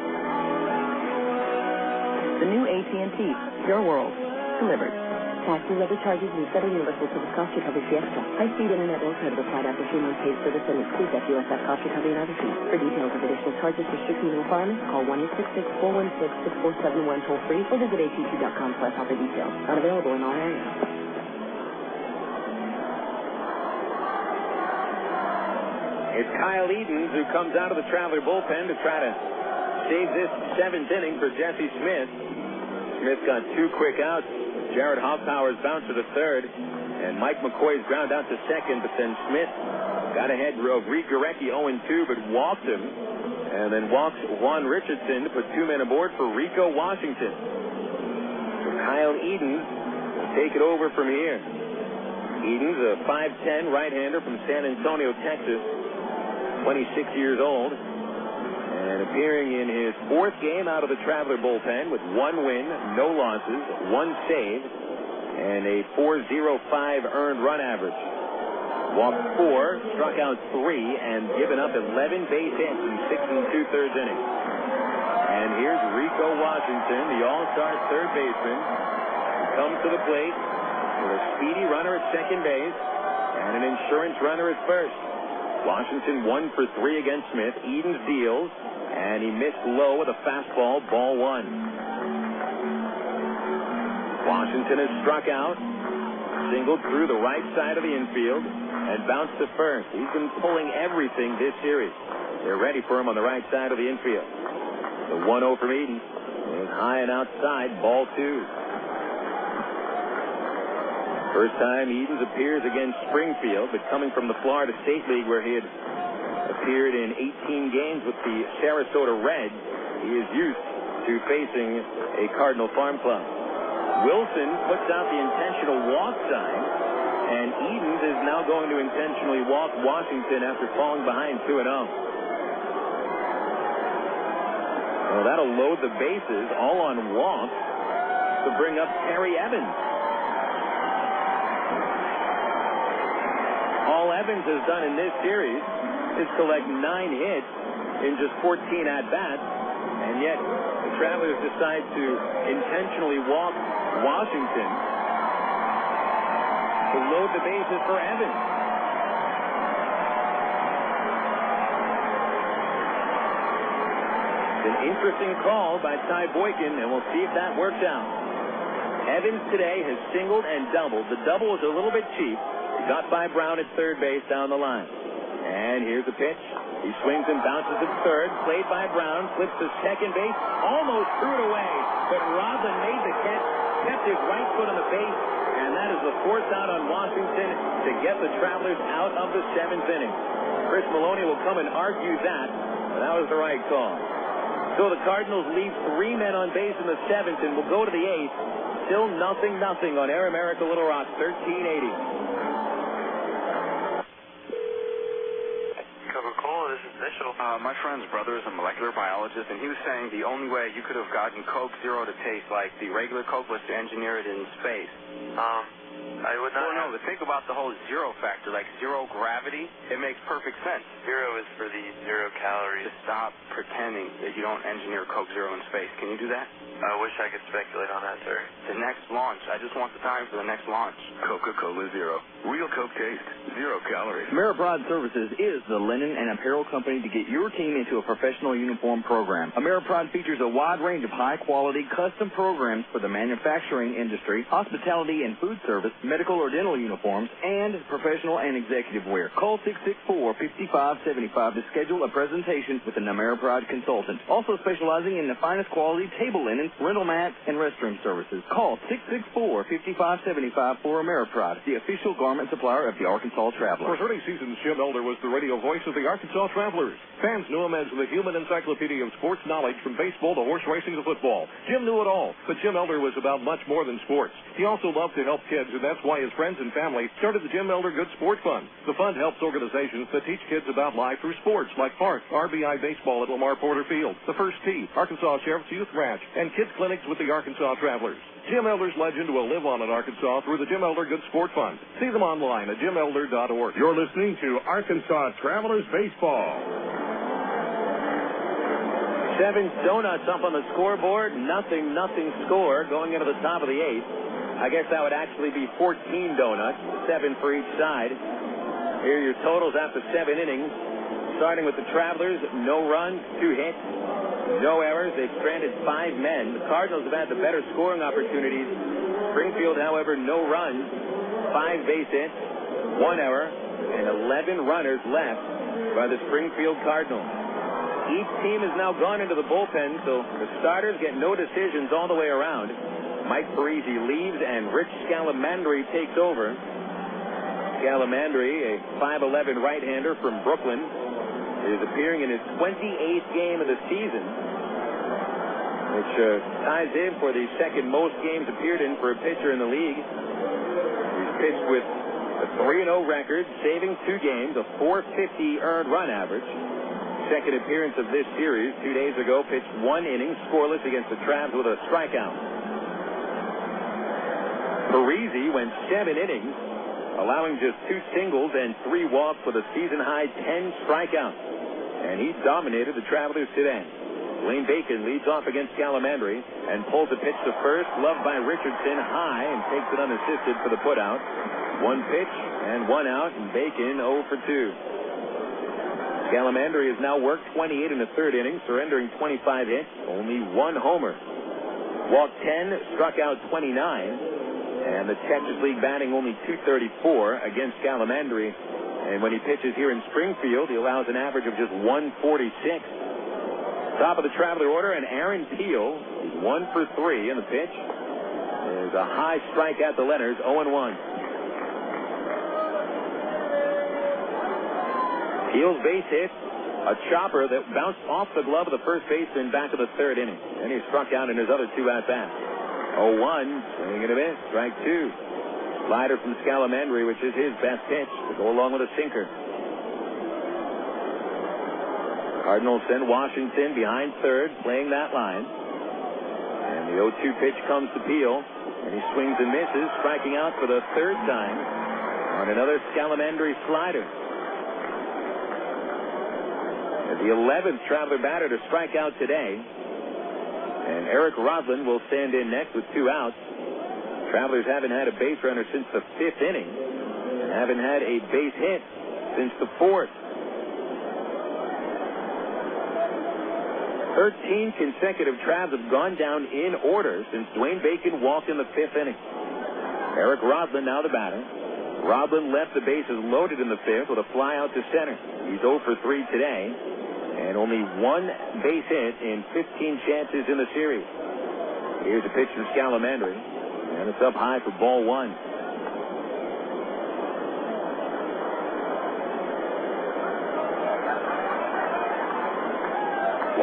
The new AT&T, your world, delivered. Taxes, other charges, and federal universal service cost recovery fiesta. High-speed internet will credit applied after 3 months paid service and excludes FUSF cost recovery and other fees. For details of additional charges, restrictions, and requirements, call 1-866-416-6471 toll-free or visit att.com/offer details. Not available in all areas. It's Kyle Edens who comes out of the Traveler bullpen to try to save this 7th inning for Jesse Smith. Smith got 2 quick outs. Jarrett Hoffpauir's bounce to the 3rd, and Mike McCoy's ground out to 2nd, but then Smith got ahead of Reid Gorecki 0-2, but walked him, and then walks Juan Richardson to put 2 men aboard for Rico Washington. So Kyle Edens will take it over from here. Edens, a 5'10" right-hander from San Antonio, Texas, 26 years old, and appearing in his 4th game out of the Traveler bullpen with 1 win, no losses, 1 save, and a .405 earned run average. Walked 4, struck out 3, and given up 11 base hits in 6 2/3 innings. And here's Rico Washington, the all-star third baseman, who comes to the plate with a speedy runner at second base and an insurance runner at first. Washington 1 for 3 against Smith. Edens deals, and he missed low with a fastball, ball 1. Washington has struck out, singled through the right side of the infield, and bounced to first. He's been pulling everything this series. They're ready for him on the right side of the infield. The 1-0 from Edens is high and outside, ball 2. First time Edens appears against Springfield, but coming from the Florida State League where he had appeared in 18 games with the Sarasota Reds, he is used to facing a Cardinal farm club. Wilson puts out the intentional walk sign, and Edens is now going to intentionally walk Washington after falling behind 2-0. Well, that'll load the bases, all on walks, to bring up Terry Evans. All Evans has done in this series is collect 9 hits in just 14 at-bats, and yet the Travelers decide to intentionally walk Washington to load the bases for Evans. It's an interesting call by Ty Boykin, and we'll see if that works out. Evans today has singled and doubled. The double was a little bit cheap. He got by Brown at third base down the line. And here's the pitch. He swings and bounces at third. Played by Brown. Flips to second base. Almost threw it away. But Rodman made the catch. Kept his right foot on the base. And that is the force out on Washington to get the Travelers out of the 7th inning. Chris Maloney will come and argue that. But that was the right call. So the Cardinals leave 3 men on base in the 7th and will go to the 8th. Still 0-0 on Air America Little Rock, 1380. Coca-Cola, this is Mitchell. My friend's brother is a molecular biologist, and he was saying the only way you could have gotten Coke Zero to taste like the regular Coke was to engineer it in space. I would not. Well, no, but think about the whole zero factor, like zero gravity. It makes perfect sense. Zero is for the 0 calories. Just stop pretending that you don't engineer Coke Zero in space. Can you do that? I wish I could speculate on that, sir. The next launch. I just want the time for the next launch. Coca-Cola Zero. Real Coke taste. 0 calories. Ameripride Services is the linen and apparel company to get your team into a professional uniform program. Ameripride features a wide range of high-quality custom programs for the manufacturing industry, hospitality and food service, medical or dental uniforms, and professional and executive wear. Call 664-5575 to schedule a presentation with an Ameripride consultant. Also specializing in the finest quality table linens, rental mats, and restroom services. Call 664-5575 for Ameripride, the official garment supplier of the Arkansas Traveler. For 30 seasons, Jim Elder was the radio voice of the Arkansas Travelers. Fans knew him as the human encyclopedia of sports knowledge from baseball to horse racing to football. Jim knew it all, but Jim Elder was about much more than sports. He also loved to help kids, and that's why his friends and family started the Jim Elder Good Sport Fund. The fund helps organizations that teach kids about life through sports, like Park, RBI Baseball at Lamar Porter Field, the First Tee, Arkansas Sheriff's Youth Ranch, and kids clinics with the Arkansas Travelers. Jim Elder's legend will live on in Arkansas through the Jim Elder Good Sport Fund. See them online at jimelder.org. You're listening to Arkansas Travelers Baseball. 7 donuts up on the scoreboard. 0-0 score going into the top of the 8th. I guess that would actually be 14 donuts, 7 for each side. Here are your totals after 7 innings. Starting with the Travelers, no runs, 2 hits, no errors. They've stranded 5 men. The Cardinals have had the better scoring opportunities. Springfield, however, no runs, 5 base hits, 1 error, and 11 runners left by the Springfield Cardinals. Each team has now gone into the bullpen, so the starters get no decisions all the way around. Mike Parisi leaves, and Rich Scalamandri takes over. Scalamandri, a 5'11" right-hander from Brooklyn, is appearing in his 28th game of the season, which ties in for the second most games appeared in for a pitcher in the league. He's pitched with a 3-0 record, saving 2 games, a .450 earned run average. Second appearance of this series 2 days ago, pitched 1 inning scoreless against the Travs with a strikeout. Parisi went 7 innings, allowing just 2 singles and 3 walks with a season-high 10 strikeouts. And he dominated the Travelers today. Lane Bacon leads off against Scalamandri and pulls a pitch to first, loved by Richardson high, and takes it unassisted for the putout. 1 pitch and 1 out, and Bacon 0 for 2. Scalamandri has now worked 28 in the 3rd inning, surrendering 25 hits, only 1 homer. Walked 10, struck out 29, and the Texas League batting only .234 against Scalamandri. And when he pitches here in Springfield, he allows an average of just 146. Top of the Traveler order, and Aaron Peel is 1 for 3 in the pitch. There's a high strike at the Leonards, 0-1. Peel's base hit, a chopper that bounced off the glove of the first baseman back of the 3rd inning. And he struck out in his other 2 at-bats. 0-1, swing and a miss, strike 2. Slider from Scalamandri, which is his best pitch, to go along with a sinker. Cardinals send Washington behind third, playing that line. And the 0-2 pitch comes to Peel, and he swings and misses, striking out for the third time on another Scalamandri slider. The 11th Traveler batter to strike out today. And Eric Rodlin will stand in next with 2 outs. Travelers haven't had a base runner since the 5th inning and haven't had a base hit since the 4th. 13 consecutive Travs have gone down in order since Dwayne Bacon walked in the 5th inning. Eric Rodlin now the batter. Rodlin left the bases loaded in the 5th with a fly out to center. He's 0 for 3 today, and only 1 base hit in 15 chances in the series. Here's a pitch from Scalamandri, and it's up high for ball 1.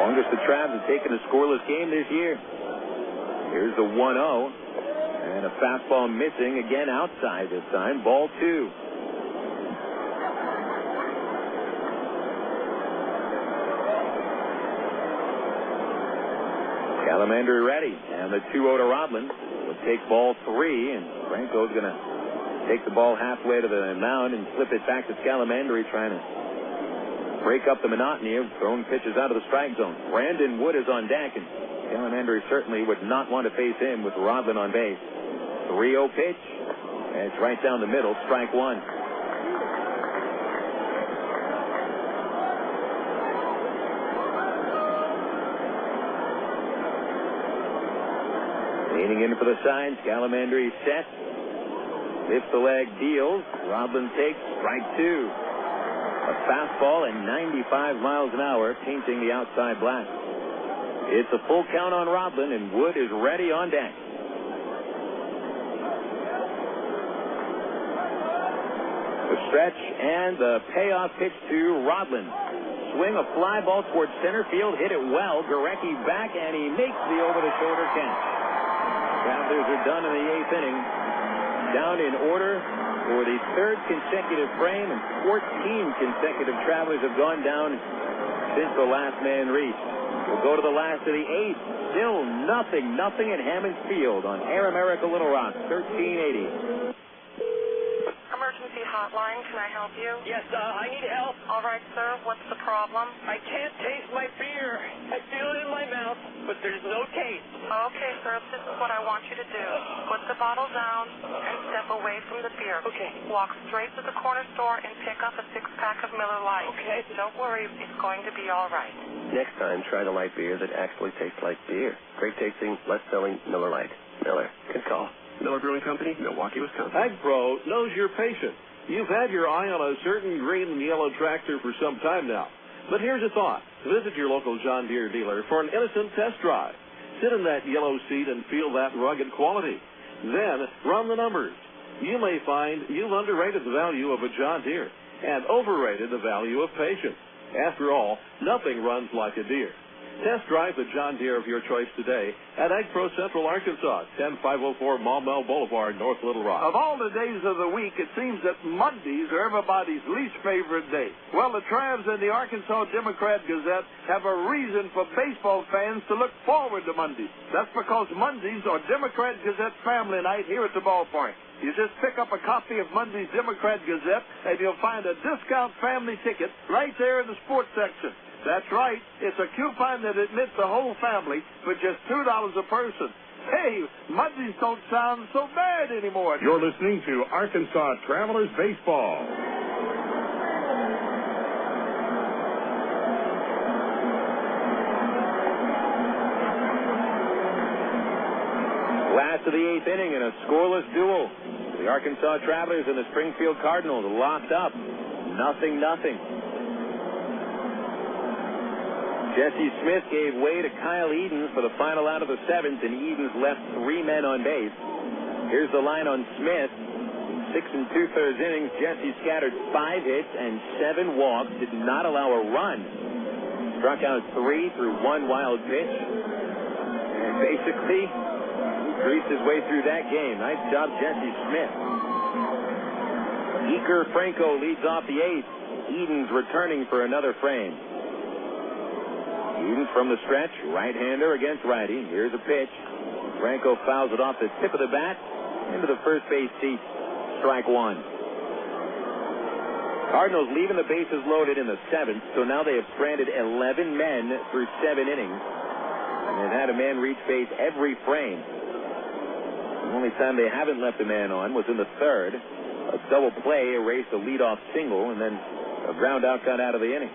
Longest the Travs have taken a scoreless game this year. Here's the 1-0. And a fastball missing, again outside this time. Ball 2. Scalamandri ready. And the 2-0 to Rodlin will take ball 3. And Franco's going to take the ball halfway to the mound and flip it back to Scalamandri, trying to break up the monotony of throwing pitches out of the strike zone. Brandon Wood is on deck, and Scalamandri certainly would not want to face him with Rodlin on base. 3-0 pitch, and it's right down the middle, strike 1. Leaning in for the sign, Scalamandri set. Lifts the leg, deals. Rodlin takes, strike 2. A fastball at 95 miles an hour, painting the outside blast. It's a full count on Rodlin, and Wood is ready on deck. The stretch and the payoff pitch to Rodlin. Swing a fly ball towards center field, hit it well. Gorecki back, and he makes the over-the-shoulder catch. Travelers are done in the 8th inning. Down in order for the 3rd consecutive frame, and 14 consecutive Travelers have gone down since the last man reached. We'll go to the last of the 8th. Still nothing at Hammond Field on Air America Little Rock, 1380. Emergency hotline, can I help you? Yes, I need help. All right, sir. What's the problem? I can't taste my beer. I feel it in my mouth, but there's no taste. Okay, sir. This is what I want you to do. Put the bottle down and step away from the beer. Okay. Walk straight to the corner store and pick up a 6-pack of Miller Lite. Okay. Don't worry. It's going to be all right. Next time, try the light beer that actually tastes like beer. Great tasting, less selling Miller Lite. Miller. Good call. Miller Brewing Company, Milwaukee, Wisconsin. AgPro knows you're patient. You've had your eye on a certain green and yellow tractor for some time now. But here's a thought. Visit your local John Deere dealer for an innocent test drive. Sit in that yellow seat and feel that rugged quality. Then run the numbers. You may find you've underrated the value of a John Deere and overrated the value of patience. After all, nothing runs like a Deere. Test drive the John Deere of your choice today at AgPro Central Arkansas, 10504 Maumelle Boulevard, North Little Rock. Of all the days of the week, it seems that Mondays are everybody's least favorite day. Well, the Travs and the Arkansas Democrat-Gazette have a reason for baseball fans to look forward to Mondays. That's because Mondays are Democrat-Gazette family night here at the ballpark. You just pick up a copy of Monday's Democrat-Gazette, and you'll find a discount family ticket right there in the sports section. That's right. It's a coupon that admits the whole family for just $2 a person. Hey, Mondays don't sound so bad anymore. You're listening to Arkansas Travelers Baseball. Last of the 8th inning in a scoreless duel. The Arkansas Travelers and the Springfield Cardinals locked up. 0-0. Jesse Smith gave way to Kyle Edens for the final out of the 7th, and Edens left 3 men on base. Here's the line on Smith. 6 2/3 innings, Jesse scattered 5 hits and 7 walks, did not allow a run. Struck out 3 through 1 wild pitch, and basically greased his way through that game. Nice job, Jesse Smith. Iker Franco leads off the 8th. Edens returning for another frame. Edens from the stretch, right-hander against righty. Here's a pitch. Franco fouls it off the tip of the bat into the first base seat. Strike one. Cardinals leaving the bases loaded in the 7th, so now they have stranded 11 men through 7 innings. And they've had a man reach base every frame. The only time they haven't left a man on was in the 3rd. A double play erased a leadoff single, and then a ground out got out of the inning.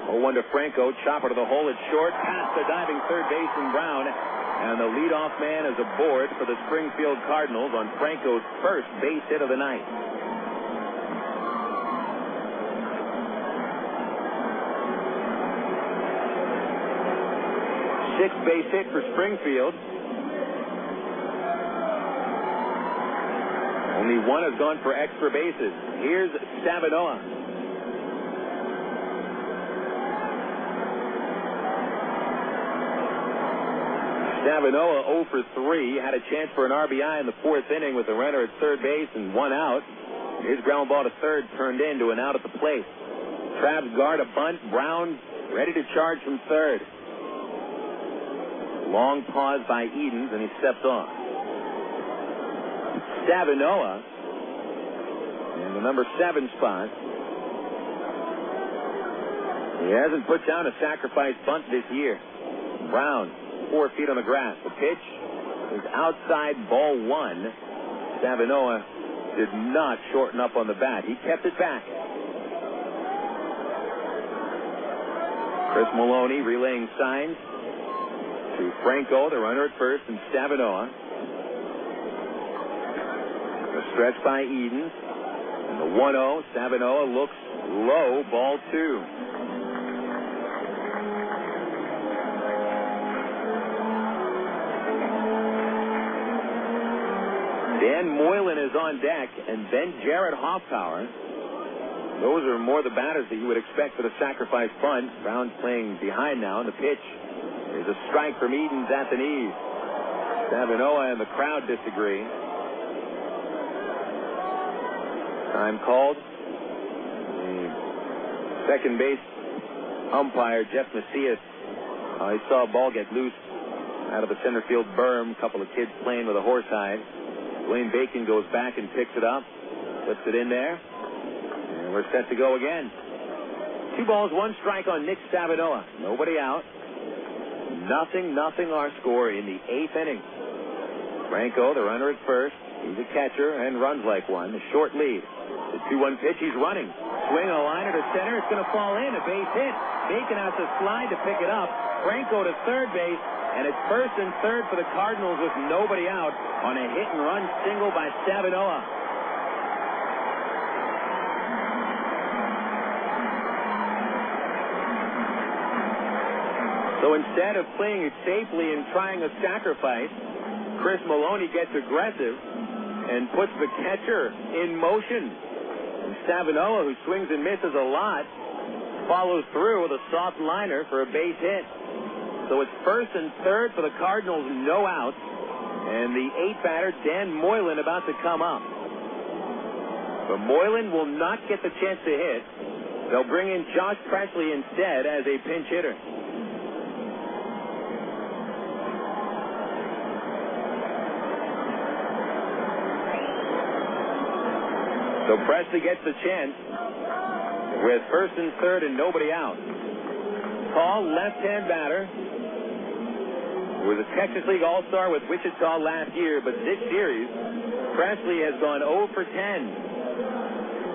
0-1 to Franco. Chopper to the hole at short. Past the diving third baseman Brown. And the leadoff man is aboard for the Springfield Cardinals on Franco's first base hit of the night. Sixth base hit for Springfield. Only one has gone for extra bases. Here's Stavinoha. Stavinoha 0 for 3. Had a chance for an RBI in the 4th inning with a runner at third base and one out. His ground ball to third turned into an out at the plate. Travs guard a bunt. Brown ready to charge from third. Long pause by Edens, and he stepped off. Stavinoha in the number 7 spot. He hasn't put down a sacrifice bunt this year. Brown, 4 feet on the grass. The pitch is outside, ball 1. Stavinoha did not shorten up on the bat. He kept it back. Chris Maloney relaying signs to Franco, the runner at first, and Stavinoha. The stretch by Edens. And the 1-0. Stavinoha looks low. Ball 2. Dan Moylan is on deck, and then Jarrett Hoffpauir. Those are more the batters that you would expect for the sacrifice bunt. Brown's playing behind now, and the pitch is a strike from Edens at the knees. Stavinoha and the crowd disagree. Time called. The second base umpire, Jeff Macias, he saw a ball get loose out of the center field berm. A couple of kids playing with a horsehide. Dwayne Bacon goes back and picks it up, puts it in there, and we're set to go again. 2 balls, 1 strike on Nick Stavinoha. Nobody out. Nothing our score in the 8th inning. Franco, the runner at first. He's a catcher and runs like one. A short lead. The 2-1 pitch, he's running. Swing a liner to center. It's going to fall in. A base hit. Bacon has to slide to pick it up. Franco to third base. And it's first and third for the Cardinals with nobody out on a hit-and-run single by Stavinoha. So instead of playing it safely and trying a sacrifice, Chris Maloney gets aggressive and puts the catcher in motion. And Stavinoha, who swings and misses a lot, follows through with a soft liner for a base hit. So it's first and third for the Cardinals, no outs. And the 8th batter, Dan Moylan, about to come up. But Moylan will not get the chance to hit. They'll bring in Josh Presley instead as a pinch hitter. So Presley gets the chance with first and third and nobody out. Tall left-hand batter. Was a Texas League All-Star with Wichita last year, but this series, Presley has gone 0 for 10.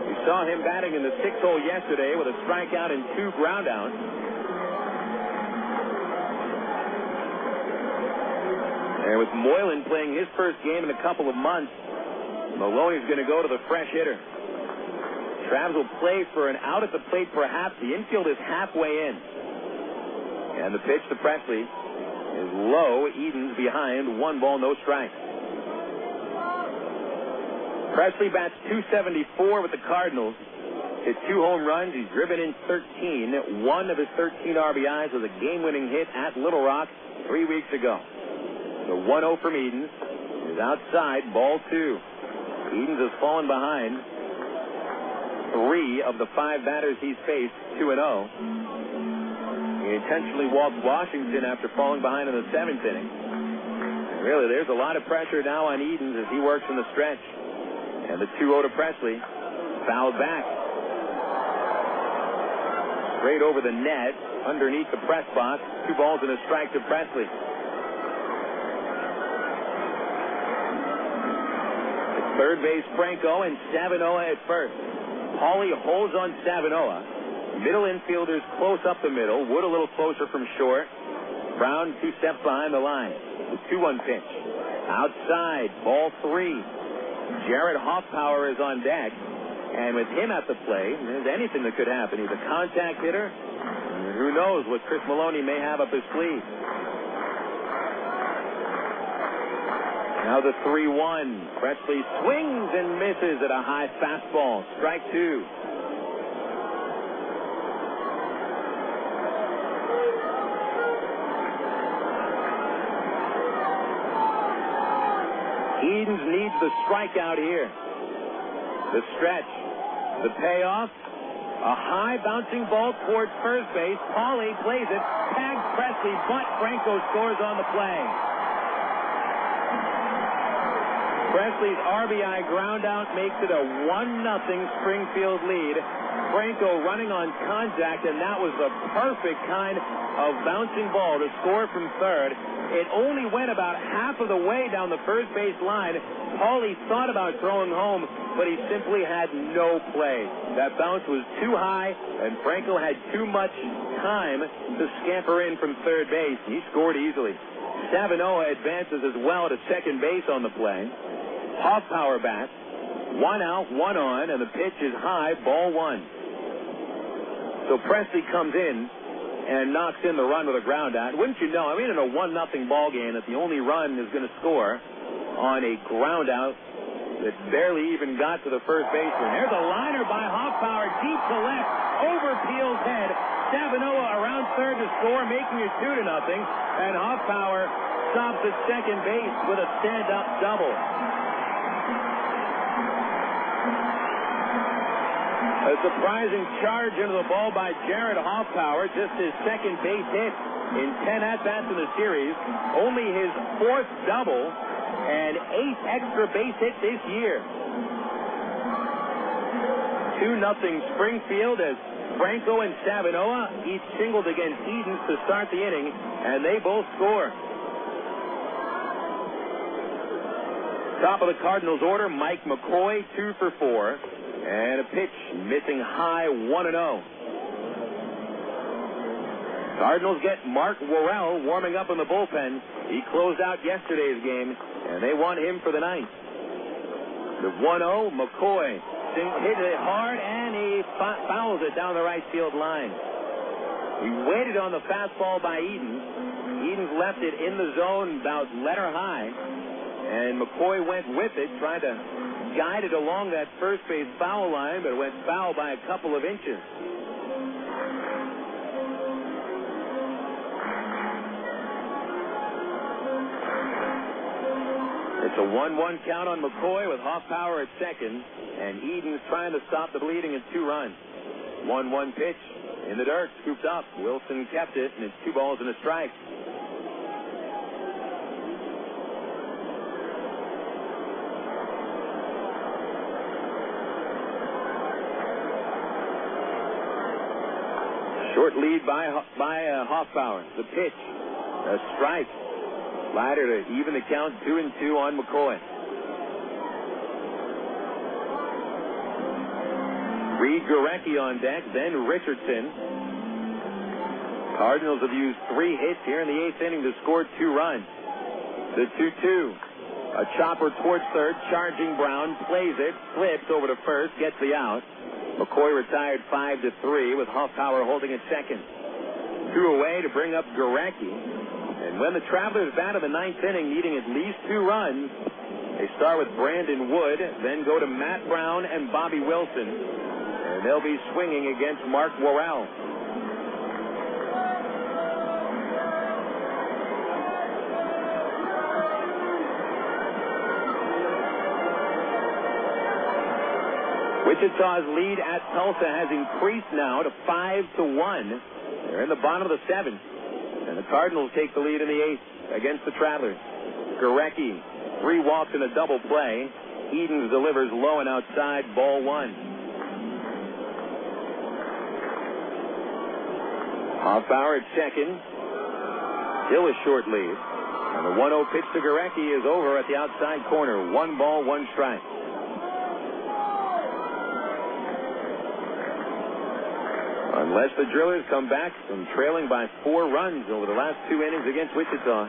We saw him batting in the 6th hole yesterday with a strikeout and 2 groundouts. And with Moylan playing his first game in a couple of months, Maloney's going to go to the fresh hitter. Travs will play for an out at the plate perhaps. The infield is halfway in. And the pitch to Presley is low. Edens behind. 1 ball, no strike. Presley bats .274 with the Cardinals. Hit 2 home runs. He's driven in 13. 1 of his 13 RBIs was a game-winning hit at Little Rock 3 weeks ago. The 1-0 from Edens is outside. Ball 2. Edens has fallen behind 3 of the 5 batters he's faced, 2-0. He intentionally walked Washington after falling behind in the 7th inning. And really, there's a lot of pressure now on Edens as he works in the stretch. And the 2-0 to Presley. Fouled back. Straight over the net, underneath the press box. 2 balls and a strike to Presley. It's third base Franco and Stavinoha at first. Paulie holds on Stavinoha. Middle infielders close up the middle. Wood a little closer from short. Brown 2 steps behind the line. The 2-1 pitch. Outside, ball 3. Jarrett Hoffpauir is on deck. And with him at the plate, there's anything that could happen. He's a contact hitter. And who knows what Chris Maloney may have up his sleeve. Now the 3-1. Presley swings and misses at a high fastball. Strike 2. Edens needs the strikeout here. The stretch. The payoff. A high bouncing ball towards first base. Paulie plays it. Tags Presley, but Franco scores on the play. Presley's RBI ground out makes it a 1-0 Springfield lead. Franco running on contact, and that was the perfect kind of bouncing ball to score from third. It only went about half of the way down the first base line. Paulie thought about throwing home, but he simply had no play. That bounce was too high, and Franco had too much time to scamper in from third base. He scored easily. Stavinoha advances as well to second base on the play. Hoffpauir bats. 1 out, 1 on, and the pitch is high, ball 1. So Presley comes in and knocks in the run with a ground out. Wouldn't you know, in a 1-0 ball game, that the only run is going to score on a ground out that barely even got to the first baseman. There's a liner by Hoffpauir, deep to left, over Peel's head. Stavinoha around third to score, making it 2-0, and Hoffpauir stops at second base with a stand-up double. A surprising charge into the ball by Jarrett Hoffpauir, just his second base hit in 10 at-bats in the series. Only his 4th double and 8th extra base hit this year. 2-0 Springfield as Franco and Stavinoha each singled against Edens to start the inning, and they both score. Top of the Cardinals order, Mike McCoy, 2 for 4. And a pitch missing high, 1-0. Cardinals get Mark Worrell warming up in the bullpen. He closed out yesterday's game, and they want him for the ninth. The 1-0, McCoy hit it hard, and he fouls it down the right field line. He waited on the fastball by Edens. Edens left it in the zone about letter high, and McCoy went with it, trying to guide it along that first base foul line, but it went foul by a couple of inches. It's a 1-1 count on McCoy with Hoffpauir at second, and Edens trying to stop the bleeding at 2 runs. 1-1 pitch in the dirt, scooped up. Wilson kept it, and it's 2 balls and a strike. Short lead by Hoffpauir. The pitch, a strike. Slider to even the count, 2-2 on McCoy. Reid Gorecki on deck, then Richardson. Cardinals have used 3 hits here in the 8th inning to score 2 runs. The 2-2. A chopper towards third, charging Brown, plays it, flips over to first, gets the out. McCoy retired 5-3 with Hoffpauir holding at second. 2 away to bring up Gorecki. And when the Travelers bat in the 9th inning, needing at least 2 runs, they start with Brandon Wood, then go to Matt Brown and Bobby Wilson. And they'll be swinging against Mark Worrell. Wichita's lead at Tulsa has increased now to 5-1. They're in the bottom of the 7th, and the Cardinals take the lead in the 8th against the Travelers. Gorecki, 3 walks and a double play. Edens delivers low and outside, ball 1. Hoffpauir at second. Still a short lead. And the 1-0 pitch to Gorecki is over at the outside corner. 1 ball, 1 strike. Unless the Drillers come back from trailing by 4 runs over the last 2 innings against Wichita,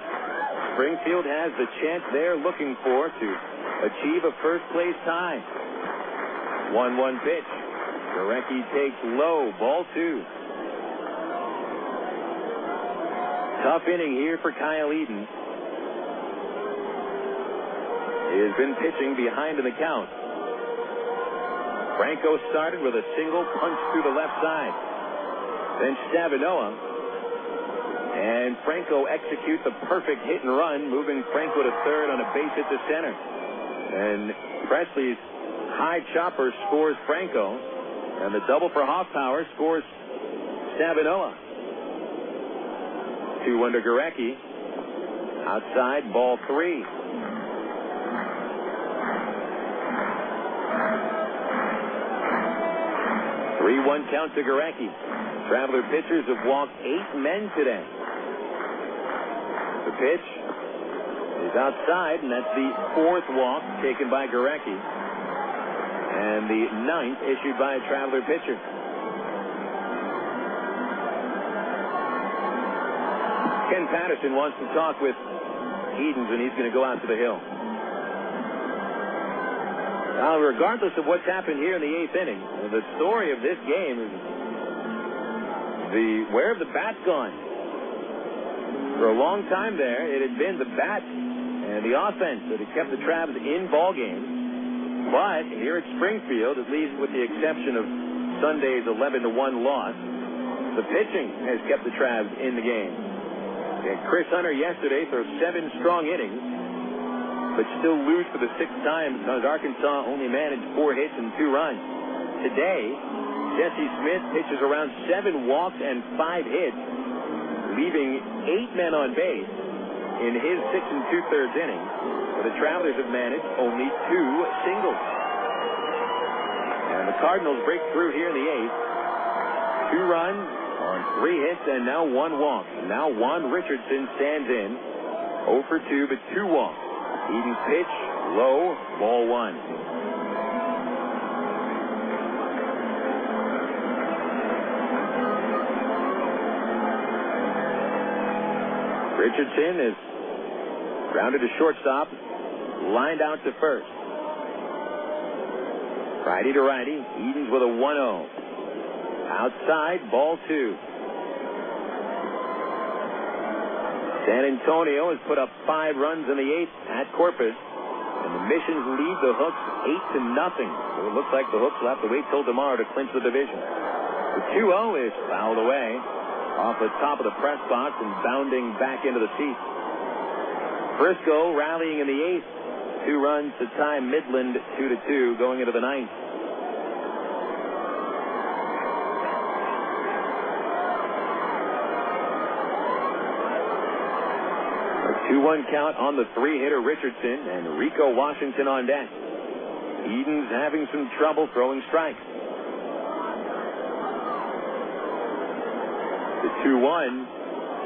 Springfield has the chance they're looking for to achieve a first-place tie. 1-1 pitch. Gorecki takes low, ball 2. Tough inning here for Kyle Edens. He has been pitching behind in the count. Franco started with a single punch through the left side. Then Stavinoha. And Franco executes a perfect hit and run, moving Franco to third on a base hit to center. And Presley's high chopper scores Franco. And the double for Hoffpauir scores Stavinoha. 2-1 to Gorecki. Outside, ball 3. One count to Gorecki. Traveler pitchers have walked 8 men today. The pitch is outside, and that's the 4th walk taken by Gorecki. And the 9th issued by a Traveler pitcher. Ken Patterson wants to talk with Edens, and he's going to go out to the hill. Now, regardless of what's happened here in the 8th inning, the story of this game is where have the bats gone? For a long time there, it had been the bat and the offense that had kept the Travs in ball games. But here at Springfield, at least with the exception of Sunday's 11-1 loss, the pitching has kept the Travs in the game. And Chris Hunter yesterday threw 7 strong innings, but still lose for the 6th time because Arkansas only managed 4 hits and 2 runs. Today, Jesse Smith pitches around 7 walks and 5 hits, leaving 8 men on base in his 6 2/3 inning. But the Travelers have managed only 2 singles. And the Cardinals break through here in the 8th. 2 runs on 3 hits and now 1 walk. Now Juan Richardson stands in. 0 for 2, but 2 walks. Edens pitch, low, ball 1. Richardson is grounded to shortstop, lined out to first. Righty to righty, Edens with a 1-0. Outside, ball 2. San Antonio has put up 5 runs in the 8th at Corpus, and the Missions lead the Hooks 8-0. So it looks like the Hooks will have to wait till tomorrow to clinch the division. The 2-0 is fouled away off the top of the press box and bounding back into the seats. Frisco rallying in the 8th. 2 runs to tie Midland 2-2 going into the 9th. A 2-1 count on the 3-hitter Richardson and Rico Washington on deck. Edens having some trouble throwing strikes. The 2-1.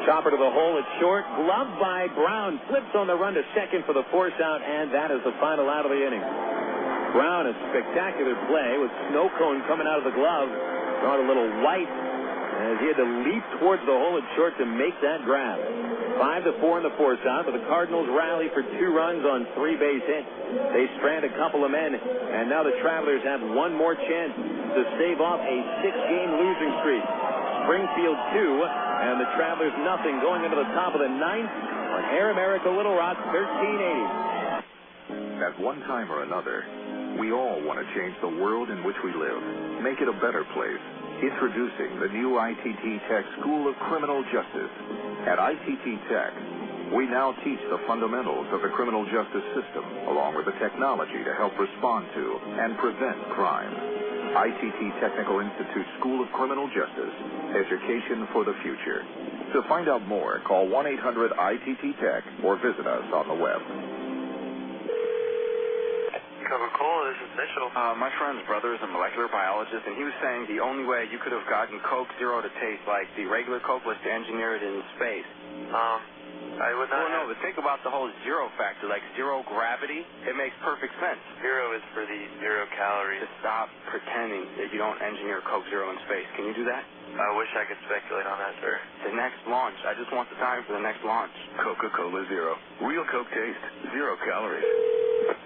Chopper to the hole at short. Gloved by Brown. Flips on the run to second for the force out, and that is the final out of the inning. Brown, a spectacular play with snow cone coming out of the glove. Brought a little white as he had to leap towards the hole at short to make that grab. 5-4 in the force out, but the Cardinals rally for 2 runs on 3 base hits. They strand a couple of men, and now the Travelers have one more chance to stave off a 6-game losing streak. Springfield 2, and the Travelers nothing going into the top of the 9th on Air America Little Rock 1380. At one time or another, we all want to change the world in which we live, make it a better place. Introducing the new ITT Tech School of Criminal Justice. At ITT Tech, we now teach the fundamentals of the criminal justice system, along with the technology to help respond to and prevent crime. ITT Technical Institute School of Criminal Justice. Education for the future. To find out more, call 1-800-ITT-TECH or visit us on the web. Coca-Cola, this is Mitchell. My friend's brother is a molecular biologist, and he was saying the only way you could have gotten Coke Zero to taste like the regular Coke was to engineer it in space. I would not. Well, no, but think about the whole zero factor, like zero gravity. It makes perfect sense. Zero is for the 0 calories. Just stop pretending that you don't engineer Coke Zero in space. Can you do that? I wish I could speculate on that, sir. The next launch. I just want the time for the next launch. Coca-Cola Zero. Real Coke taste. 0 calories.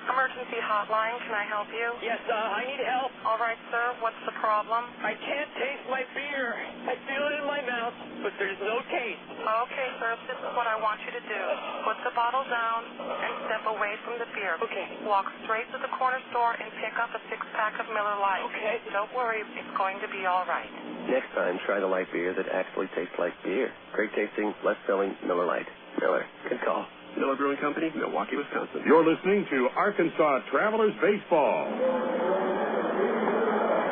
Emergency hotline, can I help you? Yes, I need help. All right, sir, what's the problem? I can't taste my beer. I feel it in my mouth, but there's no taste. Okay, sir, this is what I want you to do. Put the bottle down and step away from the beer. Okay. Walk straight to the corner store and pick up a 6-pack of Miller Lite. Okay. Don't worry, it's going to be all right. Next time, try the light beer that actually tastes like beer. Great tasting, less filling Miller Lite. Miller. Good call. Miller Brewing Company, Milwaukee, Wisconsin. You're listening to Arkansas Travelers Baseball.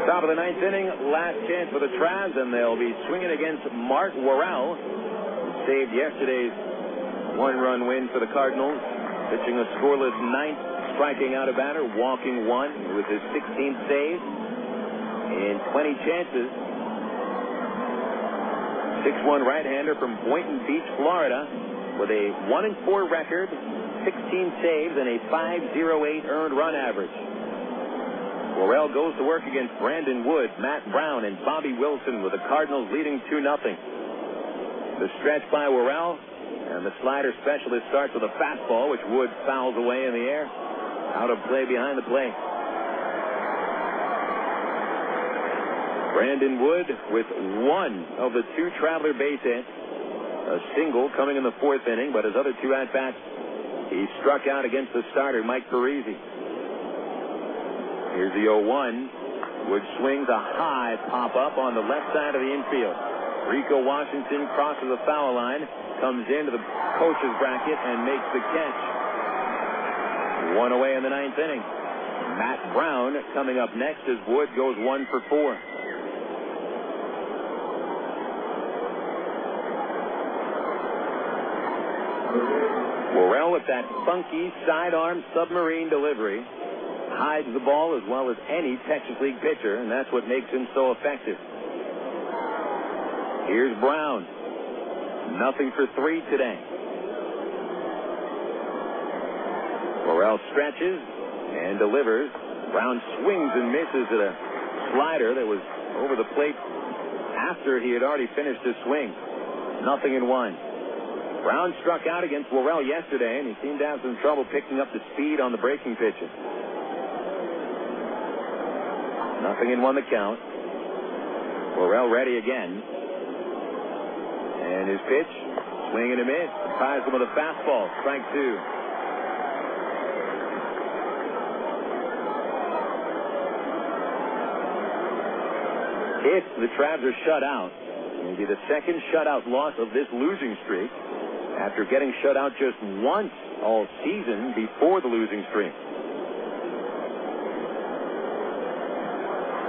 Top of the 9th inning, last chance for the Travs, and they'll be swinging against Mark Worrell, who saved yesterday's one-run win for the Cardinals, pitching a scoreless 9th, striking out a batter, walking 1 with his 16th save in 20 chances. 6'1" right-hander from Boynton Beach, Florida, with a 1-4 record, 16 saves, and a .508 earned run average. Worrell goes to work against Brandon Wood, Matt Brown, and Bobby Wilson, with the Cardinals leading 2-0. The stretch by Worrell, and the slider specialist starts with a fastball, which Wood fouls away in the air. Out of play behind the plate. Brandon Wood with 1 of the 2 Traveler base hits. A single coming in the 4th inning, but his other 2 at-bats, he struck out against the starter, Mike Parisi. Here's the 0-1. Wood swings a high pop-up on the left side of the infield. Rico Washington crosses the foul line, comes into the coach's bracket, and makes the catch. 1 away in the 9th inning. Matt Brown coming up next as Wood goes 1 for 4. Worrell with that funky sidearm submarine delivery hides the ball as well as any Texas League pitcher, and that's what makes him so effective. Here's Brown. 0 for 3 today. Worrell stretches and delivers. Brown swings and misses at a slider that was over the plate after he had already finished his swing. 0-1. Brown struck out against Worrell yesterday, and he seemed to have some trouble picking up the speed on the breaking pitches. 0-1 the count. Worrell ready again. And his pitch, swing and a miss. Surprised him with a fastball. Strike 2. If the Travs are shut out, it'll be the second shutout loss of this losing streak, after getting shut out just once all season before the losing streak.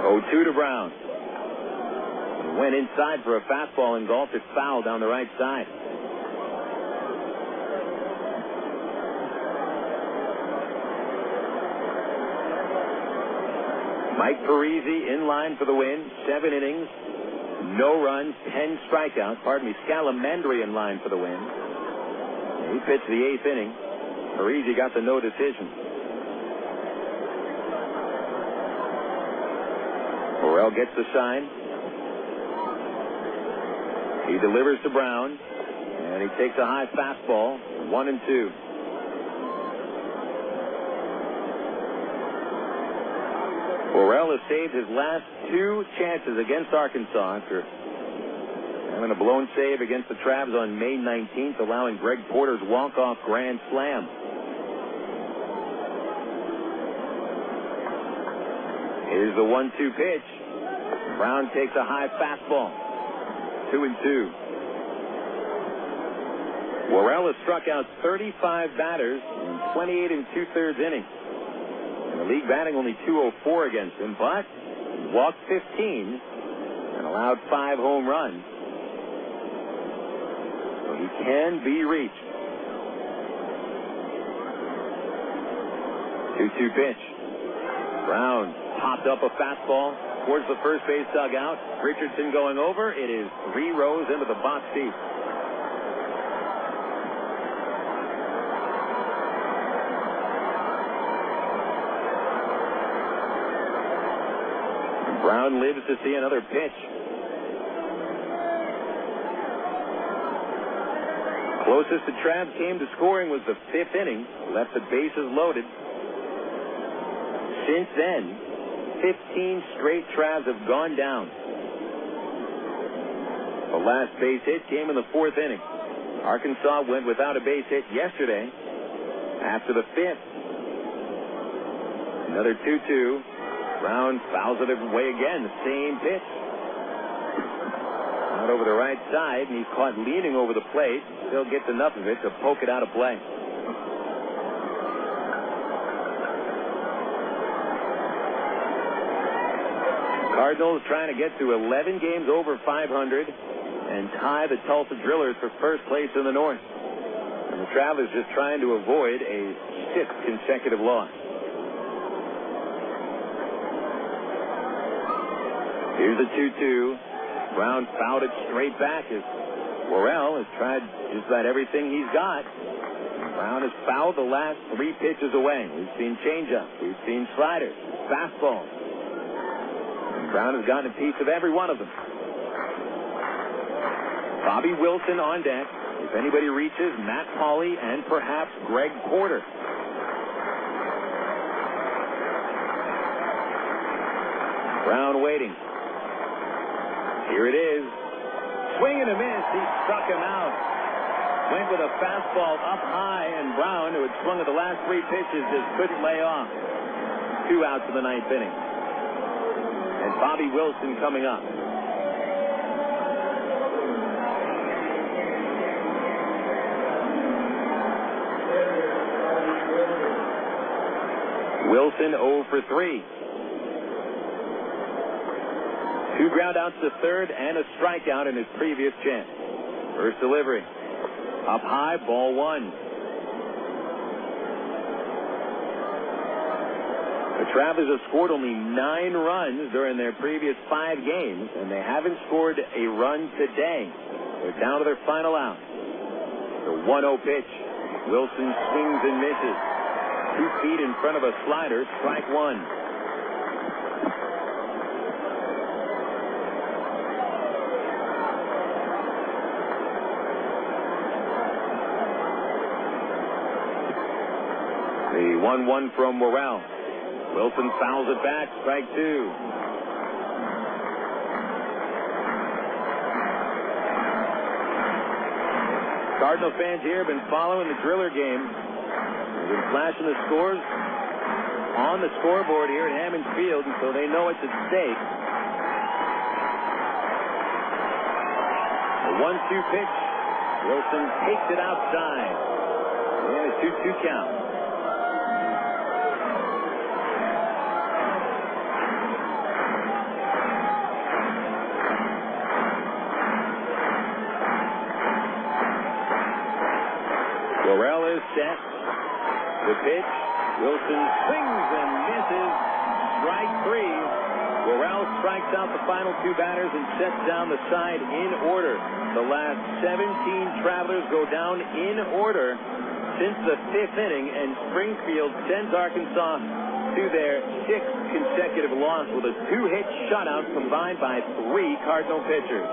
0-2 to Brown. He went inside for a fastball and golfed it foul down the right side. Mike Parisi in line for the win. 7 innings, no runs, 10 strikeouts. Scalamandri in line for the win. He pitched the 8th inning. Parisi got the no decision. Worrell gets the sign. He delivers to Brown, and he takes a high fastball. 1-2. Worrell has saved his last 2 chances against Arkansas after having a blown save against the Travs on May 19th, allowing Greg Porter's walk-off grand slam. Here's the 1-2 pitch. Brown takes a high fastball. 2-2. Worrell has struck out 35 batters in 28 2/3 innings. And the league batting only .204 against him, but walked 15 and allowed 5 home runs. So he can be reached. 2-2 pitch. Brown popped up a fastball towards the first base dugout. Richardson going over. It is 3 rows into the box seat. Brown lives to see another pitch. Closest the Travs came to scoring was the 5th inning. Left the bases loaded. Since then, 15 straight Travs have gone down. The last base hit came in the 4th inning. Arkansas went without a base hit yesterday after the 5th. Another 2-2. Brown fouls it away again. The same pitch. Out over the right side, and he's caught leaning over the plate. Still gets enough of it to poke it out of play. Cardinals trying to get to 11 games over 500 and tie the Tulsa Drillers for first place in the North. And the Travelers just trying to avoid a 6th consecutive loss. Here's the 2-2. Brown fouled it straight back as Worrell has tried just about everything he's got. Brown has fouled the last 3 pitches away. We've seen changeup. We've seen sliders, fastball. And Brown has gotten a piece of every one of them. Bobby Wilson on deck. If anybody reaches, Matt Pauley and perhaps Greg Porter. Brown waiting. Here it is. Swing and a miss. He struck him out. Went with a fastball up high, and Brown, who had swung at the last 3 pitches, just couldn't lay off. 2 outs in the 9th inning. And Bobby Wilson coming up. Wilson 0 for 3. 2 ground outs to third and a strikeout in his previous chance. First delivery. Up high, ball 1. The Travelers have scored only 9 runs during their previous 5 games, and they haven't scored a run today. They're down to their final out. The 1-0 pitch. Wilson swings and misses. 2 feet in front of a slider, strike 1. The 1-1 from Worrell. Wilson fouls it back, strike 2. Cardinal fans here have been following the Driller game. They've been flashing the scores on the scoreboard here at Hammond Field, and so they know it's at stake. The 1-2 pitch. Wilson takes it outside. And a 2-2 count. Worrell is set. The pitch. Wilson swings and misses. Strike 3. Worrell strikes out the final 2 batters and sets down the side in order. The last 17 Travelers go down in order since the 5th inning, and Springfield sends Arkansas to their 6th consecutive loss with a 2-hit shutout combined by 3 Cardinal pitchers.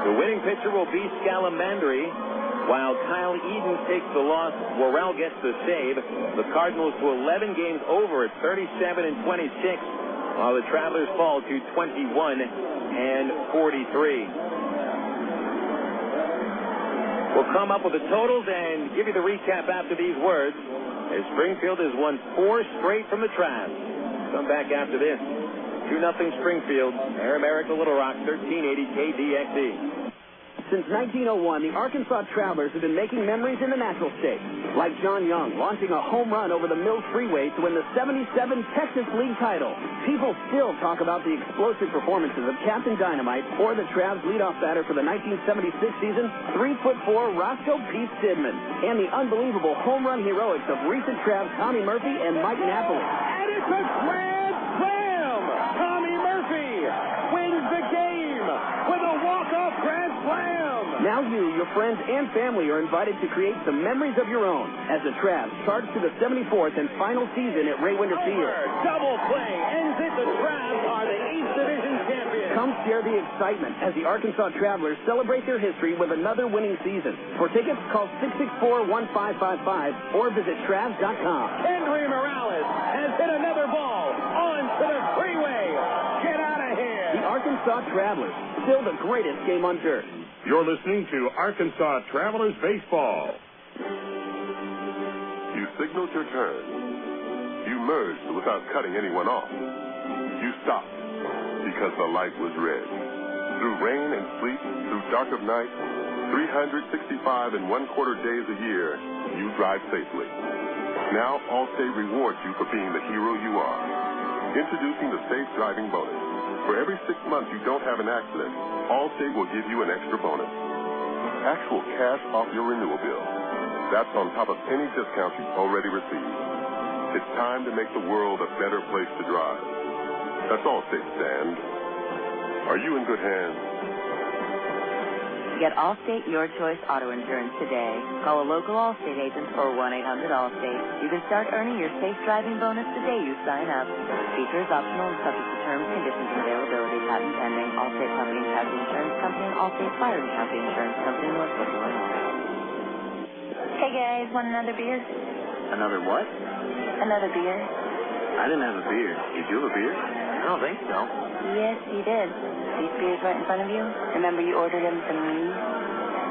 The winning pitcher will be Scalamandri. While Kyle Eden takes the loss, Worrell gets the save. The Cardinals to 11 games over at 37-26, while the Travelers fall to 21-43. We'll come up with the totals and give you the recap after these words, as Springfield has won 4 straight from the Travs. Come back after this. 2-0 Springfield. Air America, Little Rock, 1380 KDXE. Since 1901, the Arkansas Travelers have been making memories in the natural state. Like John Young launching a home run over the Mills Freeway to win the 77 Texas League title. People still talk about the explosive performances of Captain Dynamite or the Travs leadoff batter for the 1976 season, 3'4" Roscoe Pete Stidman, and the unbelievable home run heroics of recent Travs Tommy Murphy and Mike Napoli. And it's a grand slam! Tommy Murphy wins the game with a walk-off grand slam! Now you, your friends, and family are invited to create some memories of your own as the Travs charge to the 74th and final season at Ray Winter Field. Double play ends it. The Travs are the 8th Division champions. Come share the excitement as the Arkansas Travelers celebrate their history with another winning season. For tickets, call 664-1555 or visit Travs.com. Henry Morales has hit another ball onto the freeway. Get out of here. The Arkansas Travelers, still the greatest game on dirt. You're listening to Arkansas Travelers Baseball. You signaled your turn. You merged without cutting anyone off. You stopped because the light was red. Through rain and sleet, through dark of night, 365 and 1/4 days a year, you drive safely. Now Allstate rewards you for being the hero you are. Introducing the Safe Driving Bonus. For every 6 months you don't have an accident, Allstate will give you an extra bonus. Actual cash off your renewal bill. That's on top of any discounts you've already received. It's time to make the world a better place to drive. That's Allstate stand. Are you in good hands? Get Allstate Your Choice Auto Insurance today. Call a local Allstate agent or 1-800-ALLSTATE. You can start earning your safe driving bonus the day you sign up. Features optional and subject to terms, conditions, and availability. Patent pending. Allstate Property and Casualty Insurance Company and Allstate Fire and Casualty Insurance Company, Northbrook, Illinois. Hey guys, want another beer? Another what? Another beer. I didn't have a beer. Did you have a beer? I don't think so. Yes, you did. These beers right in front of you? Remember you ordered them from me?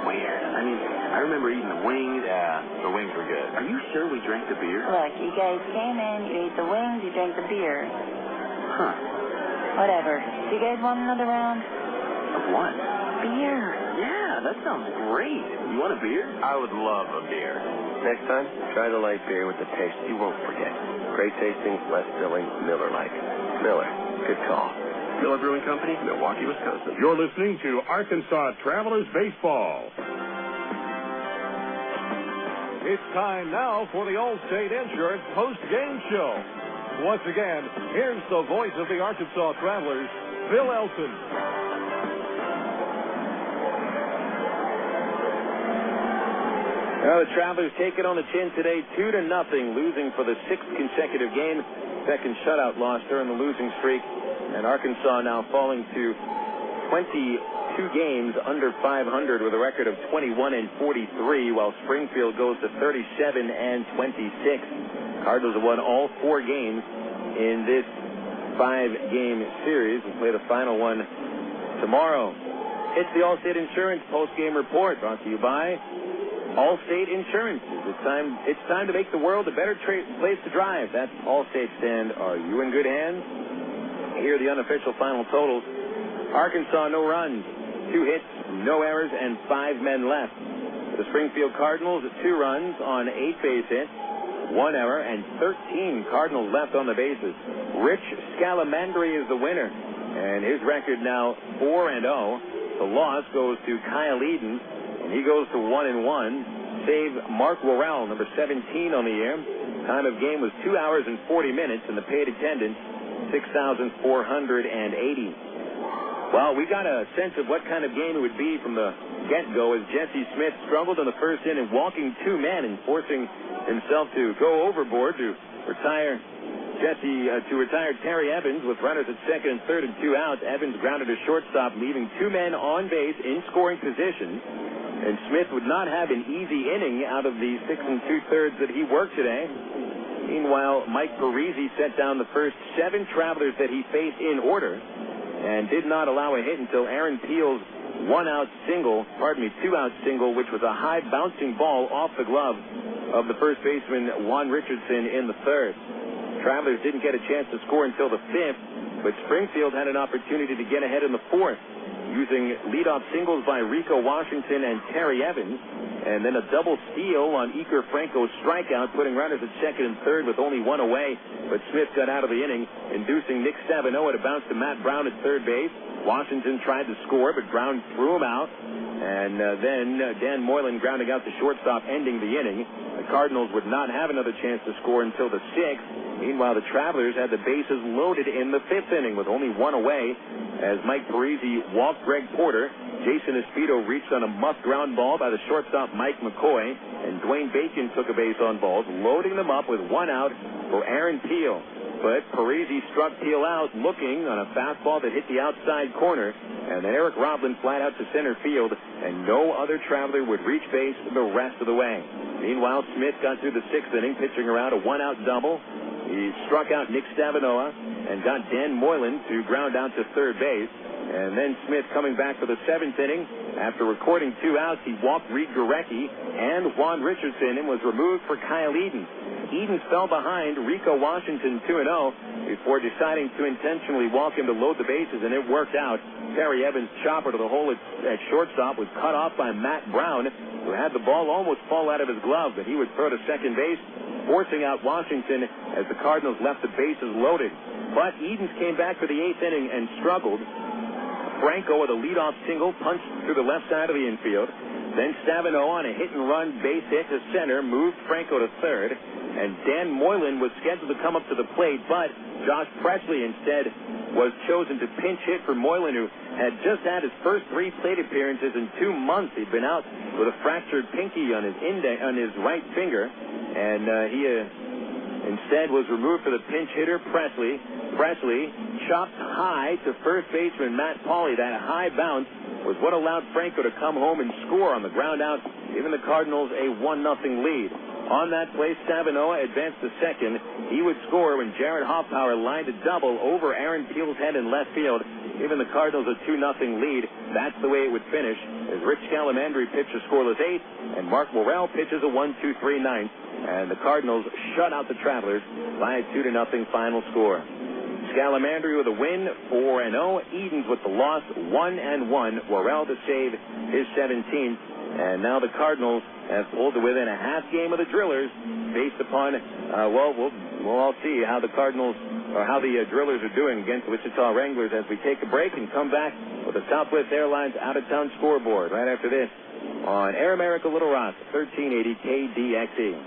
Weird. I mean, I remember eating the wings. Yeah, the wings were good. Are you sure we drank the beer? Look, you guys came in, you ate the wings, you drank the beer. Huh. Whatever. Do you guys want another round? Of what? Beer. Yeah, that sounds great. You want a beer? I would love a beer. Next time, try the light beer with the taste you won't forget. Great tasting, less filling, Miller-like. Miller, good call. Miller Brewing Company, Milwaukee, Wisconsin. You're listening to Arkansas Travelers Baseball. It's time now for the Allstate Insurance post-game show. Once again, here's the voice of the Arkansas Travelers, Bill Elson. Well, the Travelers take it on the chin today, 2-0, losing for the 6th consecutive game. Second shutout loss during the losing streak. And Arkansas now falling to 22 games under 500 with a record of 21-43, while Springfield goes to 37-26. Cardinals have won all 4 games in this 5-game series. We'll play the final one tomorrow. It's the Allstate Insurance post-game report brought to you by Allstate Insurance. It's time to make the world a better place to drive. That's Allstate stand. Are you in good hands? Here are the unofficial final totals. Arkansas, no runs, 2 hits, no errors, and 5 men left. The Springfield Cardinals, 2 runs on 8 base hits, 1 error, and 13 Cardinals left on the bases. Rich Scalamandri is the winner, and his record now 4-0. The loss goes to Kyle Eden, and he goes to 1-1. Save Mark Worrell, number 17 on the year. Time of game was 2 hours and 40 minutes, and the paid attendance 6,480. Well, we got a sense of what kind of game it would be from the get-go as Jesse Smith struggled in the first inning, walking 2 men and forcing himself to go overboard to retire Terry Evans with runners at second and third and 2 outs. Evans grounded to shortstop, leaving 2 men on base in scoring position. And Smith would not have an easy inning out of the 6 2/3 that he worked today. Meanwhile, Mike Parisi set down the first 7 Travelers that he faced in order and did not allow a hit until Aaron Peel's 2-out single, which was a high bouncing ball off the glove of the first baseman Juan Richardson in the 3rd. Travelers didn't get a chance to score until the 5th, but Springfield had an opportunity to get ahead in the 4th. using leadoff singles by Rico Washington and Terry Evans, and then a double steal on Iker Franco's strikeout, putting runners at second and third with only one away. But Smith got out of the inning, inducing Nick Stavinoha to bounce to Matt Brown at third base. Washington tried to score, but Brown threw him out. And then Dan Moylan grounding out the shortstop, ending the inning. The Cardinals would not have another chance to score until the sixth. Meanwhile, the Travelers had the bases loaded in the fifth inning with only one away as Mike Parisi walked Greg Porter. Jason Espino reached on a muff ground ball by the shortstop Mike McCoy, and Dwayne Bacon took a base on balls, loading them up with one out for Aaron Peel. But Parisi struck Peel out looking on a fastball that hit the outside corner, and then Eric Roblin flat out to center field, and no other Traveler would reach base the rest of the way. Meanwhile, Smith got through the sixth inning, pitching around a one-out double. He struck out Nick Stavinoha and got Dan Moylan to ground out to third base. And then Smith coming back for the seventh inning. After recording 2 outs, he walked Reid Gorecki and Juan Richardson and was removed for Kyle Edens. Edens fell behind Rico Washington 2-0 before deciding to intentionally walk him to load the bases, and it worked out. Terry Evans' chopper to the hole at shortstop was cut off by Matt Brown, who had the ball almost fall out of his glove, but he would throw to second base, forcing out Washington as the Cardinals left the bases loaded. But Edens came back for the eighth inning and struggled. Franco with a leadoff single punched through the left side of the infield. Then Stavinoha on a hit-and-run base hit to center moved Franco to third. And Dan Moylan was scheduled to come up to the plate, but Josh Presley instead was chosen to pinch hit for Moylan, who had just had his first 3 plate appearances in 2 months. He'd been out with a fractured pinky on his right finger, and he instead was removed for the pinch hitter, Presley. Presley chopped high to first baseman Matt Pauley. That high bounce was what allowed Franco to come home and score on the ground out, giving the Cardinals a 1-0 lead. On that play, Stavinoha advanced to second. He would score when Jarrett Hoffpauir lined a double over Aaron Peel's head in left field, giving the Cardinals a 2-0 lead. That's the way it would finish, as Rich Scalamandri pitched a scoreless 8th, and Mark Worrell pitches a 1-2-3 ninth, and the Cardinals shut out the Travelers by a 2-0 final score. Scalamandri with a win, 4-0. Edens with the loss, 1-1. Worrell to save his 17th. And now the Cardinals have pulled to within a half game of the Drillers, based upon, we'll all see how the Cardinals, or how the Drillers are doing against the Wichita Wranglers as we take a break and come back with the Southwest Airlines out-of-town scoreboard right after this on Air America Little Rock, 1380 KDXE.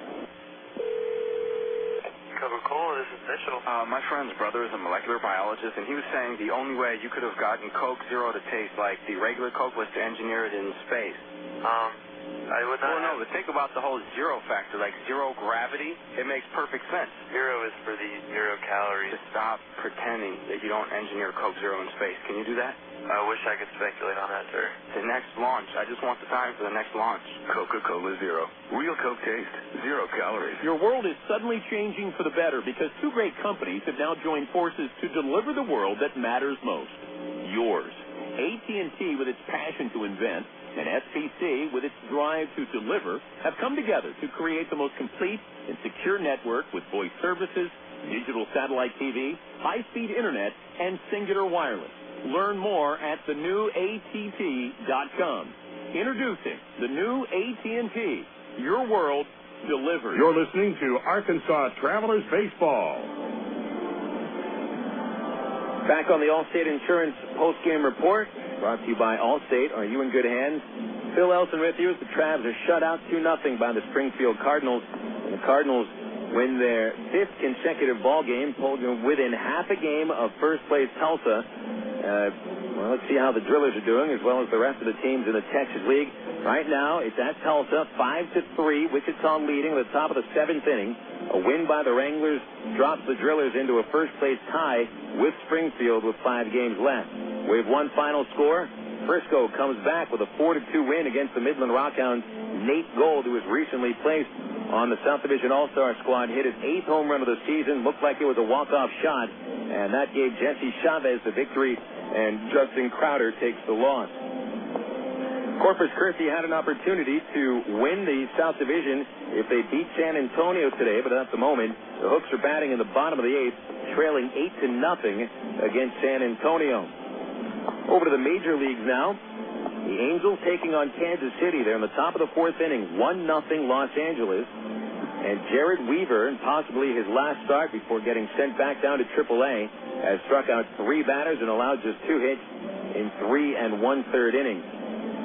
Coca-Cola, this is Mitchell. My friend's brother is a molecular biologist, and he was saying the only way you could have gotten Coke Zero to taste like the regular Coke was to engineer it in space. I would not. Well, no, but think about the whole zero factor, like zero gravity. It makes perfect sense. Zero is for the 0 calories. Just stop pretending that you don't engineer Coke Zero in space. Can you do that? I wish I could speculate on that, sir. The next launch. I just want the time for the next launch. Coca-Cola Zero. Real Coke taste. 0 calories. Your world is suddenly changing for the better because 2 great companies have now joined forces to deliver the world that matters most. Yours. AT&T with its passion to invent and SPC with its drive to deliver have come together to create the most complete and secure network with voice services, digital satellite TV, high-speed internet, and singular wireless. Learn more at thenewatt.com. Introducing the new AT&T. Your world delivered. You're listening to Arkansas Travelers Baseball. Back on the Allstate Insurance postgame report, brought to you by Allstate. Are you in good hands? Phil Elson with you as the Travs are shut out 2-0 by the Springfield Cardinals. And the Cardinals win their 5th consecutive ball game, pulled them within half a game of first-place Tulsa. Let's see how the Drillers are doing, as well as the rest of the teams in the Texas League. Right now, it's at Tulsa, 5-3. Wichita leading at the top of the 7th inning. A win by the Wranglers drops the Drillers into a first-place tie with Springfield with 5 games left. We have one final score. Frisco comes back with a 4-2 win against the Midland Rockhounds. Nate Gold, who was recently placed on the South Division All-Star squad, hit his 8th home run of the season. Looked like it was a walk-off shot, and that gave Jesse Chavez the victory, and Justin Crowder takes the loss. Corpus Christi had an opportunity to win the South Division if they beat San Antonio today, but at the moment, the Hooks are batting in the bottom of the 8th, trailing 8-0 against San Antonio. Over to the major leagues now. The Angels taking on Kansas City. They're in the top of the fourth inning, 1-0 Los Angeles. And Jared Weaver, and possibly his last start before getting sent back down to AAA, has struck out 3 batters and allowed just 2 hits in 3 1/3 innings.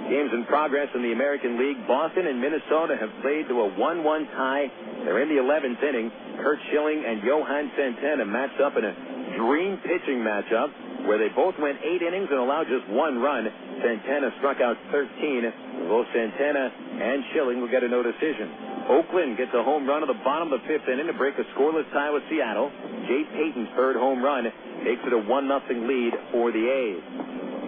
Games in progress in the American League. Boston and Minnesota have played to a 1-1 tie. They're in the 11th inning. Kurt Schilling and Johan Santana matched up in a dream pitching matchup where they both went 8 innings and allowed just 1 run. Santana struck out 13. Both Santana and Schilling will get a no decision. Oakland gets a home run at the bottom of the 5th inning to break a scoreless tie with Seattle. Jay Payton's 3rd home run makes it a 1-0 lead for the A's.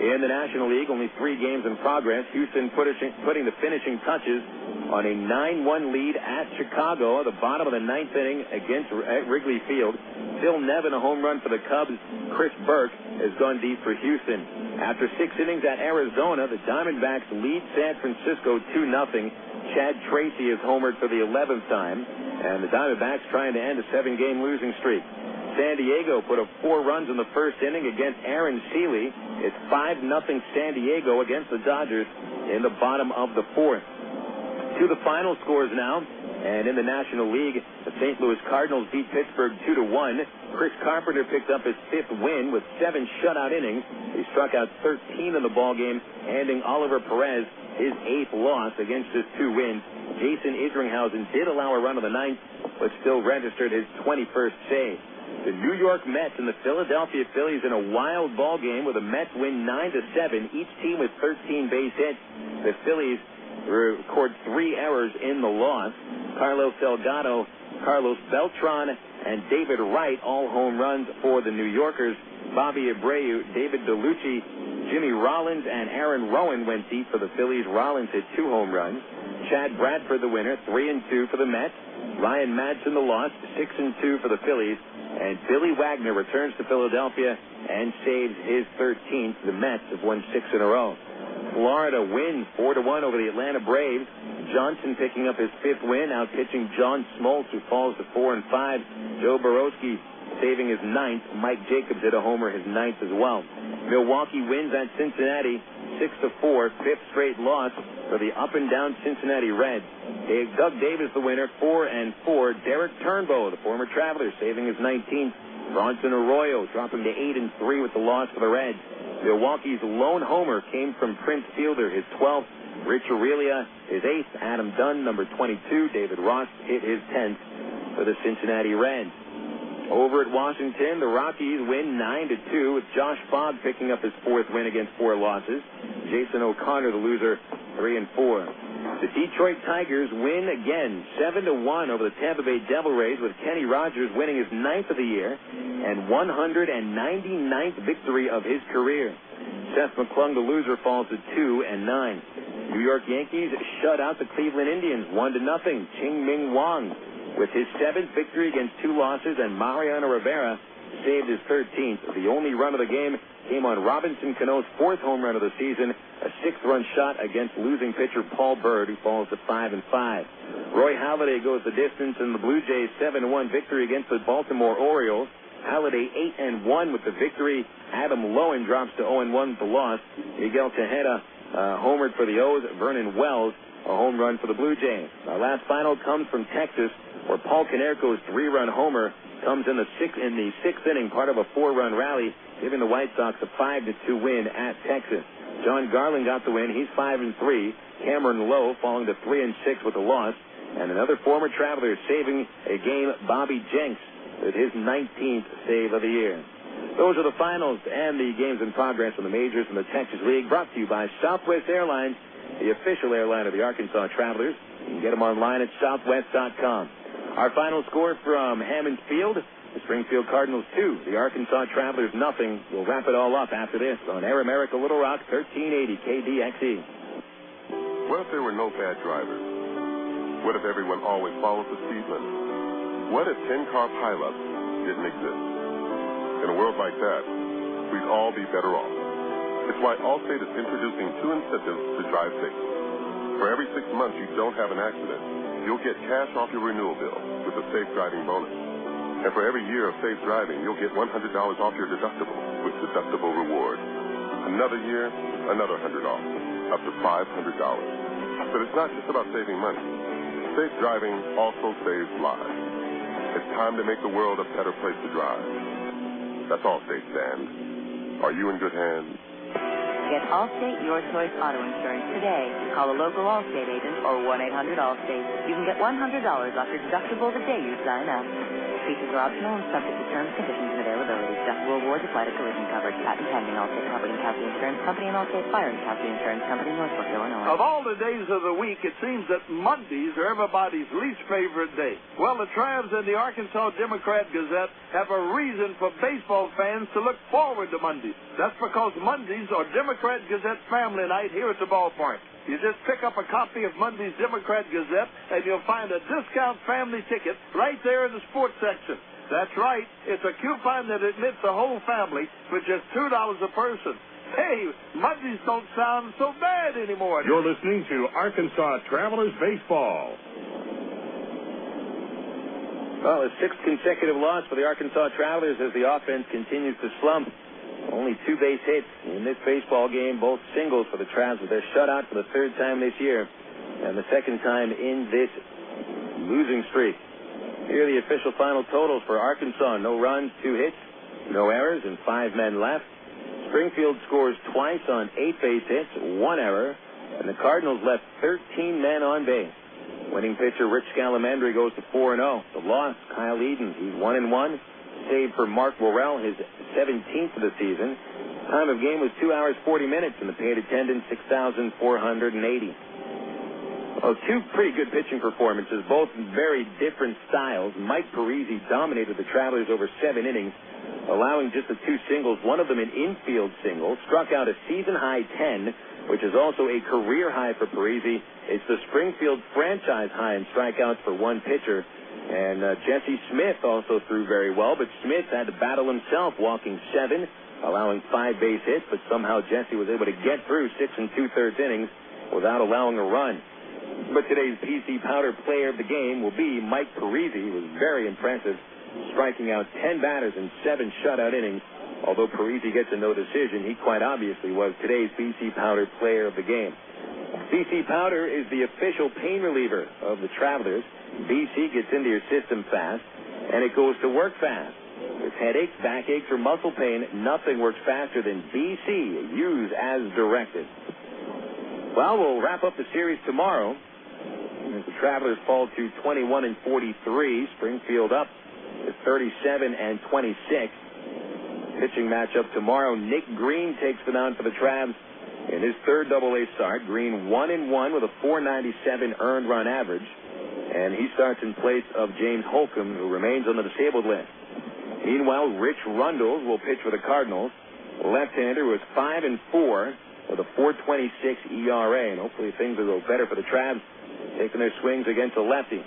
In the National League, only 3 games in progress. Houston putting the finishing touches on a 9-1 lead at Chicago at the bottom of the 9th inning at Wrigley Field. Phil Nevin, a home run for the Cubs. Chris Burke has gone deep for Houston. After 6 innings at Arizona, the Diamondbacks lead San Francisco 2-0. Chad Tracy has homered for the 11th time, and the Diamondbacks trying to end a 7-game losing streak. San Diego put up 4 runs in the first inning against Aaron Seeley. It's 5-0 San Diego against the Dodgers in the bottom of the 4th. To the final scores now, and in the National League, the St. Louis Cardinals beat Pittsburgh 2-1. Chris Carpenter picked up his 5th win with 7 shutout innings. He struck out 13 in the ballgame, handing Oliver Perez his 8th loss against his 2 wins. Jason Isringhausen did allow a run of the 9th, but still registered his 21st save. The New York Mets and the Philadelphia Phillies in a wild ball game where the Mets win 9-7, each team with 13 base hits. The Phillies record 3 errors in the loss. Carlos Delgado, Carlos Beltran, and David Wright, all home runs for the New Yorkers. Bobby Abreu, David DeLucci, Jimmy Rollins, and Aaron Rowan went deep for the Phillies. Rollins hit 2 home runs. Chad Bradford, the winner, 3-2 for the Mets. Ryan Madsen, the loss, 6-2 for the Phillies. And Billy Wagner returns to Philadelphia and saves his 13th. The Mets have won 6 in a row. Florida wins 4-1 over the Atlanta Braves. Johnson picking up his 5th win, out pitching John Smoltz, who falls to 4-5. Joe Borowski saving his 9th. Mike Jacobs hit a homer, his 9th as well. Milwaukee wins at Cincinnati 6-4, 5th straight loss for the up-and-down Cincinnati Reds. Doug Davis, the winner, 4-4. Derek Turnbow, the former Traveler, saving his 19th. Bronson Arroyo dropping to 8-3 with the loss for the Reds. Milwaukee's lone homer came from Prince Fielder, his 12th. Rich Aurelia, his 8th. Adam Dunn, number 22. David Ross hit his 10th for the Cincinnati Reds. Over at Washington, the Rockies win 9-2 with Josh Fogg picking up his 4th win against 4 losses. Jason O'Connor, the loser, 3-4. The Detroit Tigers win again, 7-1 over the Tampa Bay Devil Rays, with Kenny Rogers winning his 9th of the year and 199th victory of his career. Seth McClung, the loser, falls to 2-9. New York Yankees shut out the Cleveland Indians 1-0. Ching-Ming Wang with his 7th victory against 2 losses, and Mariano Rivera saved his 13th. The only run of the game came on Robinson Cano's 4th home run of the season, a 6th-run shot against losing pitcher Paul Byrd, who falls to 5-5. Roy Halladay goes the distance in the Blue Jays' 7-1 victory against the Baltimore Orioles. Halladay 8-1 with the victory. Adam Lowen drops to 0-1 with the loss. Miguel Tejeda homered for the O's. Vernon Wells, a home run for the Blue Jays. Our last final comes from Texas, where Paul Konerko's 3-run homer comes in the 6th inning, part of a 4-run rally, giving the White Sox a 5-2 win at Texas. John Garland got the win. He's 5-3. Cameron Lowe falling to 3-6 with the loss. And another former Traveler saving a game, Bobby Jenks, with his 19th save of the year. Those are the finals and the games in progress from the majors in the Texas League, brought to you by Southwest Airlines, the official airline of the Arkansas Travelers. You can get them online at southwest.com. Our final score from Hammond Field, the Springfield Cardinals 2, the Arkansas Travelers nothing. We'll wrap it all up after this on Air America Little Rock, 1380 KDXE. What if there were no bad drivers? What if everyone always followed the speed limit? What if 10-car pileups didn't exist? In a world like that, we'd all be better off. It's why Allstate is introducing 2 incentives to drive safe. For every 6 months you don't have an accident, you'll get cash off your renewal bill with a safe driving bonus. And for every year of safe driving, you'll get $100 off your deductible with deductible rewards. Another year, another $100 off, up to $500. But it's not just about saving money. Safe driving also saves lives. It's time to make the world a better place to drive. That's Allstate, Dan. Are you in good hands? Get Allstate Your Choice Auto Insurance today. Call a local Allstate agent or 1-800-ALLSTATE. You can get $100 off your deductible the day you sign up. Features are optional and subject to terms, conditions, and availability. Deductible awards apply to collision coverage. Patent pending. Allstate Property and Casualty Insurance Company and Allstate Fire and Casualty Insurance Company, Northbrook, Illinois. Of all the days of the week, it seems that Mondays are everybody's least favorite day. Well, the Travs and the Arkansas Democrat Gazette have a reason for baseball fans to look forward to Mondays. That's because Mondays are Democrat Gazette family night here at the ballpark. You just pick up a copy of Monday's Democrat Gazette, and you'll find a discount family ticket right there in the sports section. That's right. It's a coupon that admits the whole family for just $2 a person. Hey, Mondays don't sound so bad anymore. You're listening to Arkansas Travelers Baseball. Well, a sixth consecutive loss for the Arkansas Travelers as the offense continues to slump. Only 2 base hits in this baseball game, both singles for the Travs with their shutout for the 3rd time this year and the 2nd time in this losing streak. Here are the official final totals for Arkansas. No runs, 2 hits, no errors, and 5 men left. Springfield scores twice on 8 base hits, 1 error, and the Cardinals left 13 men on base. Winning pitcher Rich Scalamandri goes to 4-0. The loss, Kyle Eden, he's 1-1. Save for Mark Worrell, his 17th of the season. Time of game was 2 hours, 40 minutes, and the paid attendance, 6,480. Well, 2 pretty good pitching performances, both in very different styles. Mike Parisi dominated the Travelers over 7 innings, allowing just the 2 singles, one of them an infield single, struck out a season-high 10, which is also a career high for Parisi. It's the Springfield franchise high in strikeouts for one pitcher. And Jesse Smith also threw very well, but Smith had to battle himself, walking 7, allowing 5 base hits, but somehow Jesse was able to get through 6 2/3 innings without allowing a run. But today's PC Powder player of the game will be Mike Parisi. He was very impressive, striking out 10 batters in 7 shutout innings. Although Parisi gets a no decision, he quite obviously was today's PC Powder player of the game. BC Powder is the official pain reliever of the Travelers. BC gets into your system fast, and it goes to work fast. With headaches, backaches, or muscle pain, nothing works faster than BC. Use as directed. Well, we'll wrap up the series tomorrow as the Travelers fall to 21-43. Springfield up to 37-26. Pitching matchup tomorrow. Nick Green takes the mound for the Travs in his 3rd AA start. Green 1-1 with a .497 earned run average. And he starts in place of James Holcomb, who remains on the disabled list. Meanwhile, Rich Rundles will pitch for the Cardinals. A left-hander who is 5-4 with a .426 ERA. And hopefully things will go better for the Travs, taking their swings against a lefty.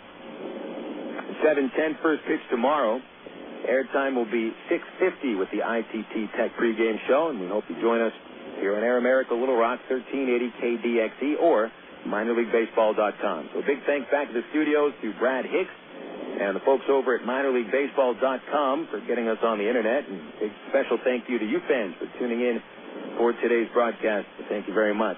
7:10 first pitch tomorrow. Airtime will be 6:50 with the ITT Tech pregame show, and we hope you join us here on Air America Little Rock, 1380 KDXE, or minorleaguebaseball.com. So a big thanks back to the studios to Brad Hicks and the folks over at minorleaguebaseball.com for getting us on the internet, and a special thank you to you fans for tuning in for today's broadcast. So thank you very much.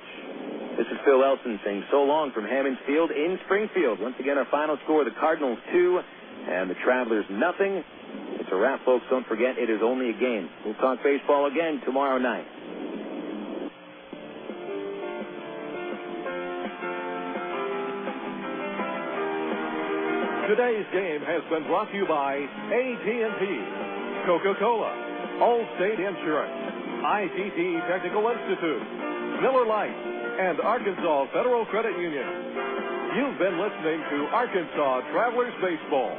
This is Phil Elson saying so long from Hammons Field in Springfield. Once again, our final score, the Cardinals 2 and the Travelers nothing. It's a wrap, folks. Don't forget, it is only a game. We'll talk baseball again tomorrow night. Today's game has been brought to you by AT&T, Coca-Cola, Allstate Insurance, ITT Technical Institute, Miller Lite, and Arkansas Federal Credit Union. You've been listening to Arkansas Travelers Baseball.